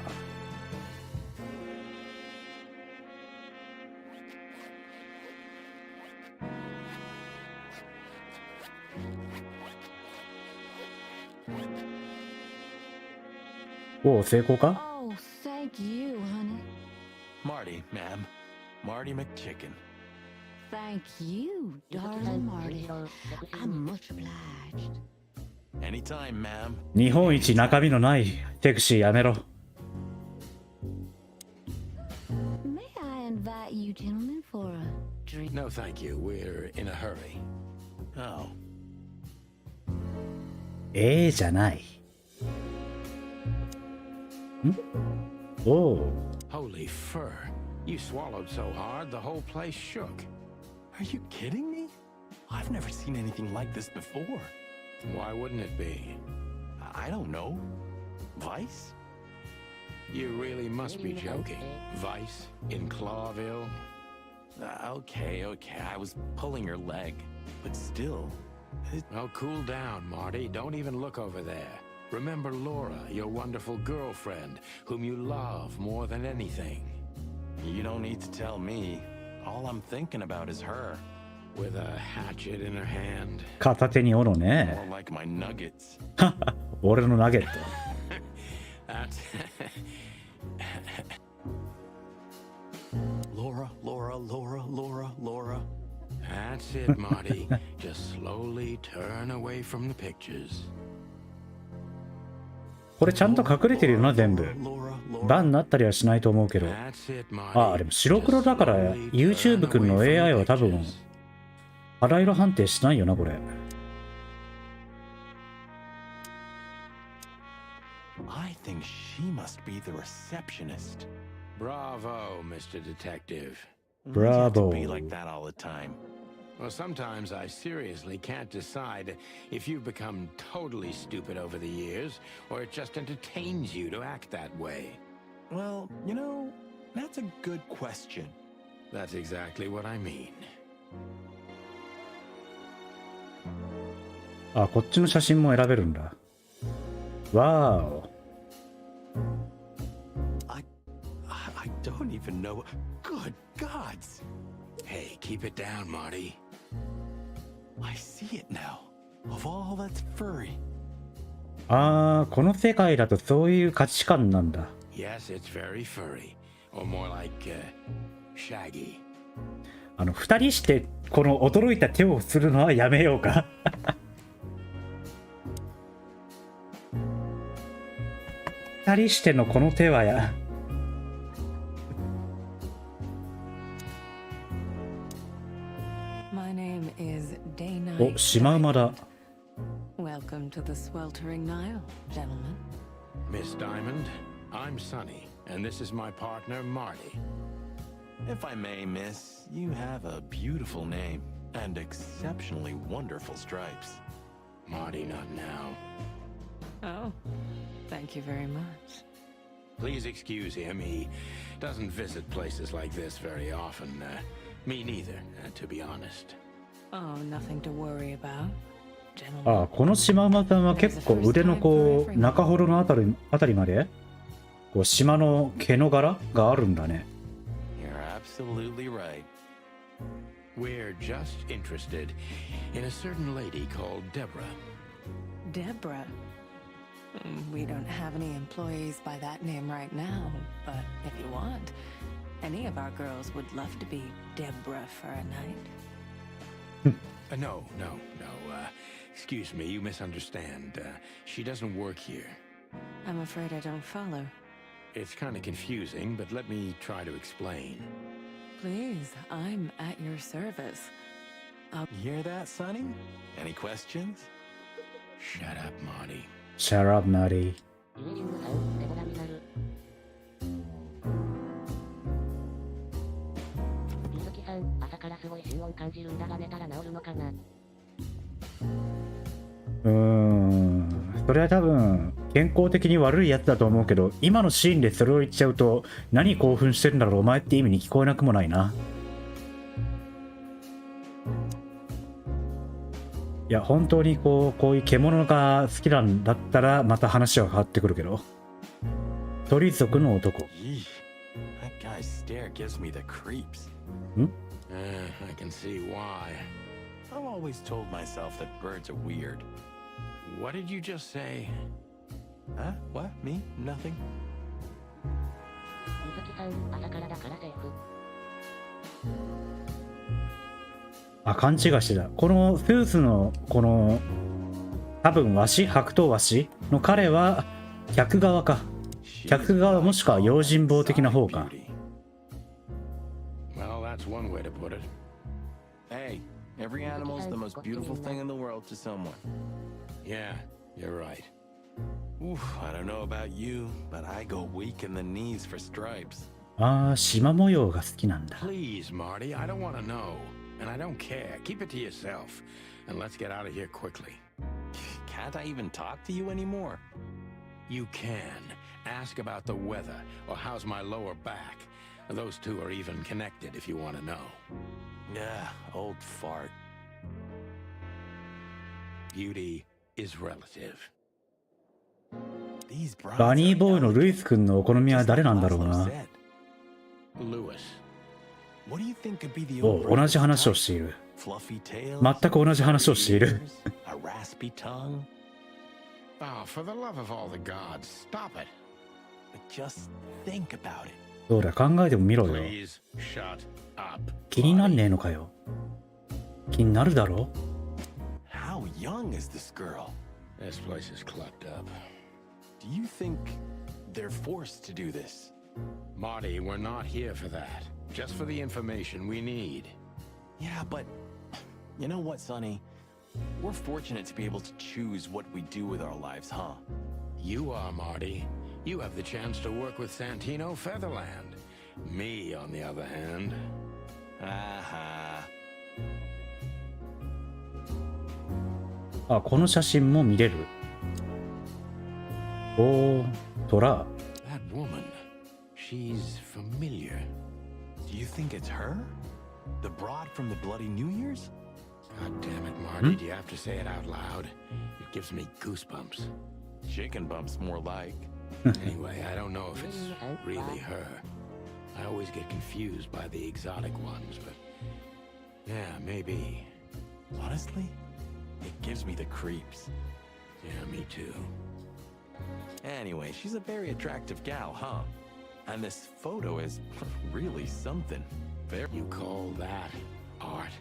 おお、成功か？ Oh, thank you, honey. Marty, ma'am. Marty McChicken. Thank you, darling Marty. I'm much obliged. Anytime, ma'am. 日本一中身のないセクシーやめろ。May I invite you gentlemen for a drink? No, thank you. We're in a hurry. Oh. じゃない。ん？おお。 Holy fur. You swallowed so hard, the whole place shook. Are you kidding me? I've never seen anything like this before. Why wouldn't it be? I don't know. Vice? You really must be joking. Vice in Clawville? Okay. I was pulling her leg. But still... Oh, cool down, Marty. Don't even look over there. Remember Laura, your wonderful girlfriend, whom you love more than anything. You don't need to tell me. All I'm thinking about is her. With a hatchet in her hand. 片手に斧ね。 More like my nuggets. 俺のナゲット。That's... Laura. That's it, Marty. Just slowly turn away from the pictures. これちゃんと隠れてるよな、全部。バンになったりはしないと思うけど。ああ、でも白黒だから YouTube 君の AI は多分肌色判定しないよな、これ。I think she must be the receptionist. Bravo, Mr. Detective. Bravo. Be like that all the time. Well, sometimes I seriously can't decide if you've become totally stupid over the years, or it just entertains you to act that way. Well, you know, that's a good question. That's exactly what I mean. あ、こっちの写真も選べるんだ。わーお。I don't even know. Good gods! Hey, keep it down, Marty. I see it now. Of all that's furry. あー、この世界だとそういう価値観なんだ。Yes, it's very furry. Or more like, shaggy. 二人してこの驚いた手をするのはやめようか。二人してのこの手はや。お、シマウマだ。Welcome to the sweltering Nile, gentlemen. Miss Diamond, I'm Sonny, and this is my partner, Marty. If I may, miss, you have a beautiful name and exceptionally wonderful stripes. Marty, not now. Oh, thank you very much. Please excuse him. He doesn't visit places like this very often. Me neither, to be honest. Oh, nothing to worry about. ああ、このシマウマさんは結構腕のこう中ほどのあたりまでこう島の毛の柄があるんだね。You're absolutely right. We're just interested in a certain lady called Deborah. Deborah. We don't have any employees by that name right now, but if you want, any of our girls would love to be Deborah for a night. No. Excuse me, you misunderstand. She doesn't work here. I'm afraid I don't follow. It's kind of confusing, but let me try to explain. Please, I'm at your service. You hear that, Sonny? Any questions? Shut up, Marty. Shut up, Marty. ユエリングさん、デボラになる。ゆずきさん、朝からすごい心音感じるんだが寝たら治るのかな。それは多分健康的に悪いやつだと思うけど、今のシーンでそれを言っちゃうと何興奮してるんだろうお前って意味に聞こえなくもないな。いや本当にこういう獣が好きなんだったらまた話は変わってくるけど、鳥族の男。That guy's stare gives me the creeps. I can see why. I've always told myself that birds are weird. What did you just say? Huh? What? Me? Nothing. ゆずきさん、朝からだからセーフ。あ、勘違いしてた。このスースのこの多分ワシ、白頭ワシの彼は客側か。客側もしくは用心棒的な方か。Well, that's one way to put it. Hey, every animal's the most beautiful thing in the world to someone. Yeah, you're right. Oof, I don't know about you, but I go weak in the knees for stripes. ああ、縞模様が好きなんだ。 Please, Marty, I don't want to know. And I don't care. Keep it to yourself. And let's get out of here quickly. Can't I even talk to you anymore? You can. Ask about the weather, or how's my lower back. Those two are even connected if you want to know. Yeah, old fart. Beauty is relative. バニーボーイのルイス君のお好みは誰なんだろうな。お、同じ話をしている。全く同じ話をしている。Oh, for the love of all the gods, stop it. Just think about it. どうだ、考えてもみろよ。 Please shut up. 気になんねえのかよ。気になるだろ。 How young is this girl? This place is clubbed up. Do you think they're forced to do this? Marty, we're not here for that. Just for the information we need. Yeah, but you know what, Sonny? We're fortunate to be able to choose what we do with our lives, huh? You are, Marty. You have the chance to work with Santino Featherland. Me, on the other hand. Aha. あ、この写真も見れる。おー、トラ。 That woman. She's familiar. Do you think it's her? The broad from the Bloody New Year's? God damn it, Marty. Do you have to say it out loud? It gives me goosebumps. Chicken bumps, more like. Anyway, I don't know if it's really her. I always get confused by the exotic ones, but yeah, maybe. Honestly, it gives me the creeps. Yeah, me too. Anyway, she's a very attractive gal, huh? And this photo is really something. You call that art?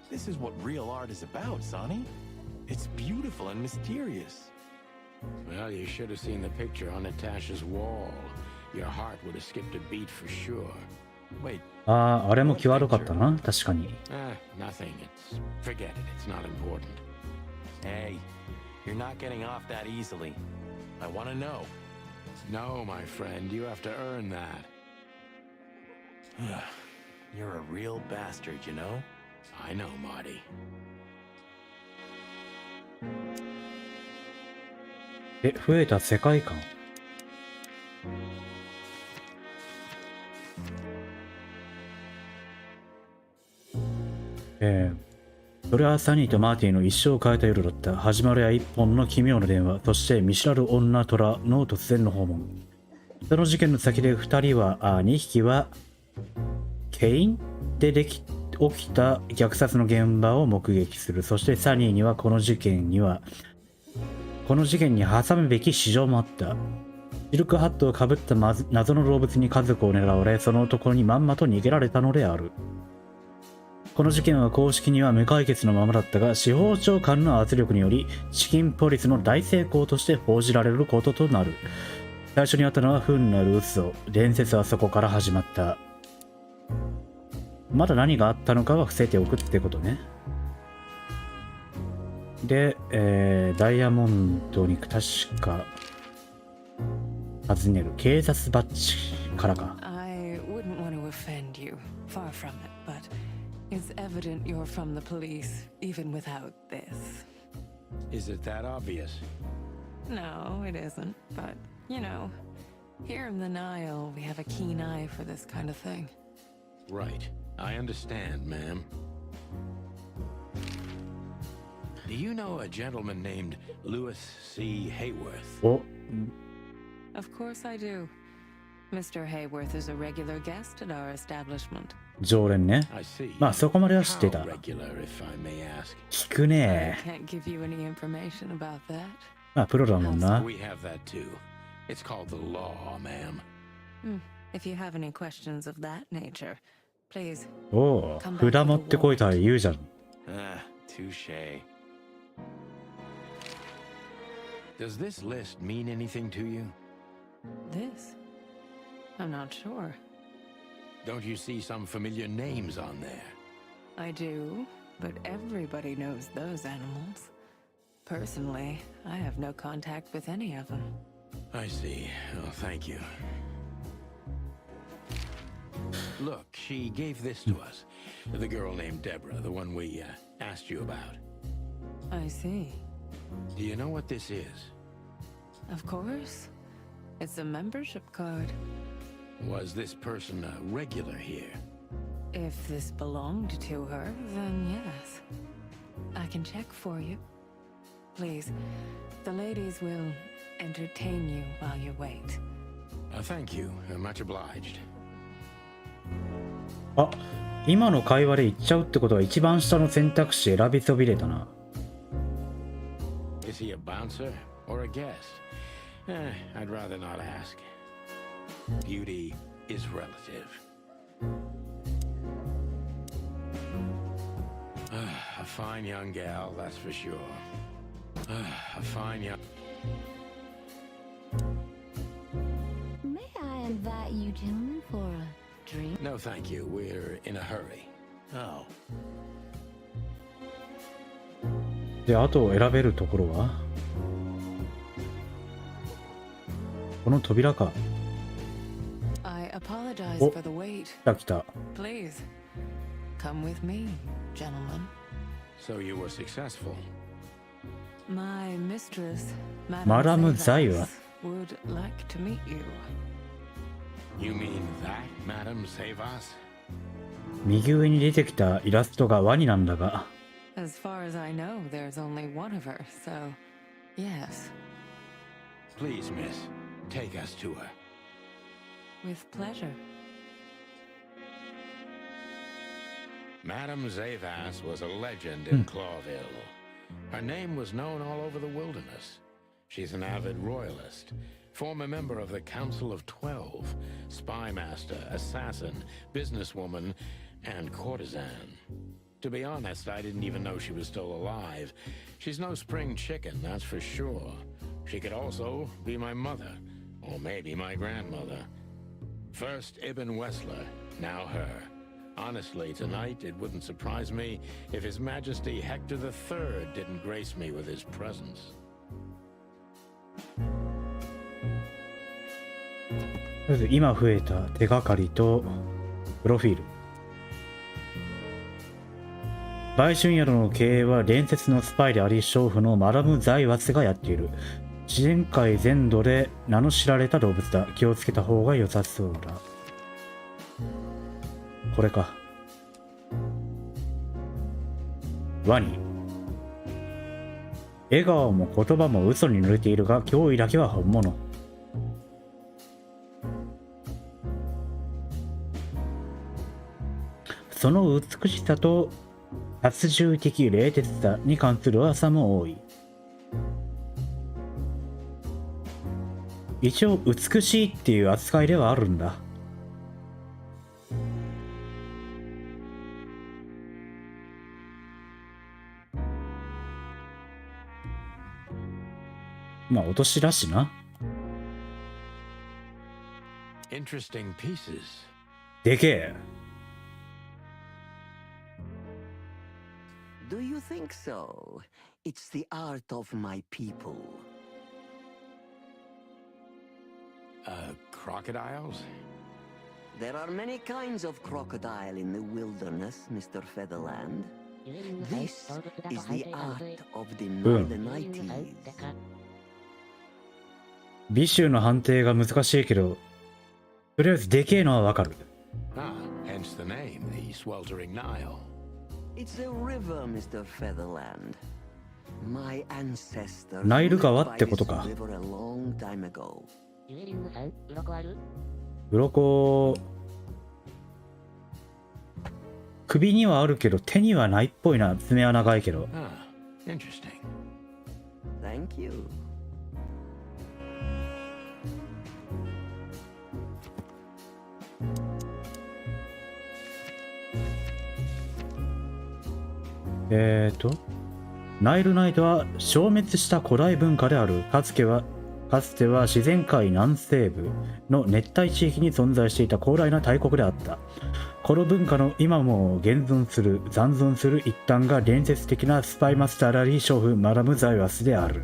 This is what real art is about, Sonny. It's beautiful and mysterious. Well, you should have seen the picture on Natasha's wall. Your heart would have skipped a beat for sure. Wait. ああ、あれも際どかったな、確かに。Nothing. Forget it. It's not important. Hey, you're not getting off that easily. I want to know. No, my friend. You have to earn that. You're a real bastard, you know? I know, Marty. 増えた世界観。それはサニーとマーティの一生を変えた夜だった。始まるや一本の奇妙な電話、そして見知らぬ女虎の突然の訪問。その事件の先で2匹はケインで起きた虐殺の現場を目撃する。そしてサニーにはこの事件に挟むべき市場もあった。シルクハットをかぶった謎の動物に家族を狙われ、その男にまんまと逃げられたのである。この事件は公式には無解決のままだったが、司法長官の圧力によりチキンポリスの大成功として報じられることとなる。最初にあったのは不運なる嘘。伝説はそこから始まった。まだ何があったのかは伏せておくってことね。で、ダイヤモンドに確か尋ねる警察バッジからか。I wouldn't want to offend you. Far from it, but it's evident you're from the police, even without this. Is it that obvious? No, it isn't. But, you know, here in the Nile, we have a keen eye for this kind of thing. Right. I understand, ma'am. Do you know a gentleman named Louis C. Hayworth? Oh. Of course I do. Mr. Hayworth is a regular guest at our establishment. 常連ね。まあそこまでは知ってた。聞くね。 I can't give you any information about that. まあプロだもんな。 We have that too. It's called the law, ma'am. If you have any questions of that nature, please. おお、札持ってこいとは言うじゃん。Touche. Does this list mean anything to you? This? I'm not sure. Don't you see some familiar names on there? I do, but everybody knows those animals. Personally, I have no contact with any of them. I see. Oh, thank you. Look, she gave this to us. The girl named Deborah, the one we asked you about. I see. Do you know what this is? Of course. It's a membership card. Was this person a regular here? If this belonged to her, then yes. I can check for you. Please, the ladies will entertain you while you wait. Thank you. Much obliged. あ、今の会話で言っちゃうってことは一番下の選択肢選びそびれたな。Is he a bouncer or a guest? I'd rather not ask. Beauty is relative. A fine young gal, that's for sure. A fine young... May I invite you gentlemen for a drink? No, thank you. We're in a hurry. Oh. で、あと選べるところはこの扉か。I apologize お、 for the wait. 来た来た。 Please, come with me, gentlemen. So you were successful. My mistress, Madame Zayas, Zayas. would like to meet you. You mean that, Madame Zavas? 右上に出てきたイラストがワニなんだが。As far as I know, there's only one of her, so yes. Please, miss, take us to her. With pleasure. Madame Zavas was a legend in Clawville. Her name was known all over the wilderness. She's an avid royalist, former member of the Council of 12, spy master, assassin, businesswoman, and courtesan. To be honest, I didn't even know she was still alive. She's no spring chicken, that's for sure. She could also be my mother, or maybe my grandmother. First Ibn Wessler, now her. Honestly, tonight it wouldn't surprise me if His Majesty Hector III didn't grace me with his presence. とりあえず今増えた手がかりとプロフィール。売春宿の経営は伝説のスパイであり娼婦のマダム・ザイワスがやっている。自然界全土で名の知られた動物だ。気をつけた方が良さそうだ。これか。ワニ。笑顔も言葉も嘘に濡れているが、脅威だけは本物。その美しさと殺獣的冷徹さに関する噂も多い。一応美しいっていう扱いではあるんだ。まあお年だしな。Interesting pieces. でけえ。Do you think so? It's the art of my people. Crocodiles? There are many kinds of crocodile in the wilderness, Mr. Featherland. This is the art of the Northern-Nighties. 美醜の判定が難しいけど、とりあえずでけえのはわかる。Ah, hence the name, the sweltering Nile. It's a river, Mr. Featherland. My ancestors ナイル川ってことか。 lived by this river a long time ago. 鱗首にはあるけど手にはないっぽいな。爪は長いけど。Ah, interesting. Thank you. ナイルナイトは消滅した古代文化である。かつては自然界南西部の熱帯地域に存在していた広大な大国であった。この文化の今も残存する一端が伝説的なスパイマスターラリー娼婦マダム・ザイワスである。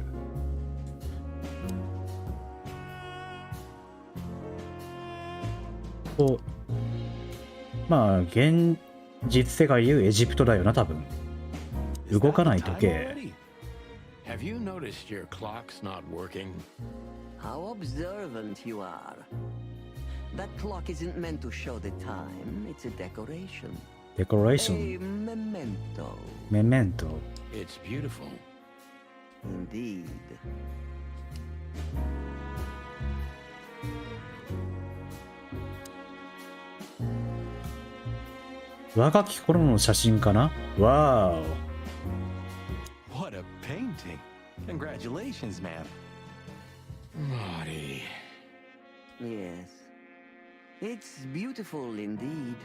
まあ現実世界でいうエジプトだよな多分。動かない時計。 Have you noticed your clock's not working? How observant you are. That clock isn't meant to show the time. It's a decoration. Decoration. A memento. Memento. It's beautiful. Indeed. 若き頃の写真かな。わーお。 What a painting! Congratulations, ma'am. Marty. Yes. It's beautiful indeed.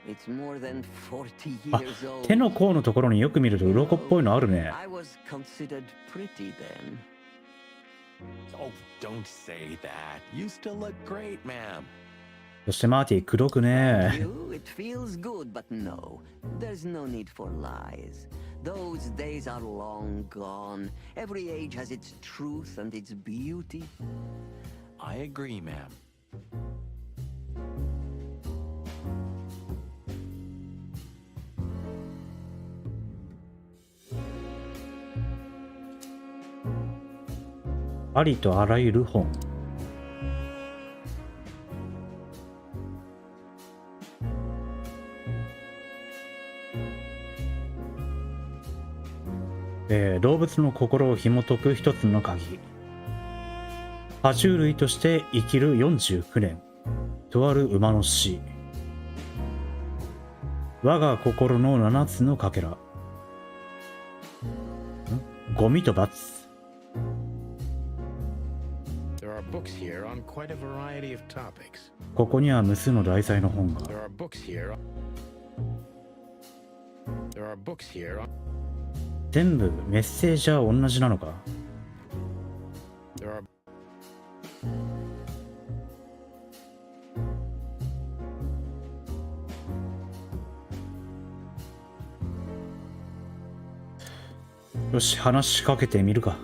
It's more than 40 years old. 手の甲のところによく見ると鱗っぽいのあるね。 I was considered pretty then. Oh, don't say that. You still look great, ma'am. そしてマーティ口説くね。 You, it feels good, but no. There's no need for lies. Those days are long gone. Every age has its truth and its beauty. I agree, ma'am. ありとあらゆる本。動物の心を紐解く一つの鍵。爬虫類として生きる49年。とある馬の死。我が心の7つのかけら。ゴミと罰。 There are books here on quite a variety of topics. ここには無数の題材の本が。 There are books here. There are books here. 全部メッセージは同じなのか。 There are. よし、話しかけてみるか。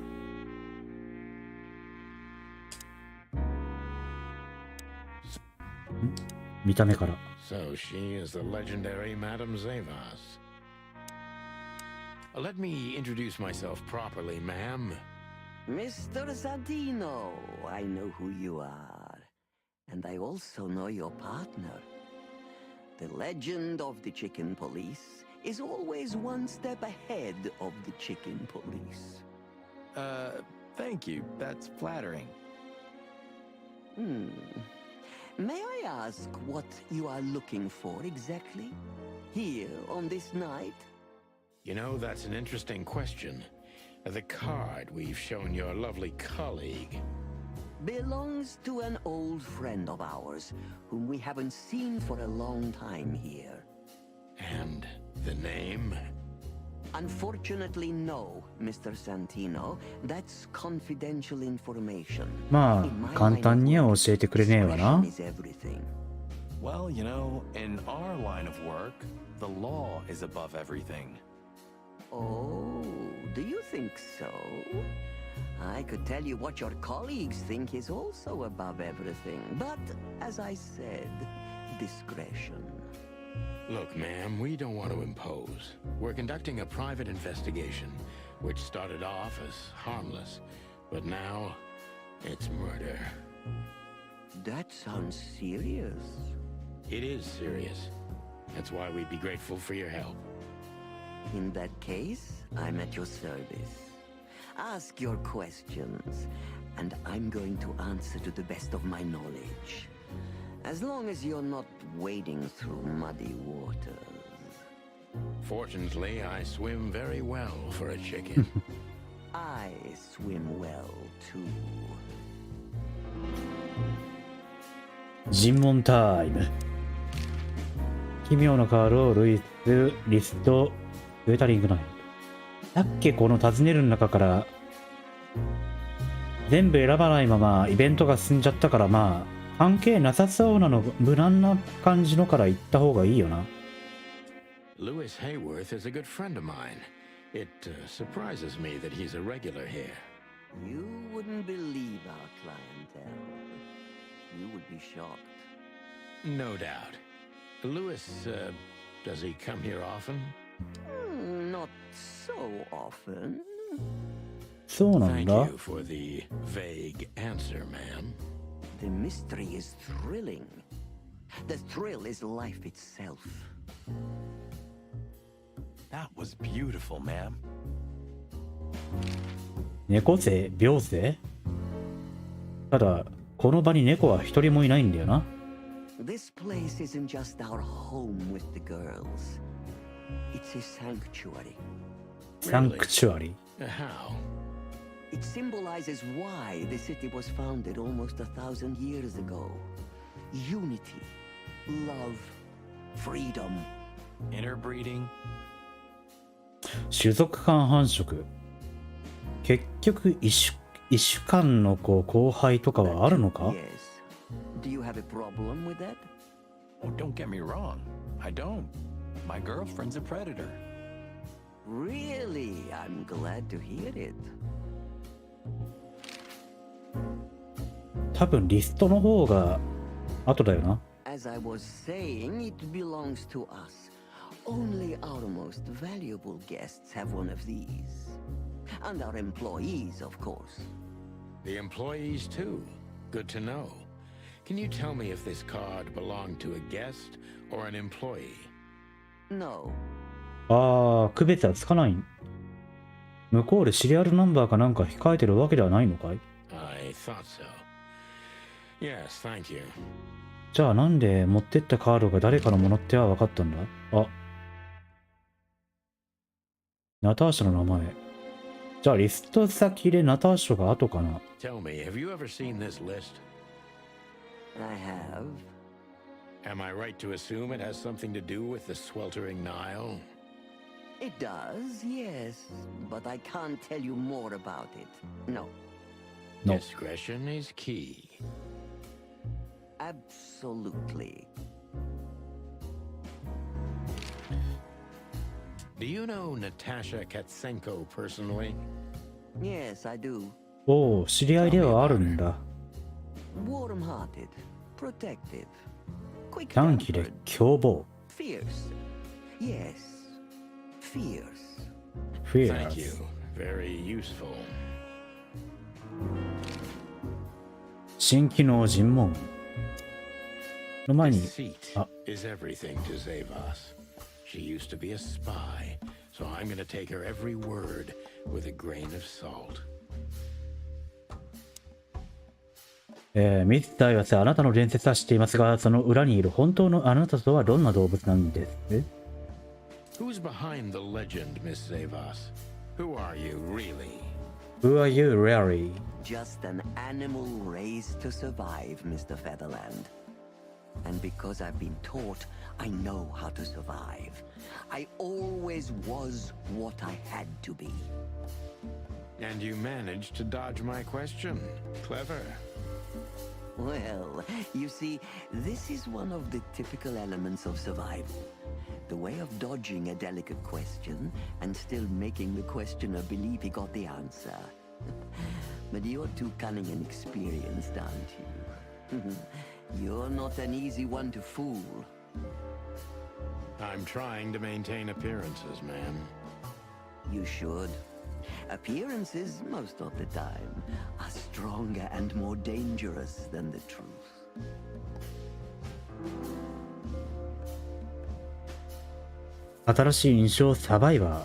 見た目から。 So she is the legendary Madame Zavas. Let me introduce myself properly, ma'am. Mr. Zadino, I know who you are. And I also know your partner. The legend of the chicken police is always one step ahead of the chicken police. Thank you. That's flattering. May I ask what you are looking for exactly? Here on this night? You know, that's an interesting question. The card we've shown your lovely colleague Belongs to an old friend of ours, whom we haven't seen for a long time here. And the name? Unfortunately, no, Mr. Santino. That's confidential information. まあ簡単には教えてくれねえわな。 Is everything. Well, you know, in our line of work, the law is above everything. Oh, do you think so? I could tell you what your colleagues think is also above everything, but as I said, discretion. Look, ma'am, we don't want to impose. We're conducting a private investigation, which started off as harmless, but now it's murder. That sounds serious. It is serious. That's why we'd be grateful for your help. In that case, I'm at your service. Ask your questions, and I'm going to answer to the best of my knowledge. As long as you're not wading through muddy waters. Fortunately, I swim very well for a chicken. I swim well, too. 尋問タイム。奇妙なカードをルイス、リスト、ウェタリングナイン。だっけこの尋ねるの中から全部選ばないままイベントが進んじゃったから、まあ関係なさそうなの無難な感じのから行った方がいいよな。Lewis Hayworth is a good friend of mine. It surprises me that he's a regular here. You wouldn't believe our clientele. You would be shocked. No doubt. Lewis, does he come here often? Not so often. そうなん Thank だ。 you for the vague answer, ma'am. The mystery is thrilling. The thrill is life itself. That was beautiful, ma'am. 猫背病背ただこの場に猫は一人もいないんだよな。 This place isn't just our home with the girls. It's a sanctuary. サンクチュアリ。 How? It symbolizes why the city was founded almost 1,000 years ago. Unity, love, freedom. Interbreeding. 種族間繁殖。結局異種間の交配とかはあるのか？ Yes. Do you have a problem with that? Oh, don't get me wrong. I don't. My girlfriend's a predator. Really? I'm glad to hear it. 多分リストの方が後だよな。 As I was saying, it belongs to us. Only our most valuable guests have one of these. And our employees, of course. The employees, too. Good to know. Can you tell me if this card belonged to a guest or an employee? No. ああ、区別はつかない。向こうでシリアルナンバーかなんか控えてるわけではないのかい？ I thought so. Yes, thank you. じゃあなんで持ってったカードが誰かのものっては分かったんだ？あ、ナターシャの名前。じゃあリスト先でナターシャが後かな。 Tell me, have you ever seen this list? I have. Am I right to assume it has something to do with the sweltering Nile? It does, yes. But I can't tell you more about it. No. No. Discretion is key. Absolutely. Do you know Natasha Katsenko personally? Yes, I do. おお、知り合いではあるんだ。Warm-hearted, protective, 短気で凶暴。 fierce. Yes, fierce. Thank you. Very useful. 新機能尋問の前に、 Deceit あ、 is everything to save us. She used to be a spy, so I'm gonna take her every word with a grain of salt. ミスターはあなたの伝説は知っていますが、その裏にいる本当のあなたとはどんな動物なんです？ Who's behind the legend, Miss Zavas? Who are you, really? Who are you, really? Just an animal raised to survive, Mr. Featherland. And because I've been taught, I know how to survive. I always was what I had to be. And you managed to dodge my question. Clever. Well, you see, this is one of the typical elements of survival. The way of dodging a delicate question and still making the questioner believe he got the answer. But you're too cunning and experienced, aren't you? You're not an easy one to fool. I'm trying to maintain appearances, ma'am. You should. Appearances, most of the time, are stronger and more dangerous than the truth. 新しい印象サバイバー。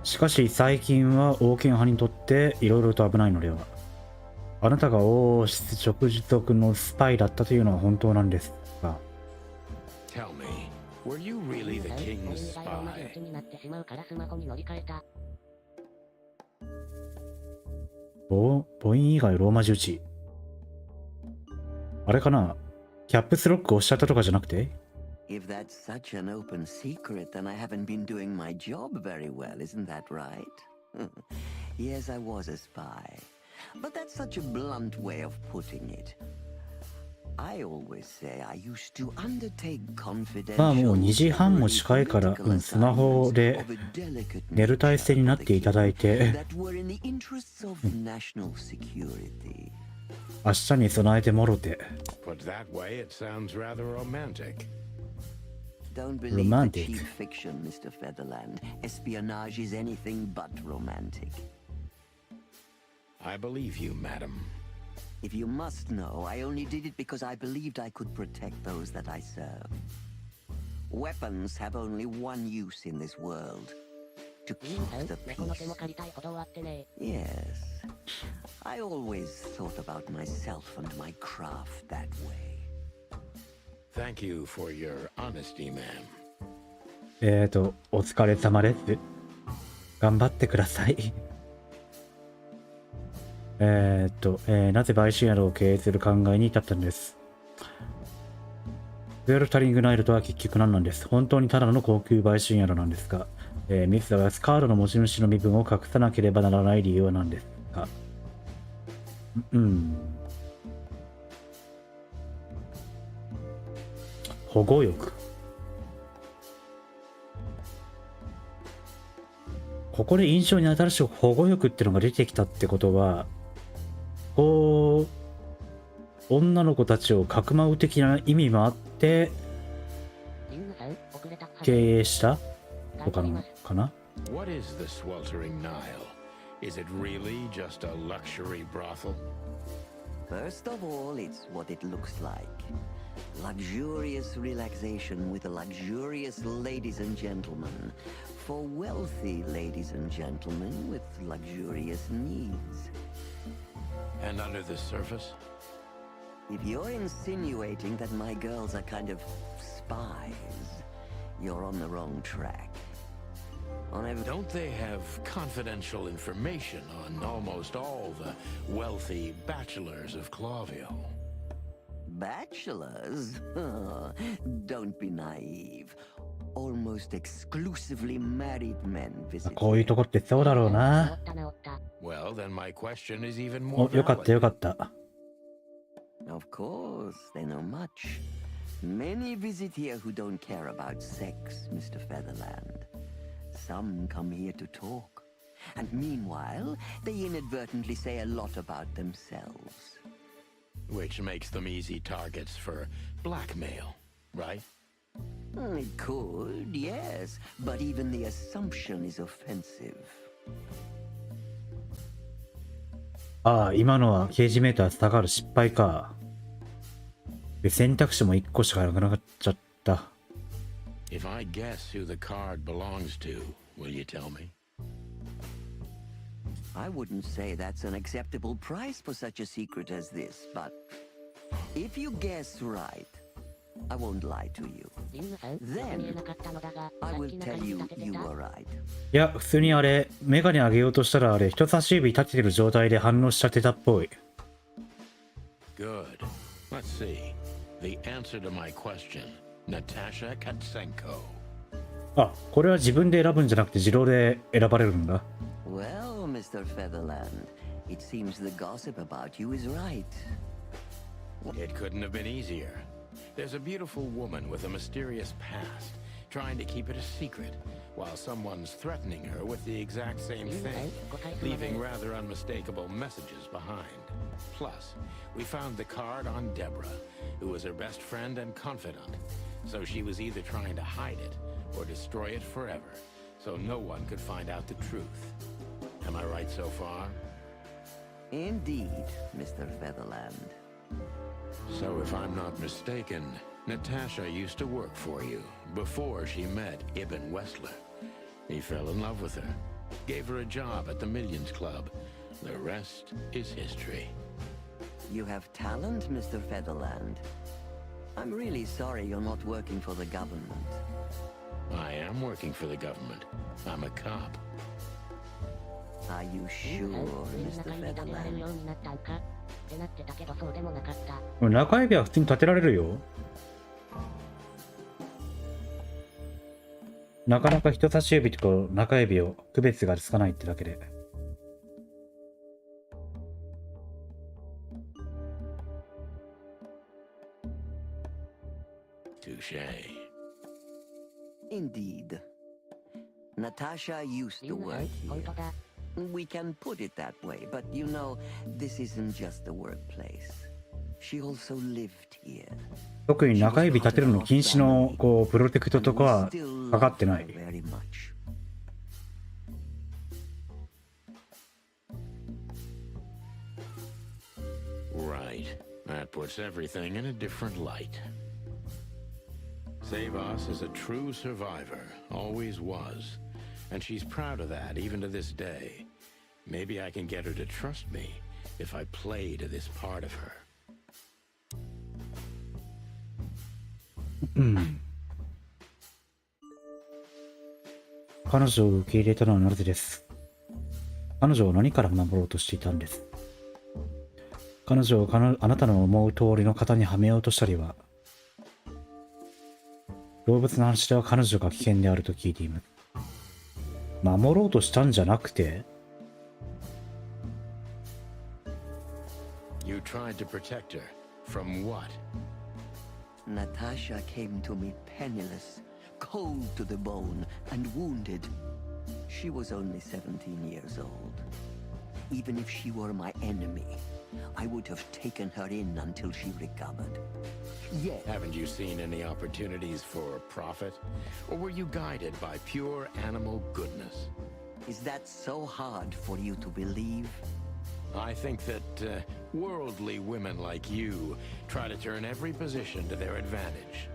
しかし最近は王権派にとっていろいろと危ないのでは。あなたが王室直属のスパイだったというのは本当なんですか？ Tell me, were you really the king's spy? 母音以外ローマ字打ち。あれかな？キャップスロック押しちゃったとかじゃなくて？ If that's such an open secret, then I haven't been doing my job very well, isn't that right? Yes, I was a spy. But that's such a blunt way of putting it. I always say I used to undertake confidential まあもう2時半も近いから、スマホで寝る体勢になっていただいて、明日に備えてもろて。Put that way, it sounds rather romantic. Don't believe the cheap fiction, Mr. Featherland. Espionage is anything but romantic. I believe you, madam. If you must know, I only did it because I believed I could protect those that I serve. Weapons have only one use in this world. To keep the peace. Yes. I always thought about myself and my craft that way. Thank you for your honesty, ma'am. お疲れ様です。頑張ってください。なぜ買収宿を経営する考えに至ったんです。ウェルタリングナイルとは結局何なんです。本当にただの高級売春宿なんですか？ミスターはカードの持ち主の身分を隠さなければならない理由は何ですか？保護欲。ここで印象に新しい保護欲ってのが出てきたってことは、こう女の子たちをかくまう的な意味もあって経営したとかなのかな。 What is the sweltering Nile? Is it really just a luxury brothel? First of all, it's what it looks like. Luxurious relaxation with luxurious ladies and gentlemen. For wealthy ladies and gentlemen with luxurious needs. And under the surface? If you're insinuating that my girls are kind of spies, you're on the wrong track. Don't they have confidential information on almost all the wealthy bachelors of Clawville? Bachelors? Don't be naive. Almost exclusively married men visit. こういうとこってそうだろうな。 Well, then my question is even more お、よかったよかった。 Of course, they know much. Many visit here who don't care about sex, Mr. Featherland. Some come here to talk. And meanwhile, they inadvertently say a lot about themselves. Which makes them easy targets for blackmail, right? It could, yes. But even the assumption is offensive. ああ、今のは刑事メーター下がる失敗か。で、選択肢も1個しかなくなっちゃった。If I guess who the card belongs to, will you tell me? I wouldn't say that's an acceptable price for such a secret as this, but if you guess right, I won't lie to you. Then I will tell you you were right. いや、普通にあれ、メガネ上げようとしたらあれ、人差し指立ててる状態で反応しちゃってたっぽい。Good. Let's see. The answer to my question. Natasha Katsenko. あ、これは自分で選ぶんじゃなくて自動で選ばれるんだ。Well, Mr. Featherland, it seems the gossip about you is right. It couldn't have been easier. There's a beautiful woman with a mysterious past, trying to keep it a secret, while someone's threatening her with the exact same thing, leaving rather unmistakable messages behind. Plus, we found the card on Deborah, who was her best friend and confidant, so she was either trying to hide it or destroy it forever, so no one could find out the truth. Am I right so far? Indeed, Mr. Featherland. So if I'm not mistaken, Natasha used to work for you before she met Ibn Wessler. He fell in love with her, gave her a job at the Millions Club. The rest is history. You have talent, Mr. Featherland. I'm really sorry you're not working for the government. I am working for the government. I'm a cop. Are you sure, Mr. Featherland? 中指は普通に立てられるよ。なかなか人差し指と中指を区別がつかないってだけで。Touché. Indeed. Natasha used to work here. We can put it that way, but you know, this isn't just a workplace. She also lived here. 特に中指立てるの禁止のこうプロテクトとかはかかってない。Right. That puts everything in a different light. Savas is a true survivor, always was. And she's proud of that, even to this day. Maybe I can get her to trust me if I play to this part of her. 彼女を受け入れたのはなぜです。彼女を何から守ろうとしていたんです。彼女をあなたの思う通りの型にはめようとしたりは、動物の話では彼女が危険であると聞いています。守ろうとしたんじゃなくて You tried to protect her. From what? Natasha came to me penniless, cold to the bone, and wounded. She was only 17 years old. Even if she were my enemy, I would have taken her in until she recovered. Yet... Haven't you seen any opportunities for profit? Or were you guided by pure animal goodness? Is that so hard for you to believe? I think that worldly women like you try to turn every position to their advantage.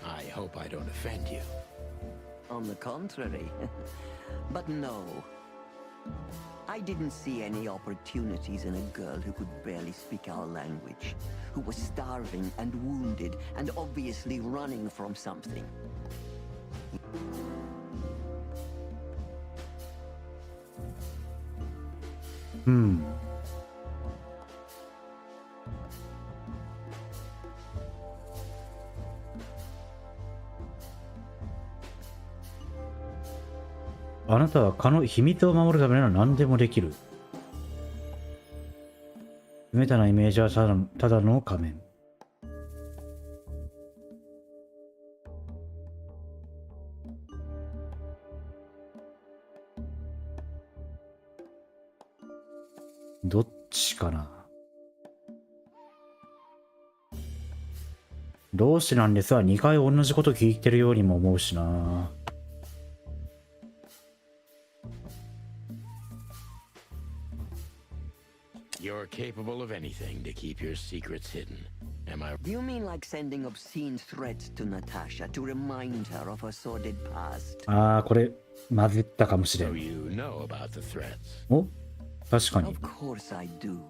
I hope I don't offend you. On the contrary. But no. I didn't see any opportunities in a girl who could barely speak our language, who was starving and wounded and obviously running from something. Hmm. あなたは蚊の秘密を守るためなら何でもできる。メタなイメージはただの仮面。どっちかな。どうしてなんですが2回同じこと聞いてるようにも思うしな。You're capable of anything to keep your secrets hidden. Am I? Do you mean like sending obscene threats to Natasha to remind her of her sordid past? ああ、これ混ぜたかもしれ So ん。 you know about the threats? お、確かに。 Of course I do.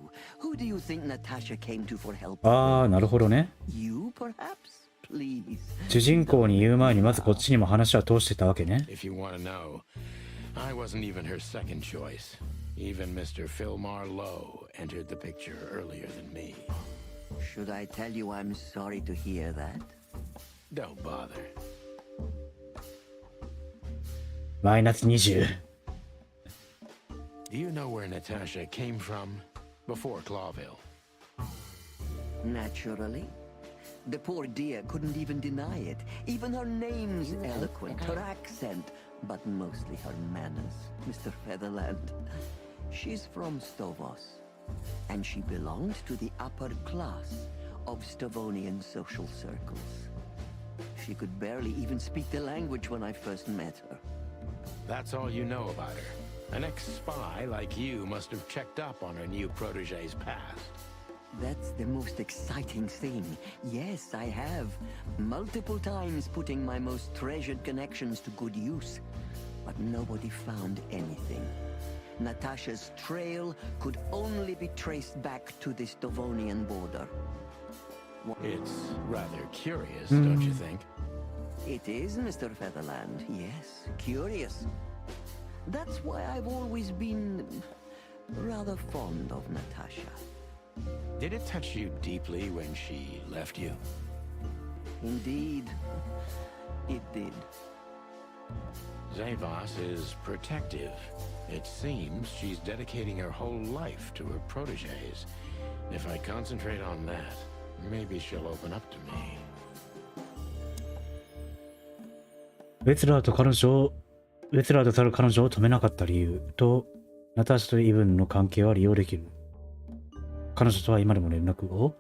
Who do you think Natasha came to for help? ああ、なるほどね。 You perhaps? Please. 主人公に言う前にまずこっちにも話は通してたわけね。 If you want to know, I wasn't even her second choice. Even Mr. Philmar Lowe entered the picture earlier than me. Should I tell you I'm sorry to hear that? Don't bother. マイナス20。 Do you know where Natasha came from before Clawville? Naturally. The poor dear couldn't even deny it. Even her name's eloquent, her accent, but mostly her manners, Mr. Featherland. She's from Stovos, and she belonged to the upper class of Stavonian social circles. She could barely even speak the language when I first met her. That's all you know about her. An ex-spy like you must have checked up on her new protege's past. That's the most exciting thing. Yes, I have. Multiple times putting my most treasured connections to good use. But nobody found anything. Natasha's trail could only be traced back to the Stavonian border. It's rather curious, don't you think? It is, Mr. Featherland. Yes, curious. That's why I've always been rather fond of Natasha. Did it touch you deeply when she left you? Indeed, it did. Zavos is protective. It seems she's dedicating her whole life to her proteges. If I concentrate on that, maybe she'll open up to me. ウェスラーと去る彼女を止めなかった理由と、ナターシャとイブンの関係は利用できる。彼女とは今でも連絡を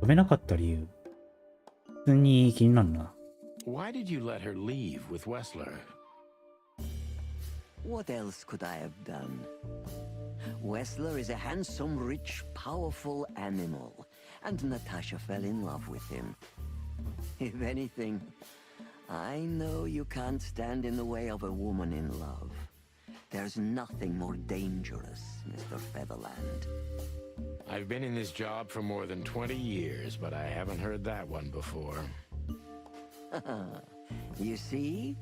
止めなかった理由。普通に気になるな。Why did you let her leave with Wessler? What else could I have done? Wessler is a handsome, rich, powerful animal, and Natasha fell in love with him. If anything, I know you can't stand in the way of a woman in love. There's nothing more dangerous, Mr. Featherland. I've been in this job for more than 20 years, but I haven't heard that one before. You see?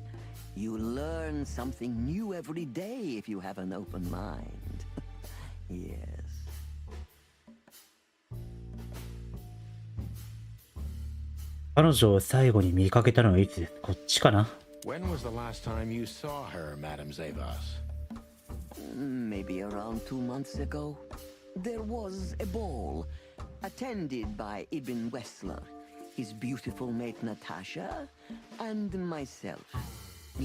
You learn something new every day if you have an open mind. Yes. 彼女を最後に見かけたのはいつ？こっちかな？ When was the last time you saw her, Madame Zavos? Maybe around 2 months ago. There was a ball, attended by Ibn Wessler, his beautiful mate Natasha, and myself.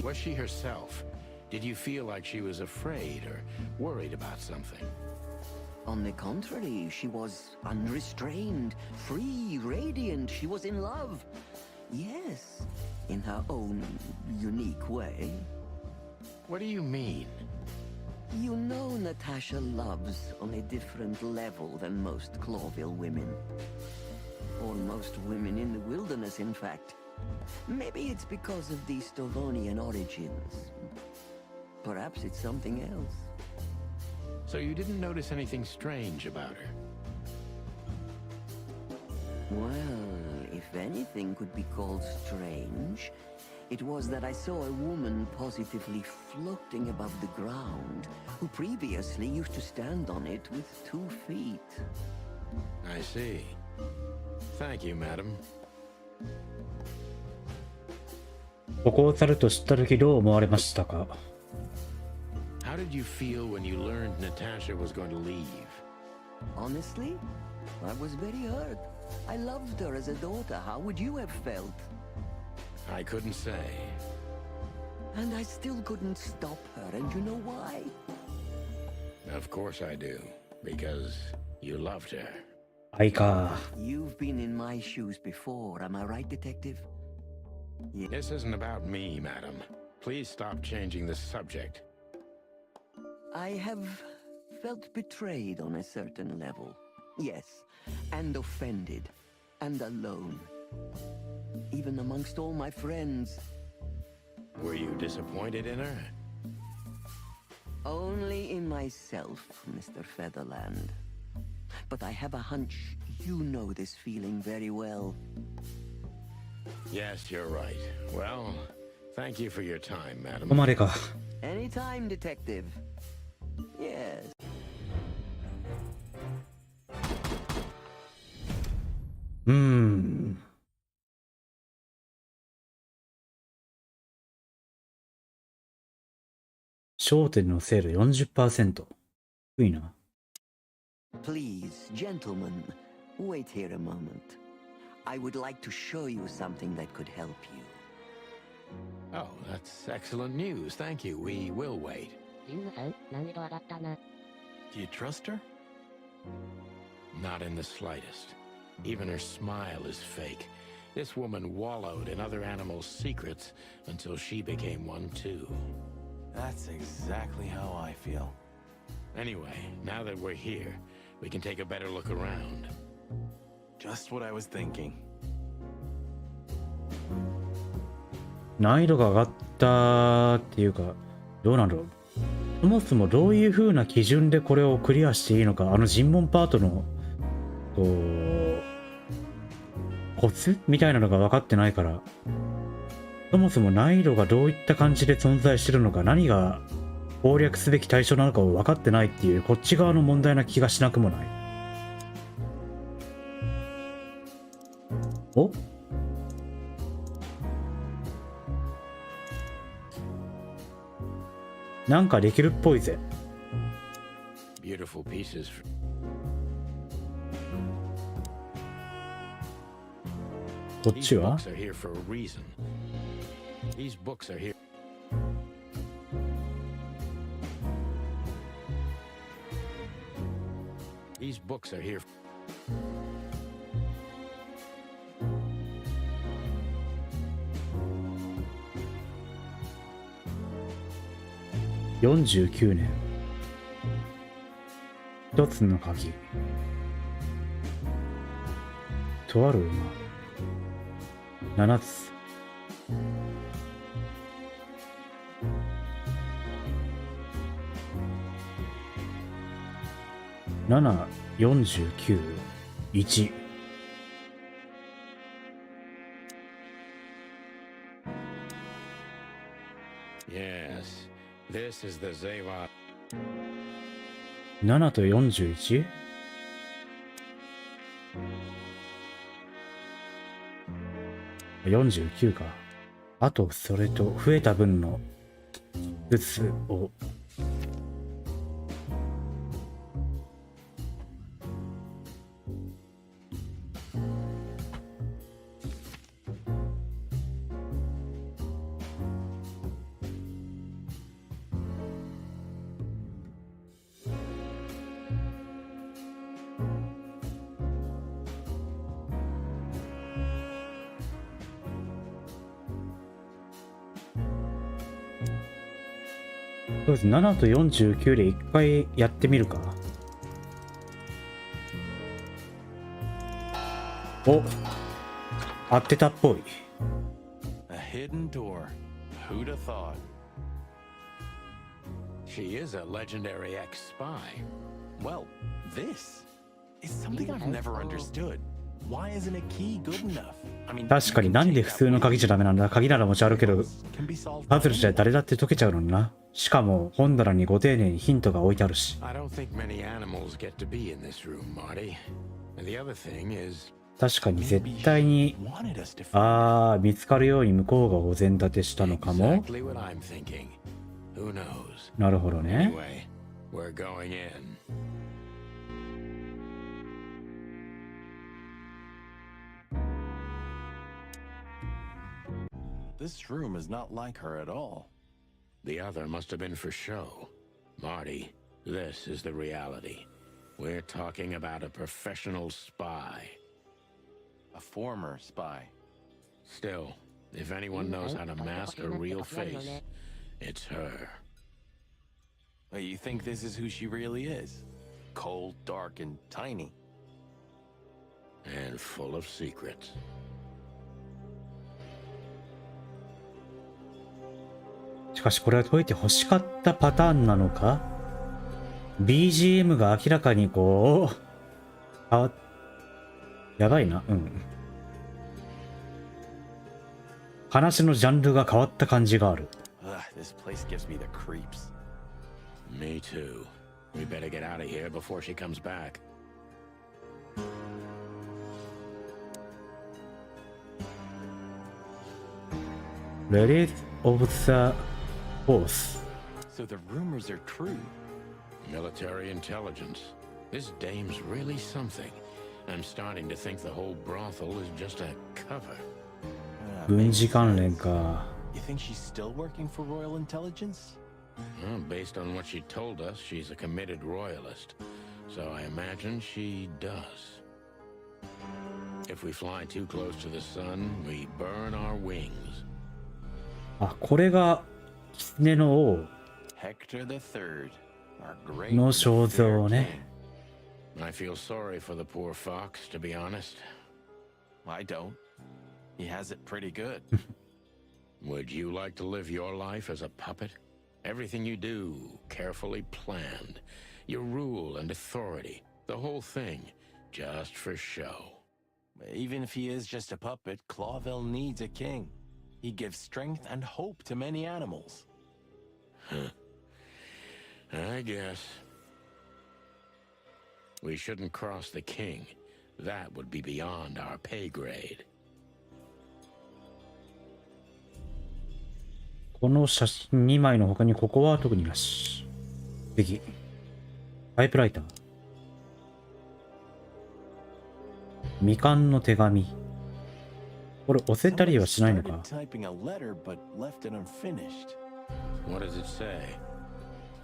Was she herself? Did you feel like she was afraid or worried about something? On the contrary, she was unrestrained, free, radiant. She was in love. Yes, in her own unique way. What do you mean? You know Natasha loves on a different level than most Clawville women. Or most women in the wilderness, in fact. Maybe it's because of the Stavonian origins. Perhaps it's something else. So you didn't notice anything strange about her? Well, if anything could be called strange, it was that I saw a woman positively floating above the ground, who previously used to stand on it with 2 feet. I see. Thank you, madam. ここを去ると知った時どう思われましたか？ How did you feel when you learned Natasha was going to leave? Honestly, I was very hurt. I loved her as a daughter. How would you have felt? I couldn't say. And I still couldn't stop her, and you know why? Of course I do. Because you loved her. はいか。 You've been in my shoes before, am I right, detective? This isn't about me, madam. Please stop changing the subject. I have felt betrayed on a certain level. Yes, and offended. and alone. Even amongst all my friends. Were you disappointed in her? Only in myself, Mr. Featherland. But I have a hunch you know this feeling very well. Yes, you're right. Well, thank you for your time, madam. ここまでか。Anytime, detective. Yes. 商店のセール 40%。低いな。Please, gentlemen, wait here a moment. I would like to show you something that could help you. Oh, that's excellent news. Thank you. We will wait. リングさん、難易度上がったな。Do you trust her? Not in the slightest. Even her smile is fake. This woman wallowed in other animals' secrets until she became one too. That's exactly how I feel. Anyway, now that we're here, we can take a better look around. Just what I was thinking. 難易度が上がったっていうか、どうなんだろう。そもそもどういう風な基準でこれをクリアしていいのか、あの尋問パートのコツみたいなのが分かってないから、そもそも難易度がどういった感じで存在してるのか、何が攻略すべき対象なのかを分かってないっていう、こっち側の問題な気がしなくもない。お？なんかできるっぽいぜ。Beautiful pieces. こっちは？ These books are here. These books are here. ?49 年。一つの鍵。とある馬。7つ。7、49、1。Yes, this is the Zeva. 7と 41？ 49か。あとそれと増えた分のうつをそうです。7と49で1回やってみるか。お、合ってたっぽい。A hidden door. Who'd have thought? She is a legendary ex-spy. Well, this is something I've never understood. Why isn't a key good enough? I mean, 確かになんで普通の鍵じゃダメなんだ。鍵なら持ち歩ける。パズルじゃ誰だって解けちゃうのにな。しかも本棚にご丁寧にヒントが置いてあるし。I don't think many animals get to be in this room, Marty. And the other thing is, 確かに絶対に見つかるように向こうがお膳立てしたのかも。 exactly what I'm thinking. Who knows? なるほどね。 Anyway, we're going in. This room is not like her at all. The other must have been for show. Marty, this is the reality. We're talking about a professional spy. A former spy. Still, if anyone knows how to mask a real face, it's her. You think this is who she really is? Cold, dark, and tiny. and full of secrets. しかしこれは解いて欲しかったパターンなのか？ BGM が明らかにこうやばいな。うん。話のジャンルが変わった感じがある。This place gives me the creeps. Me too. We better get out of here before she comes back. Relief of the Force. So the rumors are true. Military intelligence. This dame's really something. I'm starting to think the whole brothel is just a cover. 軍事関連か。You think she's still working for Royal Intelligence? Well, based on what she told us, she's a committed royalist. So I imagine she does. If we fly too close to the sun, we burn our wings. あ、これが狐の王 Hector III, our great の肖像ね。I feel sorry for the poor fox, to be honest. I don't. He has it pretty good. Would you like to live your life as a puppet? Everything you do, carefully planned. Your rule and authority, the whole thing, just for show. Even if he is just a puppet, Clawville needs a king. He gives strength and hope to many animals. I guess. We shouldn't cross the king. That would be beyond our pay grade. この写真2枚の他にここは特になし。次。タイプライター。未完の手紙。これ押せたりはしないのか？ What does it say?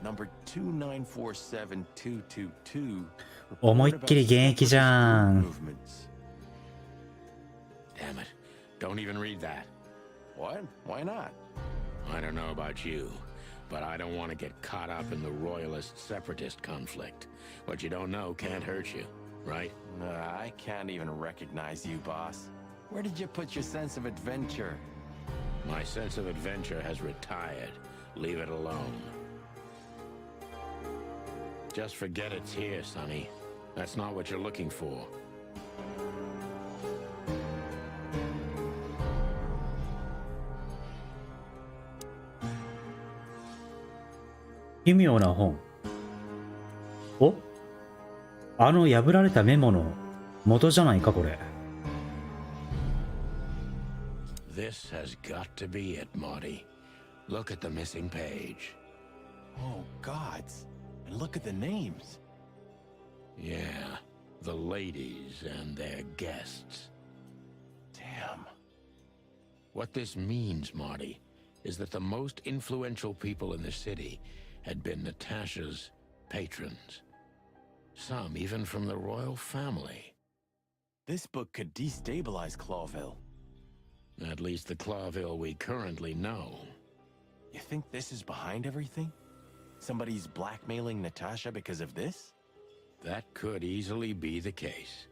Number 2947222. 思いっきり現役じゃん。Damn it. Don't even read that. What? Why not? I don't know about you, but I don't want to get caught up in the royalist-separatist conflict. What you don't know can't hurt you, right? I can't even recognize you, boss. Where did you put your sense of adventure? My sense of adventure has retired. Leave it alone. Just forget it's here, Sonny. That's not what you're looking for. 奇妙な本。お？あの破られたメモの元じゃないかこれ。This has got to be it, Marty. Look at the missing page. Oh, gods. And look at the names. Yeah, the ladies and their guests. Damn. What this means, Marty, is that the most influential people in the city had been Natasha's patrons. Some even from the royal family. This book could destabilize Clawville. At least the Clawville we currently know. You think this is behind everything? Somebody's blackmailing Natasha because of this? That could easily be the case.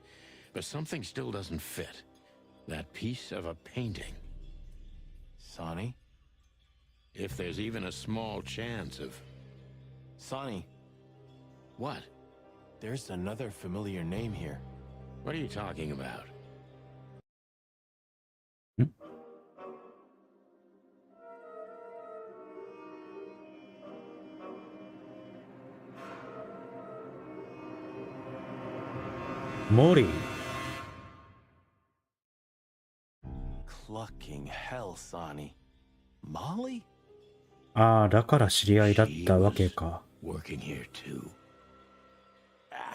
But something still doesn't fit. That piece of a painting. Sonny? If there's even a small chance of... Sonny. What? There's another familiar name here. What are you talking about? Mori. Clucking hell, Sonny. Molly? ああ、だから知り合いだったわけか。Working here too.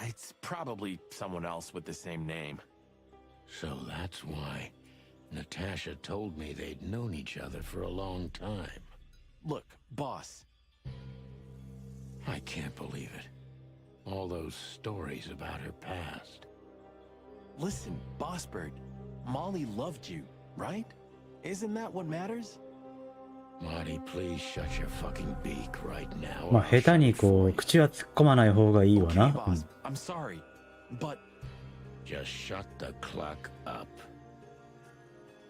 It's probably someone else with the same name. So that's why Natasha told me they'd known each other for a long time. Look, boss. I can't believe it. All those stories about her past. Listen, Bossbird. Molly loved you, right? Isn't that what matters? Marty, please shut your fucking beak right now. まあ下手にこう口は突っ込まない方がいいわな。Okay, boss. I'm sorry, but Just shut the cluck up.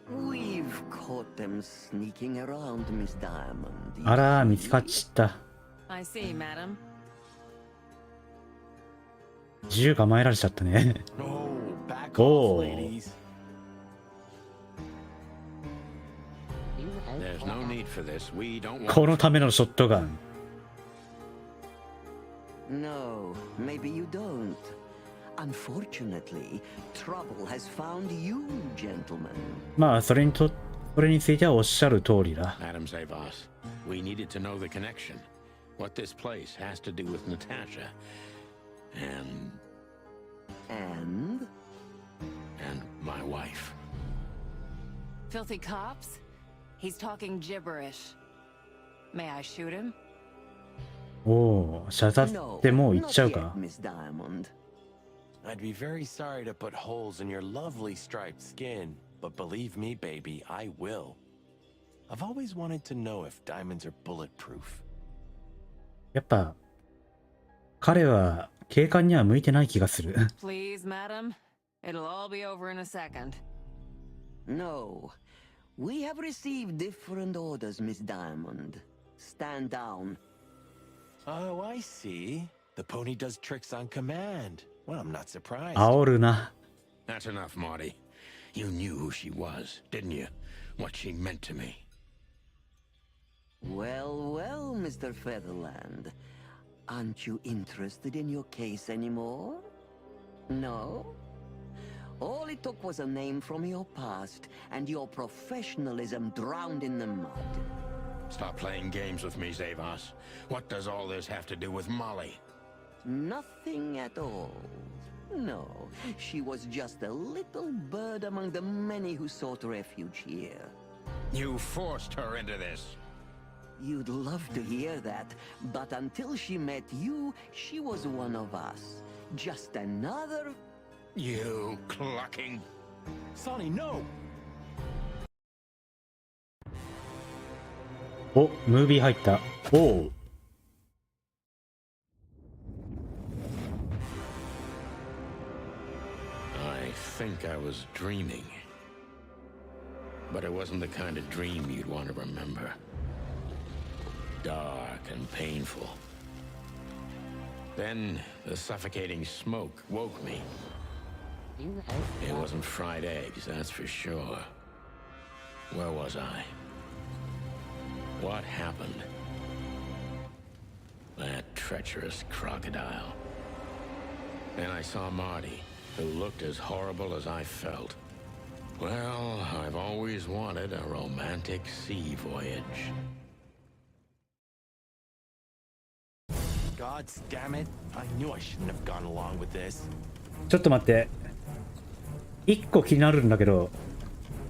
We've caught them sneaking around, Miss Diamond. あら、見つかっちった。 I see, madam. 銃構えられちゃったね。おお。There's no need for this. We don't want. このためのショットガン。No, maybe you don't. Unfortunately, trouble has found you, gentlemen. まあそれについてはおっしゃる通りだ。 Madam Zavos, we needed to know the connection. What this place has to do with Natasha. And my wife. Filthy cops? He's talking gibberish. May I shoot him? おお、射殺ってもう行っちゃうか。 Miss Diamond. I'd be very sorry to put holes in your lovely striped skin, but believe me, baby, I will. I've always wanted to know if diamonds are bulletproof. やっぱ彼は警官には向いてない気がする。 Please, madam. It'll all be over in a second. No. We have received different orders, Miss Diamond. Stand down. Oh, I see. The pony does tricks on command. Well, I'm not surprised. 煽るな。 That's enough, Marty. You knew who she was, didn't you? What she meant to me. Well, well, Mr. Featherland. Aren't you interested in your case anymore? No? All it took was a name from your past, and your professionalism drowned in the mud. Stop playing games with me, Zavos. What does all this have to do with Molly? Nothing at all. No, she was just a little bird among the many who sought refuge here. You forced her into this. You'd love to hear that, but until she met you, she was one of us. Just another... You clucking... Sonny, no! お、ムービー入った。おお。I think I was dreaming. But it wasn't the kind of dream you'd want to remember. Dark and painful. Then the suffocating smoke woke me. It wasn't fried eggs, that's for sure. Where was I? What happened? That treacherous crocodile. Then I saw Marty, who looked as horrible as I felt. Well, I've always wanted a romantic sea voyage. God damn it. I knew I shouldn't have gone along with this. ちょっと待って。一個気になるんだけど、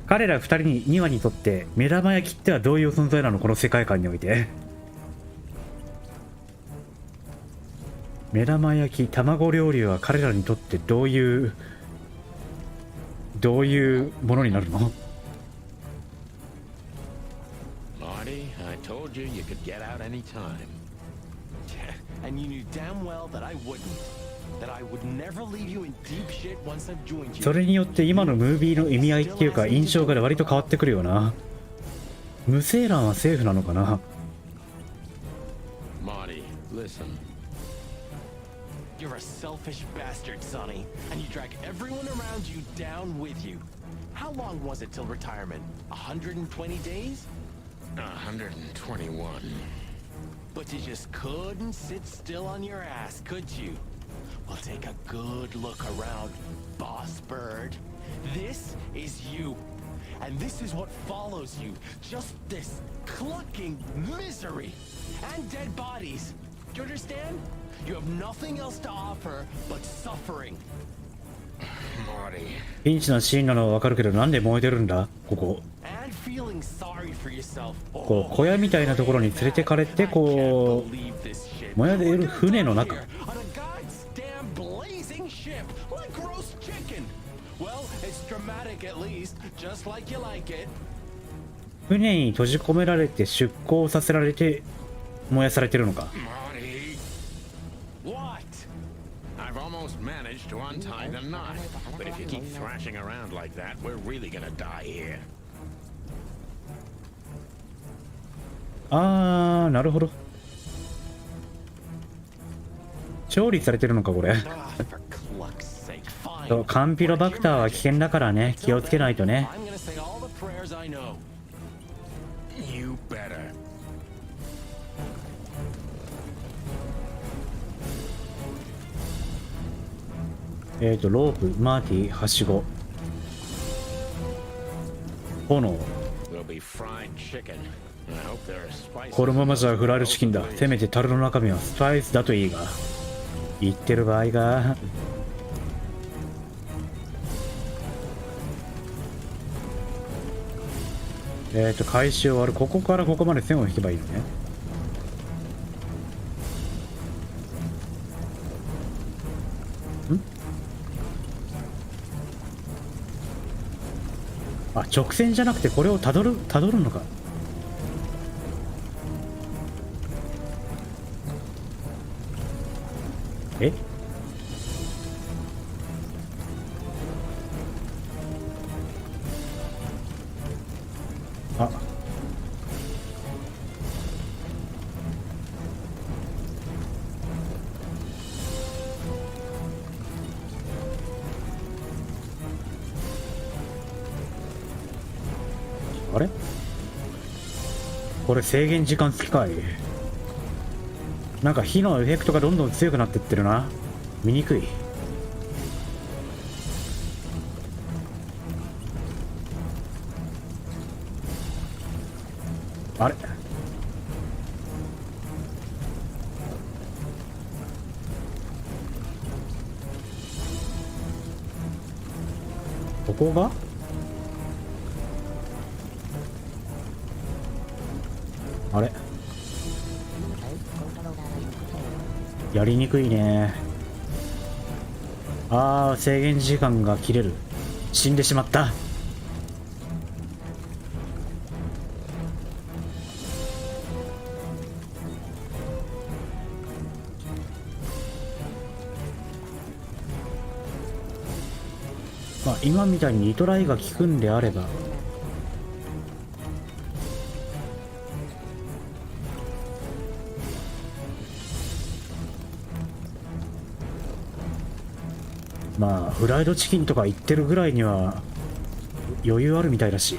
彼ら二人に2羽にとって目玉焼きってはどういう存在なの、この世界観において。目玉焼き、卵料理は彼らにとってどういうものになるの？ Marty, I told you you could get out any time. And you knew damn well that I wouldn't. That I would never leave you in deep shit once I've joined you. それによって今のムービーの意味合いっていうか印象が割と変わってくるよな。無精卵はセーフなのかな？ Marty, listen. You're a selfish bastard, Sonny, and you drag everyone around you down with you. How long was it till retirement? 120 days? 121. But you just couldn't sit still on your ass, could you? Well, take a good look around, boss bird. This is you. And this is what follows you. Just this clucking misery. And dead bodies. Do you understand? You have nothing else to offer but suffering. Marty. ピンチなシーンなのはわかるけど、なんで燃えてるんだここ。 And feeling sorry for yourself. こう小屋みたいなところに連れてかれて、こう燃えている船の中。 Like roast chicken. Well, it's dramatic at least, just like you like it. 船に閉じ込められて出港させられて燃やされてるのか。 Marty. What? I've almost managed managed to untie the knot. But if you keep thrashing around like that, we're really gonna die here. あー、なるほど。調理されてるのかこれ。そう、カンピロバクターは危険だからね、気をつけないとね。You better. ロープ、マーティ、はしご、炎。このままじゃフライドチキンだ。せめて樽の中身はスパイスだといいが。言ってる場合が。回収終わる。ここからここまで線を引けばいいのね。あ、直線じゃなくてこれをたどるのか。え？あ。あれ？これ制限時間付きかい。なんか火のエフェクトがどんどん強くなってってるな。見にくい。あれ？ここが？あれ？やりにくいね。ああ、制限時間が切れる。死んでしまった。まあ今みたいにリトライが効くんであれば。まあフライドチキンとか言ってるぐらいには余裕あるみたいだし。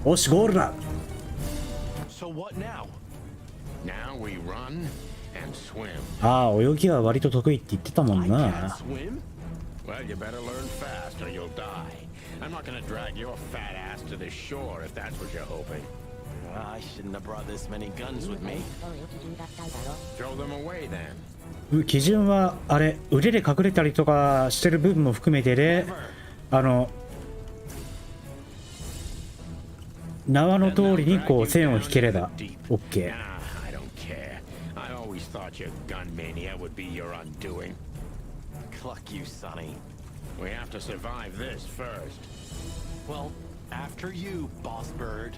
おし、ゴールだ。ああ、泳ぎは割と得意って言ってたもんな。Well, you better learn fast or you'll die. I'm not gonna drag your fat ass to the shore if that's what you're hoping. I shouldn't have brought this many guns with me. Throw them away then. 基準はあれ、腕で隠れたりとかしてる部分も含めてで、縄の通りにこう線を引ければ OK。Thought your gun mania would be your undoing. Cluck you, Sonny. We have to survive this first. Well, after you, boss bird.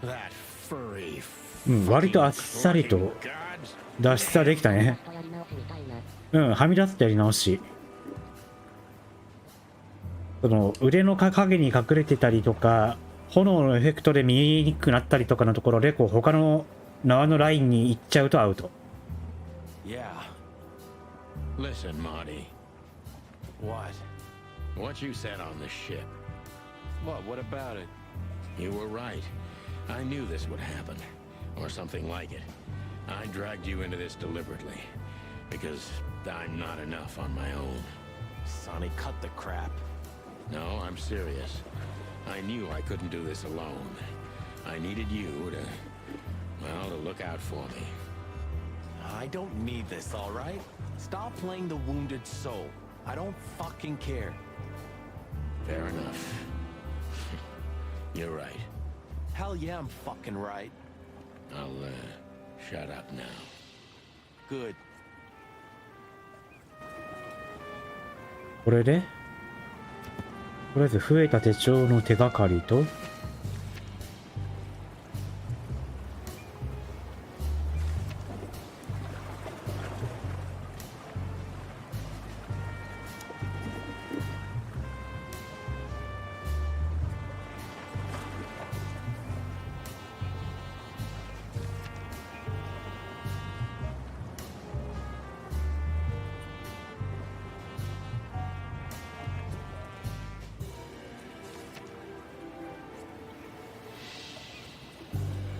That furry. 割とあっさりと脱出はできたね。はみ出すってやり直し。その腕の影に隠れてたりとか、炎のエフェクトで見えにくくなったりとかのところで、こう他の縄のラインに行っちゃうとアウト。Yeah. Listen, Marty. What? What you said on the ship. What about it? You were right. I knew this would happen, or something like it. I dragged you into this deliberately, because I'm not enough on my own. Sonny, cut the crap. No, I'm serious. I knew I couldn't do this alone. I needed you to look out for me. I don't need this, all right? Stop playing the wounded soul. I don't fucking care. Fair enough. You're right. Hell yeah, I'm fucking right. I'll, shut up now. Good. これでとりあえず増えた手帳の手がかりと、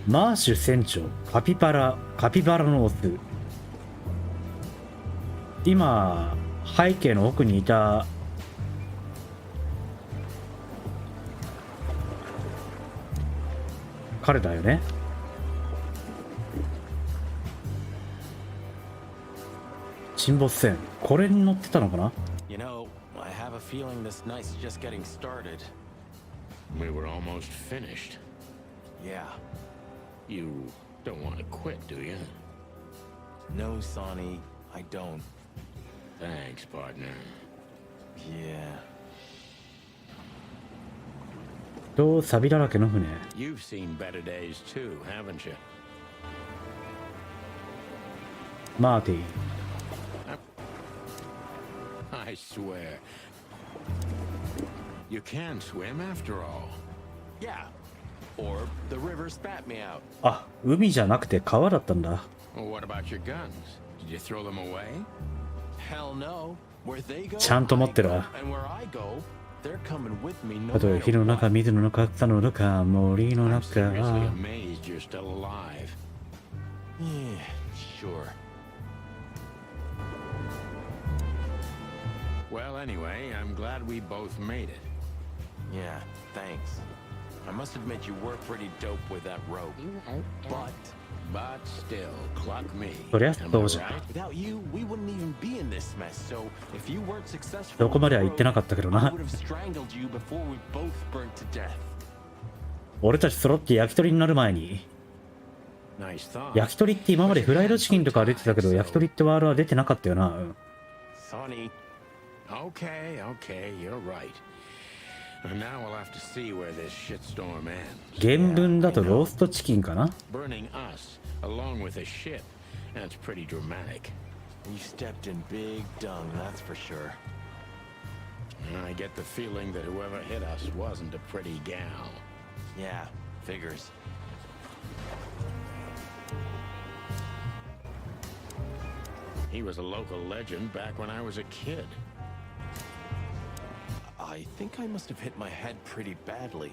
マーシュ船長、カピバラのオス。今、背景の奥にいた彼だよね。沈没船、これに乗ってたのかな。 You know, I have a feeling this night's just getting started. We were almost finished. Yeah. You don't want to quit, do you? No, Sonny, I don't. Thanks, partner. Yeah. と、錆だらけの船。 You've seen better days too, haven't you? マーティ。 I swear. You can swim after all. Yeah. Or the river spat me out. あ、海じゃなくて川だったんだ。 Well, what about your guns? Did you throw them away? Hell no. Where they go, ちゃんと持ってるわ。 and where I go, they're coming with me no たとえ matter 火の中、水の中、草の中、森の I'm 中。 seriously amazed you're still alive. Yeah, sure. Well, anyway, I'm glad we both made it. Yeah, thanks. I must admit you were pretty dope with that rope. But still, clock me. そりゃ Am そ I うじゃ。 Without you, we wouldn't even be in this mess. So if you weren't successful, どこまでは言ってなかったけど I な。 would have strangled you before we both burnt to death. 俺たち揃って焼き鳥になる前に。 Nice thought. 焼き鳥って今までフライドチキンとか出てたけど、焼き鳥ってワードは出てなかったよな。うん。 Sonny. Okay, you're right. And now we'll have to see where this shitstorm ends. 原文だとローストチキンかな。 Burning us along with a ship. That's pretty dramatic. You stepped in big dung, that's for sure. I get the feeling that whoever hit us wasn't a pretty gal. Yeah, figures. He was a local legend back when I was a kid. I think I must have hit my head pretty badly.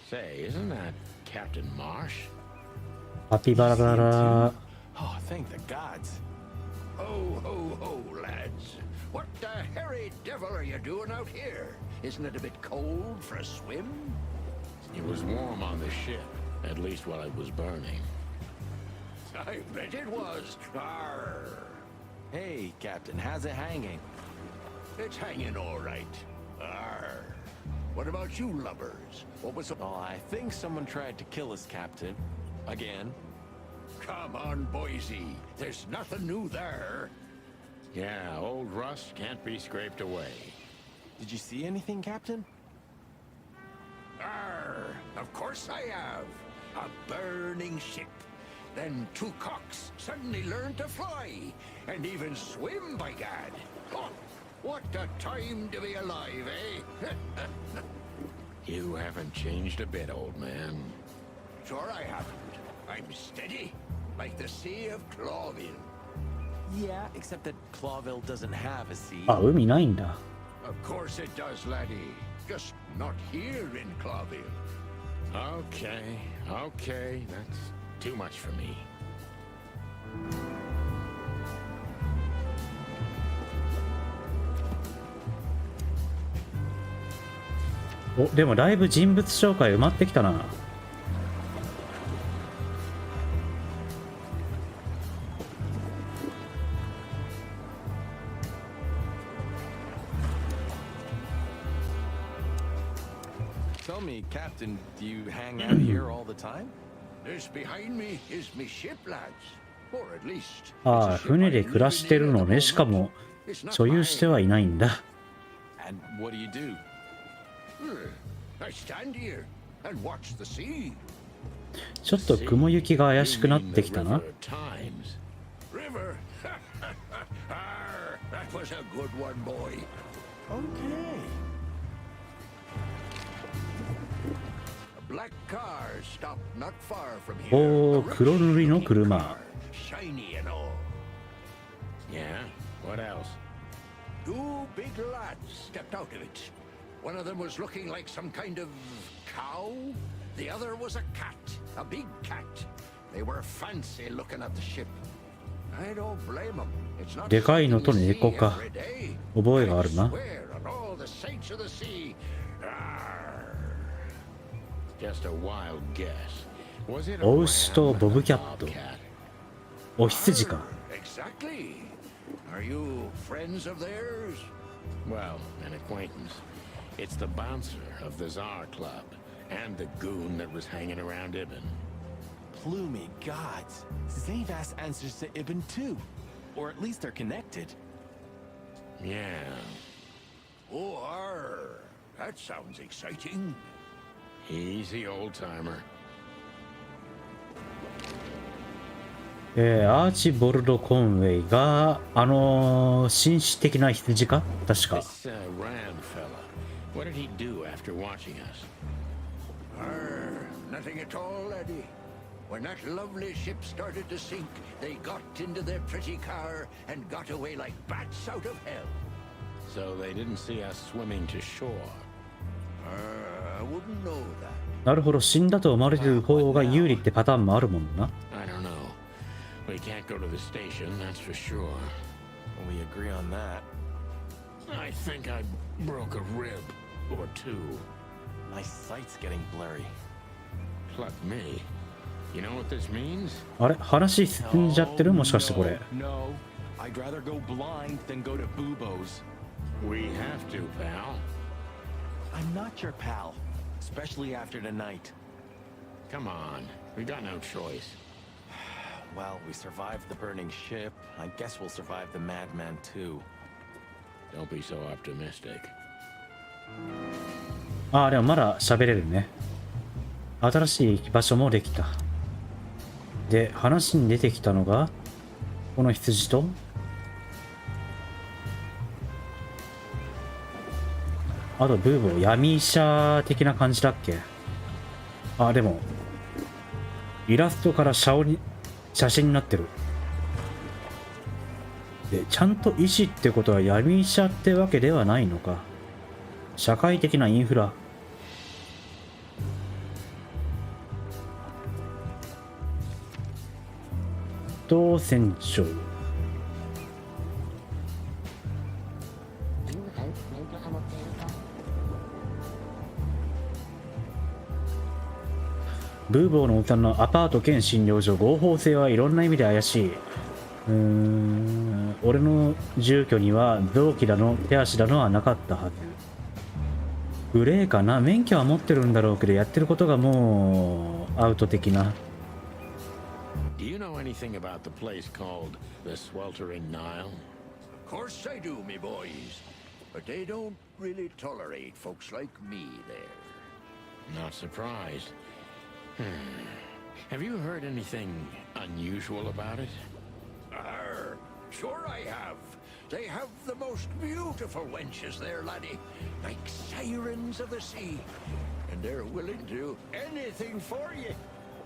Say, isn't that Captain Marsh? カピバラ。 Oh, thank the gods. Ho, ho, ho, lads. What the hairy devil are you doing out here? Isn't it a bit cold for a swim? It was warm on the ship, at least while it was burning. I bet it was. Arr. Hey, Captain, how's it hanging? It's hanging all right. Arr. What about you lubbers? What was the... Oh, I think someone tried to kill us, Captain. Again. Come on, Boise. There's nothing new there. Yeah, old rust can't be scraped away. Did you see anything, Captain? Arr. Of course I have. A burning ship. Then two cocks suddenly learned to fly. And even swim, by gad. Oh, what a time to be alive, eh? You haven't changed a bit, old man. Sure I haven't. I'm steady, like the Sea of Clawville. Yeah, except that Clawville doesn't have a sea. あ、海ないんだ。 Of course it does, laddie. Just not here in Clawville. Okay. That's too much for me. お、でもだいぶ人物紹介埋まってきたな。tell me, Captain, do you hang out here all the time? This behind me is me ship, lads. Or at least. ああ、船で暮らしてるのね。しかも所有してはいないんだ。And what do you do? I stand here and watch the sea. ちょっと雲行きが怪しくなってきたな。River. That was a good one, boy. Okay. A black car stopped not far from here. おお、黒塗りの車。Shiny and all. Yeah? What else? Two big lads stepped out of it. One of them was looking like some kind of cow. The other was a cat, a big cat. They were fancy looking at the ship. I don't blame them. It's not でかいのと猫か。覚えがあるな。 Just a wild guess. Was it a お牛とボブキャット。お羊か。 Exactly. Are you friends of theirs? Well, an acquaintance. It's the bouncer of the Tsar Club and the goon that was hanging around Ibn. Plumey gods. Zavas answers to Ibn too. Or at least they're connected. Yeah. Oh, that sounds exciting. Easy, old-timer. アーチボルド・コンウェイが紳士的な羊か確か。This Rand fella. What did he do after watching us? Nothing at all, laddie. When that lovely ship started to sink, they got into their pretty car and got away like bats out of hell. So they didn't see us swimming to shore. I wouldn't know that. なるほど、死んだと思われる方が有利ってパターンもあるもんな。I don't know. We can't go to the station, that's for sure. We agree on that. I think I broke a rib or two. My sight's getting blurry. Pluck me. You know what this means? あれ、話進んじゃってるもしかしてこれ。 No, I'd rather go blind than go to Bubo's. We have to, pal. I'm not your pal, especially after tonight. Come on, we got no choice. Well, we survived the burning ship. I guess we'll survive the madman too. Don't be so optimistic. ああ、でもまだ喋れるね。新しい場所もできた。で、話に出てきたのが、この羊と、あとブーボー、闇医者的な感じだっけ。あ、でも、イラストから写真になってる。で、ちゃんと医師ってことは闇医者ってわけではないのか。社会的なインフラ。と船長。ブーボーのおっさんのアパート兼診療所、合法性はいろんな意味で怪しい。俺の住居には臓器だの手足だのはなかったはず。グレーかな。免許は持ってるんだろうけど、やってることがもうアウト的な。Do you know anything about the place called the Sweltering Nile? Of course I do, me boys. But they don't really tolerate folks like me there. Not surprised. Have you heard anything unusual about it? Sure I have. They have the most beautiful wenches there, laddie. Like sirens of the sea. And they're willing to do anything for you.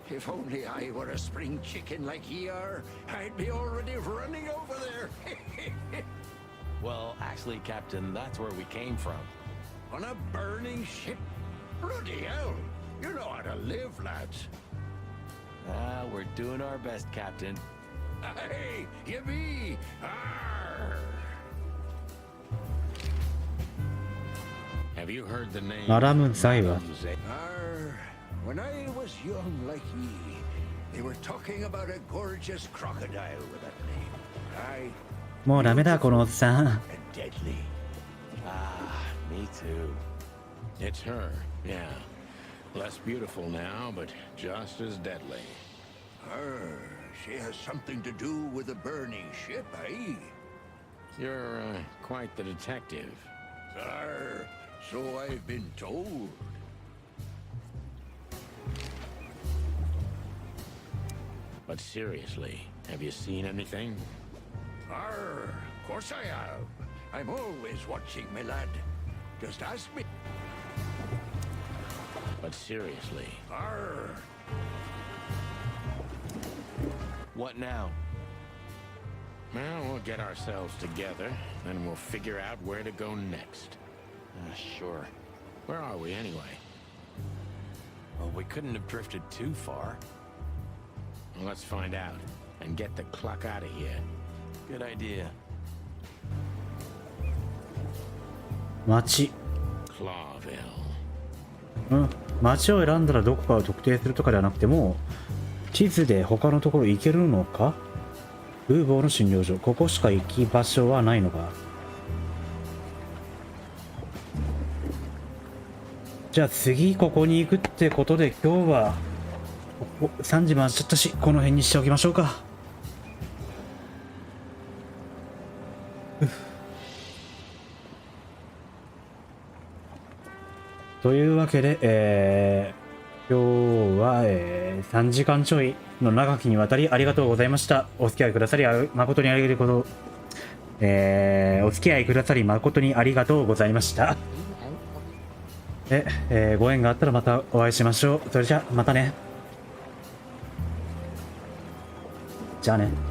If only I were a spring chicken like ye are, I'd be already running over there. Well, actually, Captain, that's where we came from. On a burning ship? Bloody hell. You know how to live, lads. We're doing our best, Captain. Hey, you be. Have you heard the name? Madame Zaiwa. When I was young like ye, they were talking about a gorgeous crocodile with that name. もうダメだこのおっさん。 And deadly. Me too. It's her, yeah. Less beautiful now, but just as deadly. She has something to do with the burning ship, eh? You're quite the detective. So I've been told. But seriously, have you seen anything? Of course I have. I'm always watching, my lad. Just ask me. But seriously. What now? Well, we'll get ourselves together, then we'll figure out where to go next. Sure. Where are we anyway? Well, we couldn't have drifted too far. Well, let's find out and get the clock out of here. Good idea. 町。Clawville. 町を選んだらどこかを特定するとかではなくても、地図で他のところ行けるのか？ウーボーの診療所。ここしか行き場所はないのか。じゃあ次ここに行くってことで今日は3時回っちゃったし、この辺にしておきましょうか。というわけで、今日は、3時間ちょいの長きにわたりありがとうございました。お付き合いくださり誠にありがとう、お付き合いくださり誠にありがとうございました。で、ご縁があったらまたお会いしましょう。それじゃまたね。じゃあね。